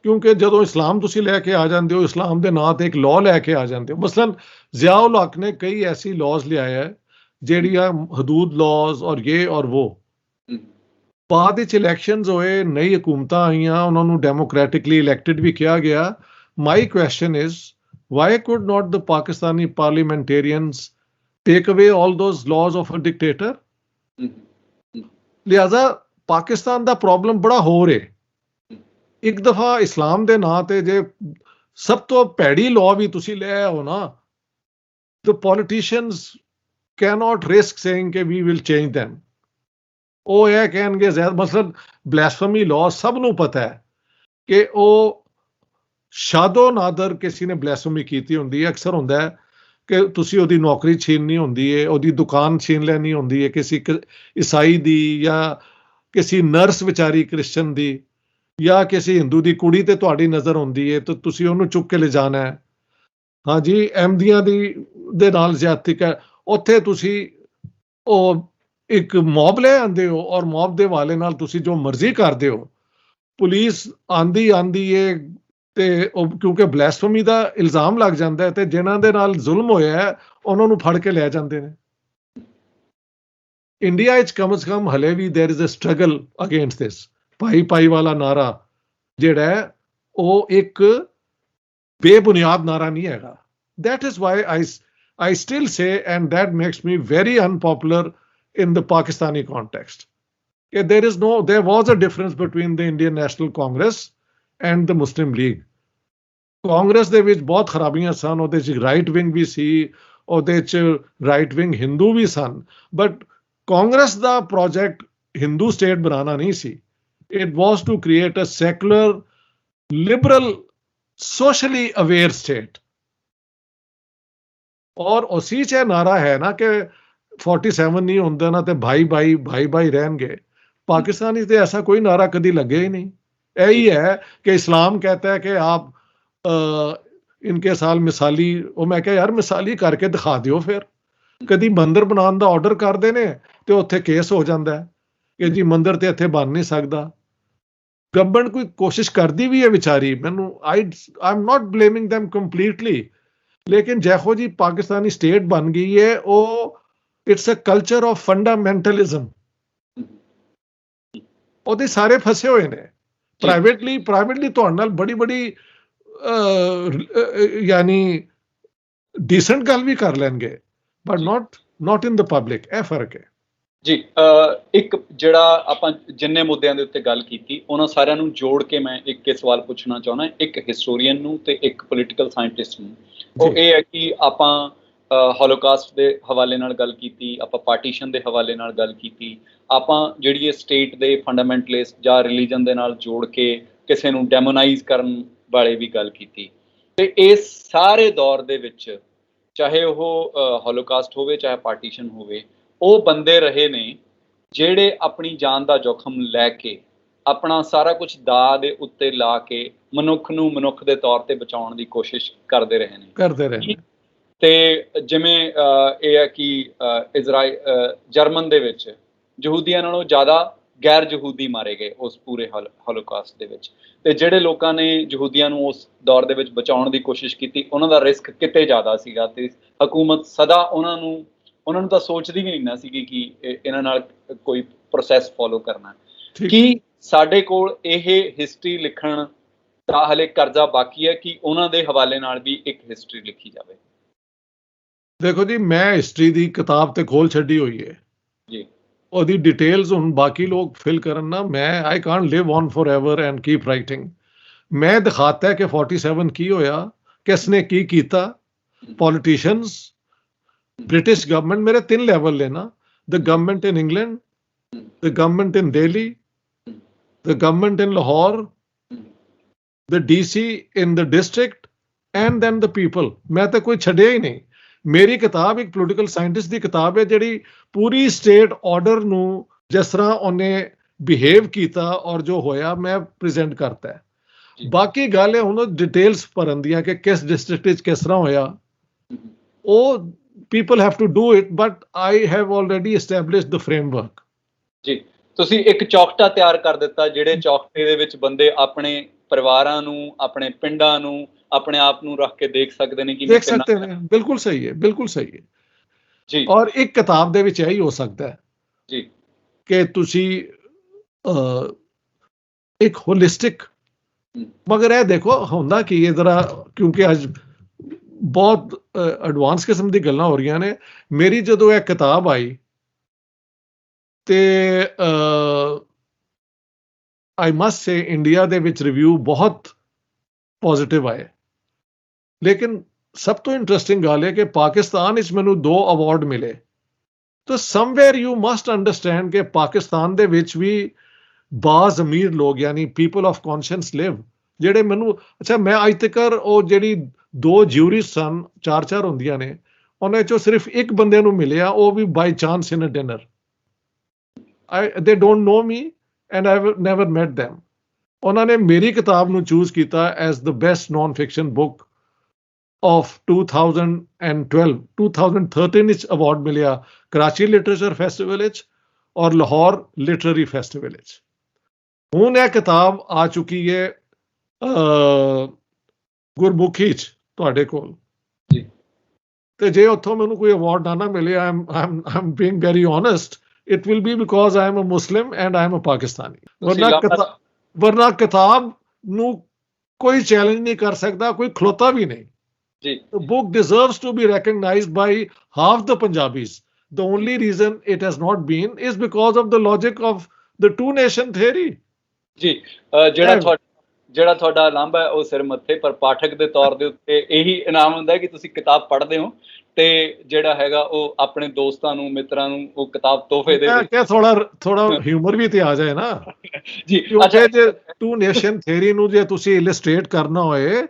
ਕਿਉਂਕਿ ਜਦੋਂ ਇਸਲਾਮ ਤੁਸੀਂ ਲੈ ਕੇ ਆ ਜਾਂਦੇ ਹੋ, ਇਸਲਾਮ ਦੇ ਨਾਂ ਤੇ ਇੱਕ ਲਾਅ ਲੈ ਕੇ ਆ ਜਾਂਦੇ ਹੋ। ਮਸਲਨ ਜ਼ਿਆ ਉਲ ਹਕ ਨੇ ਕਈ ਐਸੀ ਲਾਜ਼ ਲਿਆਇਆ ਹੈ ਜਿਹੜੀਆਂ ਹਦੂਦ ਲਾਜ਼ ਔਰ ਇਹ ਔਰ ਉਹ, ਬਾਅਦ ਵਿੱਚ ਇਲੈਕਸ਼ਨਸ ਹੋਏ, ਨਈ ਹਕੂਮਤਾਂ ਆਈਆਂ, ਉਹਨਾਂ ਨੂੰ ਡੈਮੋਕ੍ਰੈਟਿਕਲੀ ਇਲੈਕਟਡ ਵੀ ਕਿਹਾ ਗਿਆ। My question is why could not the Pakistani parliamentarians take away all those laws of a dictator? ਲਿਹਾਜ਼ਾ ਪਾਕਿਸਤਾਨ ਦਾ ਪ੍ਰੋਬਲਮ ਬੜਾ ਹੋਰ ਹੈ। ਇੱਕ ਦਫਾ ਇਸਲਾਮ ਦੇ ਨਾਂ ਤੇ ਜੇ ਸਭ ਤੋਂ ਭੈੜੀ ਲਾਅ ਵੀ ਤੁਸੀਂ ਲੈ ਆਓ ਨਾ, the politicians cannot risk saying ਕਿ we will change them। ਉਹ ਇਹ ਕਹਿਣਗੇ ਮਸਲਨ ਬਲੈਸਫੇਮੀ ਲਾਅ ਸਭ ਨੂੰ ਪਤਾ ਹੈ ਕਿ ਉਹ ਸ਼ਾਦੋ ਨਾਦਰ ਕਿਸੇ ਨੇ ਬਲੈਸਫੇਮੀ ਕੀਤੀ ਹੁੰਦੀ ਹੈ। ਅਕਸਰ ਹੁੰਦਾ ਹੈ ਕਿ ਤੁਸੀਂ ਉਹਦੀ ਨੌਕਰੀ ਛੀਨਣੀ ਹੁੰਦੀ ਹੈ, ਉਹਦੀ ਦੁਕਾਨ ਛੀਨ ਲੈਣੀ ਹੁੰਦੀ ਹੈ, ਕਿਸੇ ਈਸਾਈ ਦੀ ਜਾਂ ਕਿਸੇ ਨਰਸ ਵਿਚਾਰੀ ਕ੍ਰਿਸਚਨ ਦੀ ਜਾਂ ਕਿਸੇ ਹਿੰਦੂ ਦੀ ਕੁੜੀ ਤੇ ਤੁਹਾਡੀ ਨਜ਼ਰ ਹੁੰਦੀ ਹੈ ਤਾਂ ਤੁਸੀਂ ਉਹਨੂੰ ਚੁੱਕ ਕੇ ਲਿਜਾਣਾ ਹੈ। ਹਾਂਜੀ, ਅਹਿਮਦੀਆਂ ਦੇ ਨਾਲ ਜ਼ਿਆਦਤੀ ਕਰ, ਉੱਥੇ ਤੁਸੀਂ ਉਹ ਇੱਕ ਮੌਬ ਲੈ ਆਉਂਦੇ ਹੋ ਔਰ ਮੌਬ ਦੇ ਵਾਲੇ ਨਾਲ ਤੁਸੀਂ ਜੋ ਮਰਜ਼ੀ ਕਰਦੇ ਹੋ। ਪੁਲਿਸ ਆਂਦੀ ਹੈ ਤੇ ਉਹ ਕਿਉਂਕਿ ਬਲੈਸਫੇਮੀ ਦਾ ਇਲਜ਼ਾਮ ਲੱਗ ਜਾਂਦਾ ਹੈ ਤੇ ਜਿਨ੍ਹਾਂ ਦੇ ਨਾਲ ਜ਼ੁਲਮ ਹੋਇਆ ਹੈ ਉਹਨਾਂ ਨੂੰ ਫੜ ਕੇ ਲੈ ਜਾਂਦੇ ਨੇ। ਇੰਡੀਆ ਵਿੱਚ ਕਮ ਸੇ ਕਮ ਹਲੇ ਵੀ ਦੇयर इज अ ਸਟਰਗਲ ਅਗੇਂਸਟ ਦਿਸ। ਭਾਈ ਭਾਈ ਵਾਲਾ ਨਾਰਾ ਜਿਹੜਾ ਹੈ ਉਹ ਇੱਕ ਬੇਬੁਨਿਆਦ ਨਾਰਾ ਨਹੀਂ ਹੈਗਾ। That is why I still say, and that makes me very unpopular in the Pakistani context, there was a difference between the Indian National Congress and the Muslim League। Congress ਦੇ ਵਿੱਚ ਬਹੁਤ ਖਰਾਬੀਆਂ ਸਨ, ਉਹਦੇ 'ਚ ਰਾਈਟ ਵਿੰਗ ਵੀ ਸੀ, ਉਹਦੇ 'ਚ right wing Hindu ਵੀ ਸਨ, ਬਟ ਕਾਂਗਰਸ ਦਾ ਪ੍ਰੋਜੈਕਟ ਹਿੰਦੂ ਸਟੇਟ ਬਣਾਉਣਾ ਨਹੀਂ ਸੀ। It was to create a secular, liberal, socially aware state। ਔਰ ਉਸੀ 'ਚ ਨਾਰਾ ਹੈ ਨਾ ਕਿ 47 ਨਹੀਂ ਹੁੰਦਾ ਨਾ ਤੇ ਭਾਈ ਭਾਈ ਰਹਿਣਗੇ। ਪਾਕਿस्तानी ਤੇ ऐसा कोई नारा कभी लगे ही नहीं। यही है कि इस्लाम कहता है कि आप इनके साल मिसाली, वो मैं क्या यार मिसाली करके दिखा दियो। फिर कभी मंदिर बनाने का ऑर्डर करते हैं तो उत्थे केस हो जाता है कि जी मंदिर तो इत्थे बन नहीं सकता। गवर्नमेंट कोई कोशिश करती भी है बेचारी, मैनू I am not blaming them completely, लेकिन जैखो जी पाकिस्तानी स्टेट बन गई है वो it's a culture of fundamentalism. ਉਹਦੇ ਸਾਰੇ ਫਸੇ ਹੋਏ ਨੇ। ਪ੍ਰਾਈਵੇਟਲੀ ਤੁਹਾਡੇ ਨਾਲ ਬੜੀ ਯਾਨੀ ਡੀਸੈਂਟ ਗੱਲ ਵੀ ਕਰ ਲੈਣਗੇ, but not in the public. ਇਹ ਫਰਕ ਹੈ ਜੀ। ਇੱਕ ਜਿਹੜਾ ਆਪਾਂ ਜਿੰਨੇ ਮੁੱਦਿਆਂ ਦੇ ਉੱਤੇ ਗੱਲ ਕੀਤੀ ਉਹਨਾਂ ਸਾਰਿਆਂ ਨੂੰ ਜੋੜ ਕੇ ਮੈਂ ਇੱਕ ਸਵਾਲ ਪੁੱਛਣਾ ਚਾਹੁੰਦਾ, ਇੱਕ ਹਿਸਟੋਰੀਅਨ ਨੂੰ ਤੇ ਇੱਕ ਪੋਲੀਟੀਕਲ ਸਾਇੰਟਿਸਟ ਨੂੰ। ਉਹ ਇਹ ਹੈ ਕਿ ਆਪਾਂ ਹੋਲੋਕਾਸਟ ਦੇ ਹਵਾਲੇ ਨਾਲ ਗੱਲ ਕੀਤੀ, ਆਪਾਂ ਪਾਰਟੀਸ਼ਨ ਦੇ ਹਵਾਲੇ ਨਾਲ ਗੱਲ ਕੀਤੀ, ਆਪਾਂ ਜਿਹੜੀ ਇਹ ਸਟੇਟ ਦੇ ਫੰਡਾਮੈਂਟਲਿਸਟ ਜਾਂ ਰਿਲੀਜਨ ਦੇ ਨਾਲ ਜੋੜ ਕੇ ਕਿਸੇ ਨੂੰ ਡੈਮੋਨਾਈਜ਼ ਕਰਨ ਵਾਲੇ ਵੀ ਗੱਲ ਕੀਤੀ। ਤੇ ਇਸ ਸਾਰੇ ਦੌਰ ਦੇ ਵਿੱਚ ਚਾਹੇ ਉਹ ਹੋਲੋਕਾਸਟ ਹੋਵੇ ਚਾਹੇ ਪਾਰਟੀਸ਼ਨ ਹੋਵੇ, ਉਹ ਬੰਦੇ ਰਹੇ ਨੇ ਜਿਹੜੇ ਆਪਣੀ ਜਾਨ ਦਾ ਜੋਖਮ ਲੈ ਕੇ ਆਪਣਾ ਸਾਰਾ ਕੁਝ ਦਾਅ ਦੇ ਉੱਤੇ ਲਾ ਕੇ ਮਨੁੱਖ ਨੂੰ ਮਨੁੱਖ ਦੇ ਤੌਰ ਤੇ ਬਚਾਉਣ ਦੀ ਕੋਸ਼ਿਸ਼ ਕਰਦੇ ਰਹੇ ਨੇ। ਤੇ ਜਿਵੇਂ ਇਹ ਹੈ ਕਿ ਜਰਮਨ ਦੇ ਵਿੱਚ ਯਹੂਦੀਆਂ ਨਾਲੋਂ ਜ਼ਿਆਦਾ ਗੈਰ ਯਹੂਦੀ ਮਾਰੇ ਗਏ ਉਸ ਪੂਰੇ ਹੋਲੋਕਾਸਟ ਦੇ ਵਿੱਚ। ਤੇ ਜਿਹੜੇ ਲੋਕਾਂ ਨੇ ਯਹੂਦੀਆਂ ਨੂੰ ਉਸ ਦੌਰ ਦੇ ਵਿੱਚ ਬਚਾਉਣ ਦੀ ਕੋਸ਼ਿਸ਼ ਕੀਤੀ ਉਹਨਾਂ ਦਾ ਰਿਸਕ ਕਿਤੇ ਜ਼ਿਆਦਾ ਸੀਗਾ ਤੇ ਹਕੂਮਤ ਸਦਾ ਉਹਨਾਂ ਨੂੰ ਤਾਂ ਸੋਚਦੀ ਵੀ ਨਹੀਂ ਨਾ ਸੀਗੀ ਕਿ ਇਹਨਾਂ ਨਾਲ ਕੋਈ ਪ੍ਰੋਸੈਸ ਫੋਲੋ ਕਰਨਾ। ਕੀ ਸਾਡੇ ਕੋਲ ਇਹ ਹਿਸਟਰੀ ਲਿਖਣ ਦਾ ਹਲੇ ਕਰਜ਼ਾ ਬਾਕੀ ਹੈ ਕਿ ਉਹਨਾਂ ਦੇ ਹਵਾਲੇ ਨਾਲ ਵੀ ਇੱਕ ਹਿਸਟਰੀ ਲਿਖੀ ਜਾਵੇ? ਦੇਖੋ ਜੀ, ਮੈਂ ਹਿਸਟਰੀ ਦੀ ਕਿਤਾਬ ਤੇ ਖੋਲ ਛੱਡੀ ਹੋਈ ਹੈ ਜੀ। ਉਹਦੀ ਡਿਟੇਲਸ ਹੁਣ ਬਾਕੀ ਲੋਕ ਫਿਲ ਕਰਨ ਨਾ, ਮੈਂ I can't live on forever and keep writing. ਮੈਂ ਦਿਖਾਤਾ ਕਿ 47 ਕੀ ਹੋਇਆ, ਕਿਸ ਨੇ ਕੀ ਕੀਤਾ। ਪੋਲੀਟੀਸ਼ੀਅਨਸ, ब्रिटिश गवर्नमेंट, मेरे 3 लेवल लेना, the government in England, the government in Delhi, the government in Lahore, the DC in the district and then the people. मैं तो कोई छड़िया ही नहीं। मेरी किताब एक पोलिटिकल साइंटिस्ट की किताब है जिहड़ी पूरी स्टेट ऑर्डर नूं जिस तरह उन्हें बिहेव किया और जो होया मैं प्रेजेंट करता है। बाकी गल है हुण डिटेल्स भरन दियां कि किस डिस्ट्रिक्ट विच किस तरह होया, वो people have to do it, but I have already established the framework। ਜੀ, ਤੁਸੀਂ ਇੱਕ ਚੌਕਟਾ ਤਿਆਰ ਕਰ ਦਿੱਤਾ, ਜਿਹੜੇ ਚੌਕਟੇ ਦੇ ਵਿੱਚ ਬੰਦੇ ਆਪਣੇ ਪਰਿਵਾਰਾਂ ਨੂੰ, ਆਪਣੇ ਪਿੰਡਾਂ ਨੂੰ, ਆਪਣੇ ਆਪ ਨੂੰ ਰੱਖ ਕੇ ਦੇਖ ਸਕਦੇ ਨੇ ਕਿ ਦੇਖ ਸਕਦੇ ਨੇ। ਬਿਲਕੁਲ ਸਹੀ ਹੈ, ਬਿਲਕੁਲ ਸਹੀ ਹੈ ਜੀ। ਔਰ ਇੱਕ ਕਿਤਾਬ ਦੇ ਵਿੱਚ ਇਹੀ ਹੋ ਸਕਦਾ ਹੈ ਜੀ ਕਿ ਤੁਸੀਂ ਇੱਕ ਹੋਲਿਸਟਿਕ, ਮਗਰ ਇਹ ਦੇਖੋ ਹੁੰਦਾ ਕੀ ਹੈ ਜ਼ਰਾ, ਕਿਉਂਕਿ ਅੱਜ ਬਹੁਤ ਐਡਵਾਂਸ ਕਿਸਮ ਦੀ ਗੱਲਾਂ ਹੋ ਰਹੀਆਂ ਨੇ। ਮੇਰੀ ਜਦੋਂ ਇਹ ਕਿਤਾਬ ਆਈ ਤੇ ਆਈ ਮਸਟ ਸੇ ਇੰਡੀਆ ਦੇ ਵਿੱਚ ਰਿਵਿਊ ਬਹੁਤ ਪੋਜ਼ਿਟਿਵ ਆਏ, ਲੇਕਿਨ ਸਭ ਤੋਂ ਇੰਟਰਸਟਿੰਗ ਗੱਲ ਹੈ ਕਿ ਪਾਕਿਸਤਾਨ ਵਿੱਚ ਮੈਨੂੰ 2 ਅਵਾਰਡ ਮਿਲੇ। ਤਾਂ ਸਮਵੇਅਰ ਯੂ ਮਸਟ ਅੰਡਰਸਟੈਂਡ ਕਿ ਪਾਕਿਸਤਾਨ ਦੇ ਵਿੱਚ ਵੀ ਬਾਜ਼ ਅਮੀਰ ਲੋਕ ਯਾਨੀ ਪੀਪਲ ਆਫ ਕੌਨਸ਼ੀਅੰਸ ਲਿਵ, ਜਿਹੜੇ ਮੈਨੂੰ ਅੱਛਾ ਮੈਂ ਅੱਜ ਤੱਕ ਉਹ ਜਿਹੜੀ 2 ਜਿਊਰੀ ਸਨ, 4 ਹੁੰਦੀਆਂ ਨੇ, ਉਹਨਾਂ ਚੋਂ ਸਿਰਫ ਇੱਕ ਬੰਦੇ ਨੂੰ ਮਿਲਿਆ, ਉਹ ਵੀ by chance in a dinner. they don't know me and I have never met them। ਉਹਨਾਂ ਨੇ ਮੇਰੀ ਕਿਤਾਬ ਨੂੰ ਚੂਜ਼ ਕੀਤਾ as the best non-fiction book of 2012। 2013 ਵਿੱਚ ਅਵਾਰਡ ਮਿਲਿਆ ਕਰਾਚੀ ਲਿਟਰੇਚਰ ਫੈਸਟੀਵਲ ਵਿੱਚ ਔਰ ਲਾਹੌਰ ਲਿਟਰਰੀ ਫੈਸਟੀਵਲ ਵਿੱਚ। ਹੁਣ ਇਹ ਕਿਤਾਬ ਆ ਚੁੱਕੀ ਹੈ ਗੁਰਮੁਖੀ ਚ ਤੁਹਾਡੇ ਕੋਲ ਜੀ। ਤੇ ਜੇ ਉੱਥੋਂ ਮੈਨੂੰ ਕੋਈ ਅਵਾਰਡ ਨਾ ਮਿਲੇ, I'm being very honest, it will be because I am a Muslim and I am a Pakistani। ਵਰਨਾ ਕਿਤਾਬ ਨੂੰ ਕੋਈ ਚੈਲੰਜ ਨਹੀਂ ਕਰ ਸਕਦਾ, ਕੋਈ ਖਲੋਤਾ ਵੀ ਨਹੀਂ ਜੀ। The book deserves to be recognized by half the Punjabis। The only reason it has not been is because of the logic of the two nation theory। ਜੀ, ਜਿਹੜਾ ਤੁਹਾਡਾ ਲਾਂਭਾ ਹੈ ਉਹ ਸਿਰ ਮੱਥੇ, ਪਰ ਪਾਠਕ ਦੇ ਤੌਰ ਦੇ ਉੱਤੇ ਇਹੀ ਇਨਾਮ ਹੁੰਦਾ ਹੈ ਕਿ ਤੁਸੀਂ ਕਿਤਾਬ ਪੜ੍ਹਦੇ ਹੋ ਤੇ ਜਿਹੜਾ ਹੈਗਾ ਉਹ ਆਪਣੇ ਦੋਸਤਾਂ ਨੂੰ, ਮਿੱਤਰਾਂ ਨੂੰ ਉਹ ਕਿਤਾਬ ਤੋਹਫੇ ਦੇ ਕਿ ਥੋੜਾ ਹਿਊਮਰ ਵੀ ਤੇ ਆ ਜਾਏ ਨਾ ਜੀ। ਅੱਛਾ, ਜੇ ਟੂ ਨੇਸ਼ਨ ਥਿਊਰੀ ਨੂੰ ਜੇ ਤੁਸੀਂ ਇਲਸਟ੍ਰੇਟ ਕਰਨਾ ਹੋਏ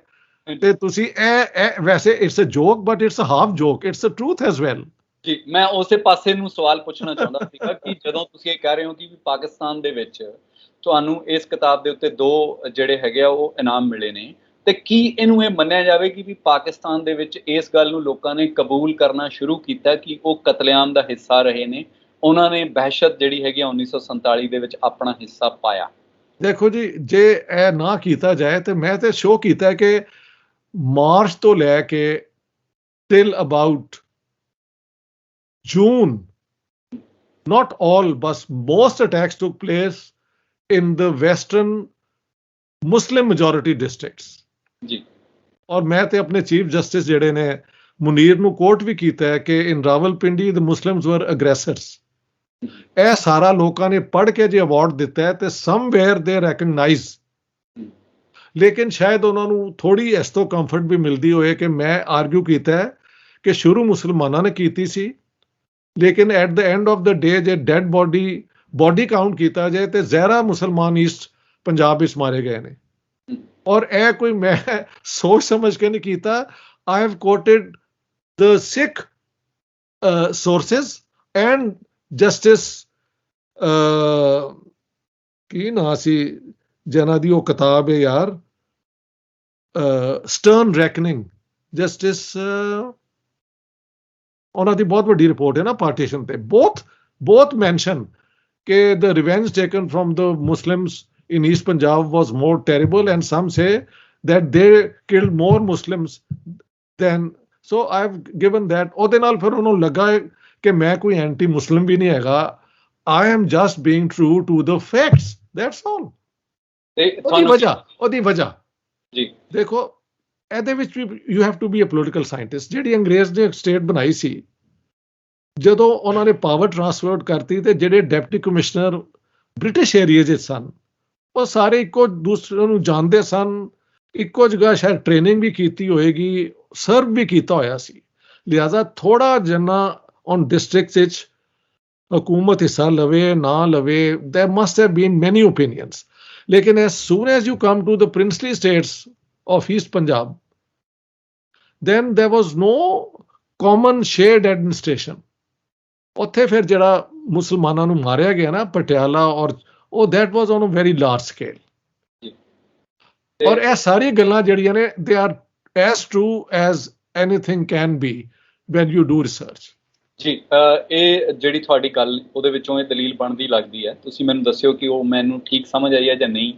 ਤੇ ਤੁਸੀਂ ਇਹ ਵੈਸੇ it's a joke, but it's a half joke, it's a truth as well. ਜੀ, ਮੈਂ ਉਸੇ ਪਾਸੇ ਨੂੰ ਸਵਾਲ ਪੁੱਛਣਾ ਚਾਹੁੰਦਾ ਸੀਗਾ ਕਿ ਜਦੋਂ ਤੁਸੀਂ ਇਹ ਕਹਿ ਰਹੇ ਹੋ ਕਿ ਪਾਕਿਸਤਾਨ ਦੇ ਵਿੱਚ ਤੁਹਾਨੂੰ ਇਸ ਕਿਤਾਬ ਦੇ ਉੱਤੇ 2 ਜਿਹੜੇ ਹੈਗੇ ਆ ਉਹ ਇਨਾਮ ਮਿਲੇ ਨੇ, ਤੇ ਕੀ ਇਹਨੂੰ ਇਹ ਮੰਨਿਆ ਜਾਵੇ ਕਿ ਵੀ ਪਾਕਿਸਤਾਨ ਦੇ ਵਿੱਚ ਇਸ ਗੱਲ ਨੂੰ ਲੋਕਾਂ ਨੇ ਕਬੂਲ ਕਰਨਾ ਸ਼ੁਰੂ ਕੀਤਾ ਕਿ ਉਹ ਕਤਲੇਆਮ ਦਾ ਹਿੱਸਾ ਰਹੇ ਨੇ, ਉਹਨਾਂ ਨੇ ਵਹਿਸ਼ਤ ਜਿਹੜੀ ਹੈਗੀ 1947 ਦੇ ਵਿੱਚ ਆਪਣਾ ਹਿੱਸਾ ਪਾਇਆ? ਦੇਖੋ ਜੀ, ਜੇ ਇਹ ਨਾ ਕੀਤਾ ਜਾਏ ਤੇ ਮੈਂ ਤੇ ਸ਼ੋਅ ਕੀਤਾ ਕਿ ਮਾਰਚ ਤੋਂ ਲੈ ਕੇ till about June, not all but most attacks took place in the western Muslim majority districts। ਜੀ। ਔਰ ਮੈਂ ਤੇ ਆਪਣੇ ਚੀਫ ਜਸਟਿਸ ਜਿਹੜੇ ਨੇ ਮੁਨੀਰ ਨੂੰ ਕੋਟ ਵੀ ਕੀਤਾ ਹੈ ਕਿ ਇਨ Rawalpindi the Muslims were aggressors। ਇਹ ਸਾਰਾ ਲੋਕਾਂ ਨੇ ਪੜ੍ਹ ਕੇ ਜੇ ਅਵਾਰਡ ਦਿੱਤਾ ਹੈ ਤੇ somewhere they recognize, ਲੇਕਿਨ ਸ਼ਾਇਦ ਉਹਨਾਂ ਨੂੰ ਥੋੜੀ ਇਸ ਤੋਂ ਕੰਫਰਟ ਵੀ ਮਿਲਦੀ ਹੋਏ ਕਿ ਮੈਂ ਆਰਗੂ ਕੀਤਾ ਹੈ ਕਿ ਸ਼ੁਰੂ ਮੁਸਲਮਾਨਾਂ ਨੇ ਕੀਤੀ ਸੀ, ਲੇਕਿਨ at the end of the day ਜੇ ਡੈਡ ਬੋਡੀ ਕਾਊਂਟ ਕੀਤਾ ਜਾਏ ਤੇ ਜ਼ਹਿਰਾ ਮੁਸਲਮਾਨ ਈਸਟ ਪੰਜਾਬ ਵਿੱਚ ਮਾਰੇ ਗਏ ਨੇ। ਔਰ ਇਹ ਕੋਈ ਮੈਂ ਸੋਚ ਸਮਝ ਕੇ ਨਹੀਂ ਕੀਤਾ। I have quoted the Sikh sources and justice ਕੀ ਨਾਂ ਸੀ ਜਿਹਨਾਂ ਦੀ ਉਹ ਕਿਤਾਬ ਹੈ ਯਾਰ, ਸਟਰਨ ਰੈਕਨਿੰਗ, ਜਸਟਿਸ, ਉਹਨਾਂ ਦੀ ਬਹੁਤ ਵੱਡੀ ਰਿਪੋਰਟ ਹੈ ਨਾ ਪਾਰਟੀਸ਼ਨ ਤੇ, both mention ਕਿ the revenge taken from the Muslims in East Punjab was more terrible, and some say that they killed more Muslims than, so I've given that। ਉਹਦੇ ਨਾਲ ਫਿਰ ਉਹਨੂੰ ਲੱਗਾ ਕਿ ਮੈਂ ਕੋਈ ਐਂਟੀ ਮੁਸਲਿਮ ਵੀ ਨਹੀਂ ਹੈਗਾ, I am just being true to the facts, that's all। ਉਹਦੀ ਵਜ੍ਹਾ ਜੀ ਦੇਖੋ, ਇਹਦੇ ਵਿੱਚ ਵੀ you have to be a political scientist. ਜਿਹੜੀ ਅੰਗਰੇਜ਼ ਨੇ ਸਟੇਟ ਬਣਾਈ ਸੀ ਜਦੋਂ ਉਹਨਾਂ ਨੇ ਪਾਵਰ ਟਰਾਂਸਫਰ ਕਰਤੀ ਤੇ ਜਿਹੜੇ ਡਿਪਟੀ ਕਮਿਸ਼ਨਰ ਬ੍ਰਿਟਿਸ਼ ਏਰੀਏ 'ਚ ਸਨ ਉਹ ਸਾਰੇ ਇੱਕੋ ਦੂਸਰੇ ਨੂੰ ਜਾਣਦੇ ਸਨ, ਇੱਕੋ ਜਗ੍ਹਾ ਸ਼ਾਇਦ ਟ੍ਰੇਨਿੰਗ ਵੀ ਕੀਤੀ ਹੋਏਗੀ, ਸਰਵ ਵੀ ਕੀਤਾ ਹੋਇਆ ਸੀ। ਲਿਹਾਜ਼ਾ ਥੋੜਾ ਜਿੰਨਾ ਔਨ ਡਿਸਟ੍ਰਿਕਟਸ ਵਿੱਚ ਹਕੂਮਤ ਹਿੱਸਾ ਲਵੇ ਨਾ ਲਵੇ, there must have been many opinions, ਲੇਕਿਨ as soon as you come to the princely states of East Punjab, then there was no common shared administration. ਉੱਥੇ ਫਿਰ ਜਿਹੜਾ ਮੁਸਲਮਾਨਾਂ ਨੂੰ ਮਾਰਿਆ ਗਿਆ ਨਾ ਪਟਿਆਲਾ, ਔਰ ਉਹ that was on a very large scale. ਔਰ ਇਹ ਸਾਰੀ ਗੱਲਾਂ ਜਿਹੜੀਆਂ ਨੇ they are as true as anything can be when you do research. ਜੀ ਇਹ ਜਿਹੜੀ ਤੁਹਾਡੀ ਗੱਲ ਉਹਦੇ ਵਿੱਚੋਂ ਇਹ ਦਲੀਲ ਬਣਦੀ ਲੱਗਦੀ ਹੈ। ਤੁਸੀਂ ਮੈਨੂੰ ਦੱਸਿਓ ਕਿ ਉਹ ਮੈਨੂੰ ਠੀਕ ਸਮਝ ਆਈ ਹੈ ਜਾਂ ਨਹੀਂ,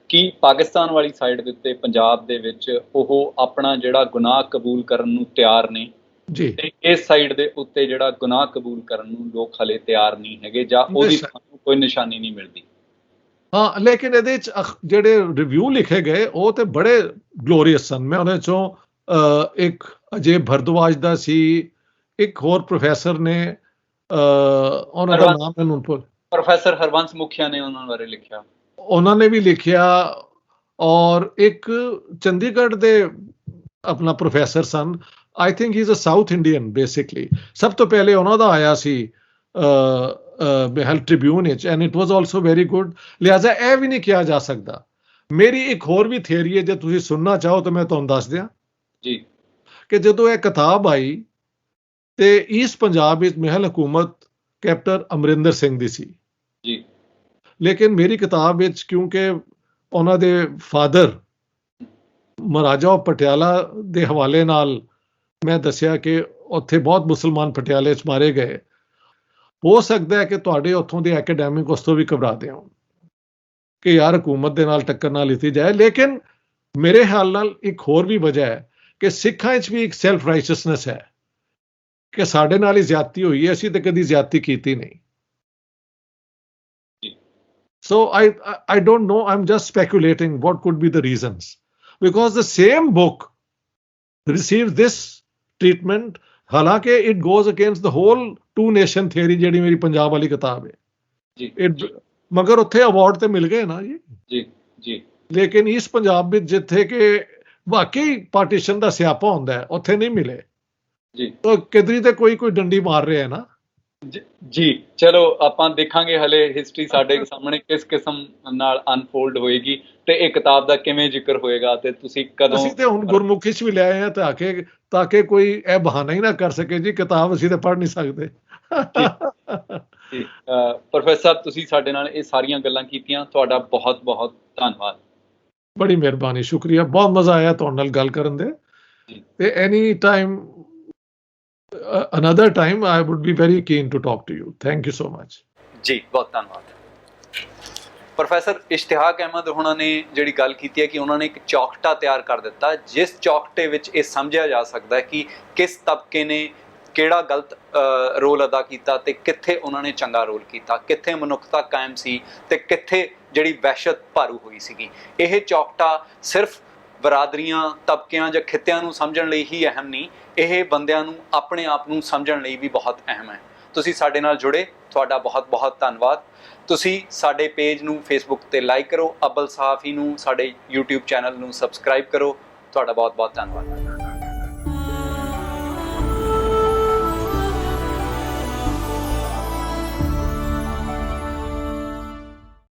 ਕਿ ਪਾਕਿਸਤਾਨ ਵਾਲੀ ਸਾਈਡ ਦੇ ਉੱਤੇ ਪੰਜਾਬ ਦੇ ਵਿੱਚ ਉਹ ਆਪਣਾ ਜਿਹੜਾ ਗੁਨਾਹ ਕਬੂਲ ਕਰਨ ਨੂੰ ਤਿਆਰ ਨੇ ਜੀ, ਤੇ ਇਸ ਸਾਈਡ ਦੇ ਉੱਤੇ ਜਿਹੜਾ ਗੁਨਾਹ ਕਬੂਲ ਕਰਨ ਨੂੰ ਲੋਕ ਹਲੇ ਤਿਆਰ ਨਹੀਂ ਹੈਗੇ, ਜਾਂ ਉਹਦੀ ਸਾਨੂੰ ਕੋਈ ਨਿਸ਼ਾਨੀ ਨਹੀਂ ਮਿਲਦੀ। ਹਾਂ, ਲੇਕਿਨ ਇਹਦੇ ਚ ਜਿਹੜੇ ਰਿਵਿਊ ਲਿਖੇ ਗਏ ਉਹ ਤੇ ਬੜੇ ਗਲੋਰੀਅਸ ਸਨ। ਮੈਂ ਉਹਨਾਂ ਚੋਂ ਇੱਕ ਅਜੇ ਭਰਦਵਾਜ ਦਾ ਸੀ, ਇੱਕ ਹੋਰ ਪ੍ਰੋਫੈਸਰ ਨੇ, ਉਹਨਾਂ ਦਾ ਨਾਮ ਮੈਨੂੰ ਪ੍ਰੋਫੈਸਰ ਹਰਵੰਸ ਮੁਖੀਆ ਨੇ ਉਹਨਾਂ ਬਾਰੇ ਲਿਖਿਆ, ਉਹਨਾਂ ਨੇ ਵੀ ਲਿਖਿਆ, ਔਰ ਇੱਕ ਚੰਡੀਗੜ੍ਹ ਦੇ ਆਪਣਾ ਪ੍ਰੋਫੈਸਰ ਸਨ, I think he is a South Indian basically. ਸਭ ਤੋਂ ਪਹਿਲੇ ਉਹਨਾਂ ਦਾ ਆਇਆ ਸੀ ਹੈਲਥ ਟ੍ਰਿਬਿਊਨ ਵਿੱਚ, and it was also very good. ਲਿਹਾਜ਼ਾ ਇਹ ਵੀ ਨਹੀਂ ਕਿਹਾ ਜਾ ਸਕਦਾ। ਮੇਰੀ ਇੱਕ ਹੋਰ ਵੀ ਥਿਊਰੀ ਹੈ, ਜੇ ਤੁਸੀਂ ਸੁਣਨਾ ਚਾਹੋ ਤਾਂ ਮੈਂ ਤੁਹਾਨੂੰ ਦੱਸ ਦਿਆਂ ਜੀ, ਕਿ ਜਦੋਂ ਇਹ ਕਿਤਾਬ ਆਈ ਤੇ ਈਸਟ ਪੰਜਾਬ ਵਿੱਚ ਮਹਿਲ ਹਕੂਮਤ ਕੈਪਟਨ ਅਮਰਿੰਦਰ ਸਿੰਘ ਦੀ ਸੀ ਜੀ, ਲੇਕਿਨ ਮੇਰੀ ਕਿਤਾਬ ਵਿੱਚ ਕਿਉਂਕਿ ਉਹਨਾਂ ਦੇ ਫਾਦਰ ਮਹਾਰਾਜਾ ਪਟਿਆਲਾ ਦੇ ਹਵਾਲੇ ਨਾਲ ਮੈਂ ਦੱਸਿਆ ਕਿ ਉੱਥੇ ਬਹੁਤ ਮੁਸਲਮਾਨ ਪਟਿਆਲੇ 'ਚ ਮਾਰੇ ਗਏ, ਹੋ ਸਕਦਾ ਹੈ ਕਿ ਤੁਹਾਡੇ ਉੱਥੋਂ ਦੇ ਐਕੈਡੈਮਿਕ ਉਸ ਤੋਂ ਵੀ ਘਬਰਾਦੇ ਹੋਣ ਕਿ ਯਾਰ ਹਕੂਮਤ ਦੇ ਨਾਲ ਟੱਕਰ ਨਾ ਲਿੱਤੀ ਜਾਏ। ਲੇਕਿਨ ਮੇਰੇ ਖਿਆਲ ਨਾਲ ਇੱਕ ਹੋਰ ਵੀ ਵਜ੍ਹਾ ਹੈ ਕਿ ਸਿੱਖਾਂ 'ਚ ਵੀ ਇੱਕ ਸੈਲਫ ਰਾਈਚਸਨੈਸ ਹੈ ਕਿ ਸਾਡੇ ਨਾਲ ਹੀ ਜ਼ਿਆਦਤੀ ਹੋਈ ਹੈ, ਅਸੀਂ ਤਾਂ ਕਦੀ ਜ਼ਿਆਦਤੀ ਕੀਤੀ ਨਹੀਂ। So I don't know, I'm just speculating what could be the reasons, because the same book receives this treatment, ਹਾਲਾਂਕਿ it goes against the whole two nation theory ਜਿਹੜੀ ਮੇਰੀ ਪੰਜਾਬ ਵਾਲੀ ਕਿਤਾਬ ਹੈ ਜੀ, ਮਗਰ ਉੱਥੇ ਅਵਾਰਡ ਤੇ ਮਿਲ ਗਏ ਨਾ ਜੀ। ਜੀ ਜੀ, ਲੇਕਿਨ ਇਸ ਪੰਜਾਬ ਵਿੱਚ ਜਿੱਥੇ ਕਿ ਵਾਕਈ ਪਾਰਟੀਸ਼ਨ ਦਾ ਸਿਆਪਾ ਹੁੰਦਾ ਹੈ ਉੱਥੇ ਨਹੀਂ ਮਿਲੇ ਜੀ। ਤਾਂ ਕਿਧਰੀ ਤੇ ਕੋਈ ਡੰਡੀ ਮਾਰ ਰਿਹਾ ਹੈ ਨਾ ਜੀ। ਚਲੋ ਆਪਾਂ ਦੇਖਾਂਗੇ ਹਲੇ ਹਿਸਟਰੀ ਸਾਡੇ ਸਾਹਮਣੇ ਕਿਸ ਕਿਸਮ ਨਾਲ ਅਨਫੋਲਡ ਹੋਏਗੀ ਤੇ ਇਹ ਕਿਤਾਬ ਦਾ ਕਿਵੇਂ ਜ਼ਿਕਰ ਹੋਏਗਾ, ਤੇ ਤੁਸੀਂ ਕਦੋਂ। ਅਸੀਂ ਤੇ ਹੁਣ ਗੁਰਮੁਖੀ 'ਚ ਵੀ ਲੈ ਆਏ ਆ ਤਾਂ ਕਿ ਕੋਈ ਇਹ ਬਹਾਨਾ ਹੀ ਨਾ ਕਰ ਸਕੇ ਜੀ ਕਿਤਾਬ ਅਸੀਂ ਤੇ ਪੜ੍ਹ ਨਹੀਂ ਸਕਦੇ। ਪ੍ਰੋਫੈਸਰ ਸਾਹਿਬ, ਤੁਸੀਂ ਸਾਡੇ ਨਾਲ ਇਹ ਸਾਰੀਆਂ ਗੱਲਾਂ ਕੀਤੀਆਂ, ਤੁਹਾਡਾ ਬਹੁਤ ਬਹੁਤ ਧੰਨਵਾਦ। ਬੜੀ ਮਿਹਰਬਾਨੀ, ਸ਼ੁਕਰੀਆ, ਬਹੁਤ ਮਜ਼ਾ ਆਇਆ ਤੁਹਾਡੇ ਨਾਲ ਗੱਲ ਕਰਨ ਦੇ। ਤੇ any time another time I would be very keen to talk to you. Thank you so much. ਜੀ ਬਹੁਤ ਧੰਨਵਾਦ। ਪ੍ਰੋਫੈਸਰ ਇਸ਼ਤਿਹਾਕ ਅਹਿਮਦ ਹੁਣਾਂ ਨੇ ਜਿਹੜੀ ਗੱਲ ਕੀਤੀ ਹੈ ਕਿ ਉਹਨਾਂ ਨੇ ਇੱਕ ਚੌਕਟਾ ਤਿਆਰ ਕਰ ਦਿੱਤਾ, ਜਿਸ ਚੌਕਟੇ ਵਿੱਚ ਇਹ ਸਮਝਿਆ ਜਾ ਸਕਦਾ ਹੈ ਕਿ ਕਿਸ ਤਬਕੇ ਨੇ ਕਿਹੜਾ ਗਲਤ ਰੋਲ ਅਦਾ ਕੀਤਾ ਤੇ ਕਿੱਥੇ ਉਹਨਾਂ ਨੇ ਚੰਗਾ ਰੋਲ ਕੀਤਾ, ਕਿੱਥੇ ਮਨੁੱਖਤਾ ਕਾਇਮ ਸੀ ਤੇ ਕਿੱਥੇ ਜਿਹੜੀ ਵਹਿਸ਼ਤ ਭਾਰੂ ਹੋਈ ਸੀਗੀ। ਇਹ ਚੌਕਟਾ ਸਿਰਫ ਬਰਾਦਰੀਆਂ, ਤਬਕਿਆਂ ਜਾਂ ਖਿੱਤਿਆਂ ਨੂੰ ਸਮਝਣ ਲਈ ਹੀ ਅਹਿਮ ਨਹੀਂ, ਇਹ ਬੰਦਿਆਂ ਨੂੰ ਆਪਣੇ ਆਪ ਨੂੰ ਸਮਝਣ ਲਈ ਵੀ ਬਹੁਤ ਅਹਿਮ ਹੈ। ਤੁਸੀਂ ਸਾਡੇ ਨਾਲ ਜੁੜੇ, ਤੁਹਾਡਾ ਬਹੁਤ ਬਹੁਤ ਧੰਨਵਾਦ। ਤੁਸੀਂ ਸਾਡੇ ਪੇਜ ਨੂੰ ਫੇਸਬੁੱਕ ਤੇ ਲਾਈਕ ਕਰੋ, ਅਬਲ ਸਹਾਫੀ ਨੂੰ ਸਾਡੇ YouTube ਚੈਨਲ ਨੂੰ ਸਬਸਕ੍ਰਾਈਬ ਕਰੋ। ਤੁਹਾਡਾ ਬਹੁਤ ਬਹੁਤ ਧੰਨਵਾਦ।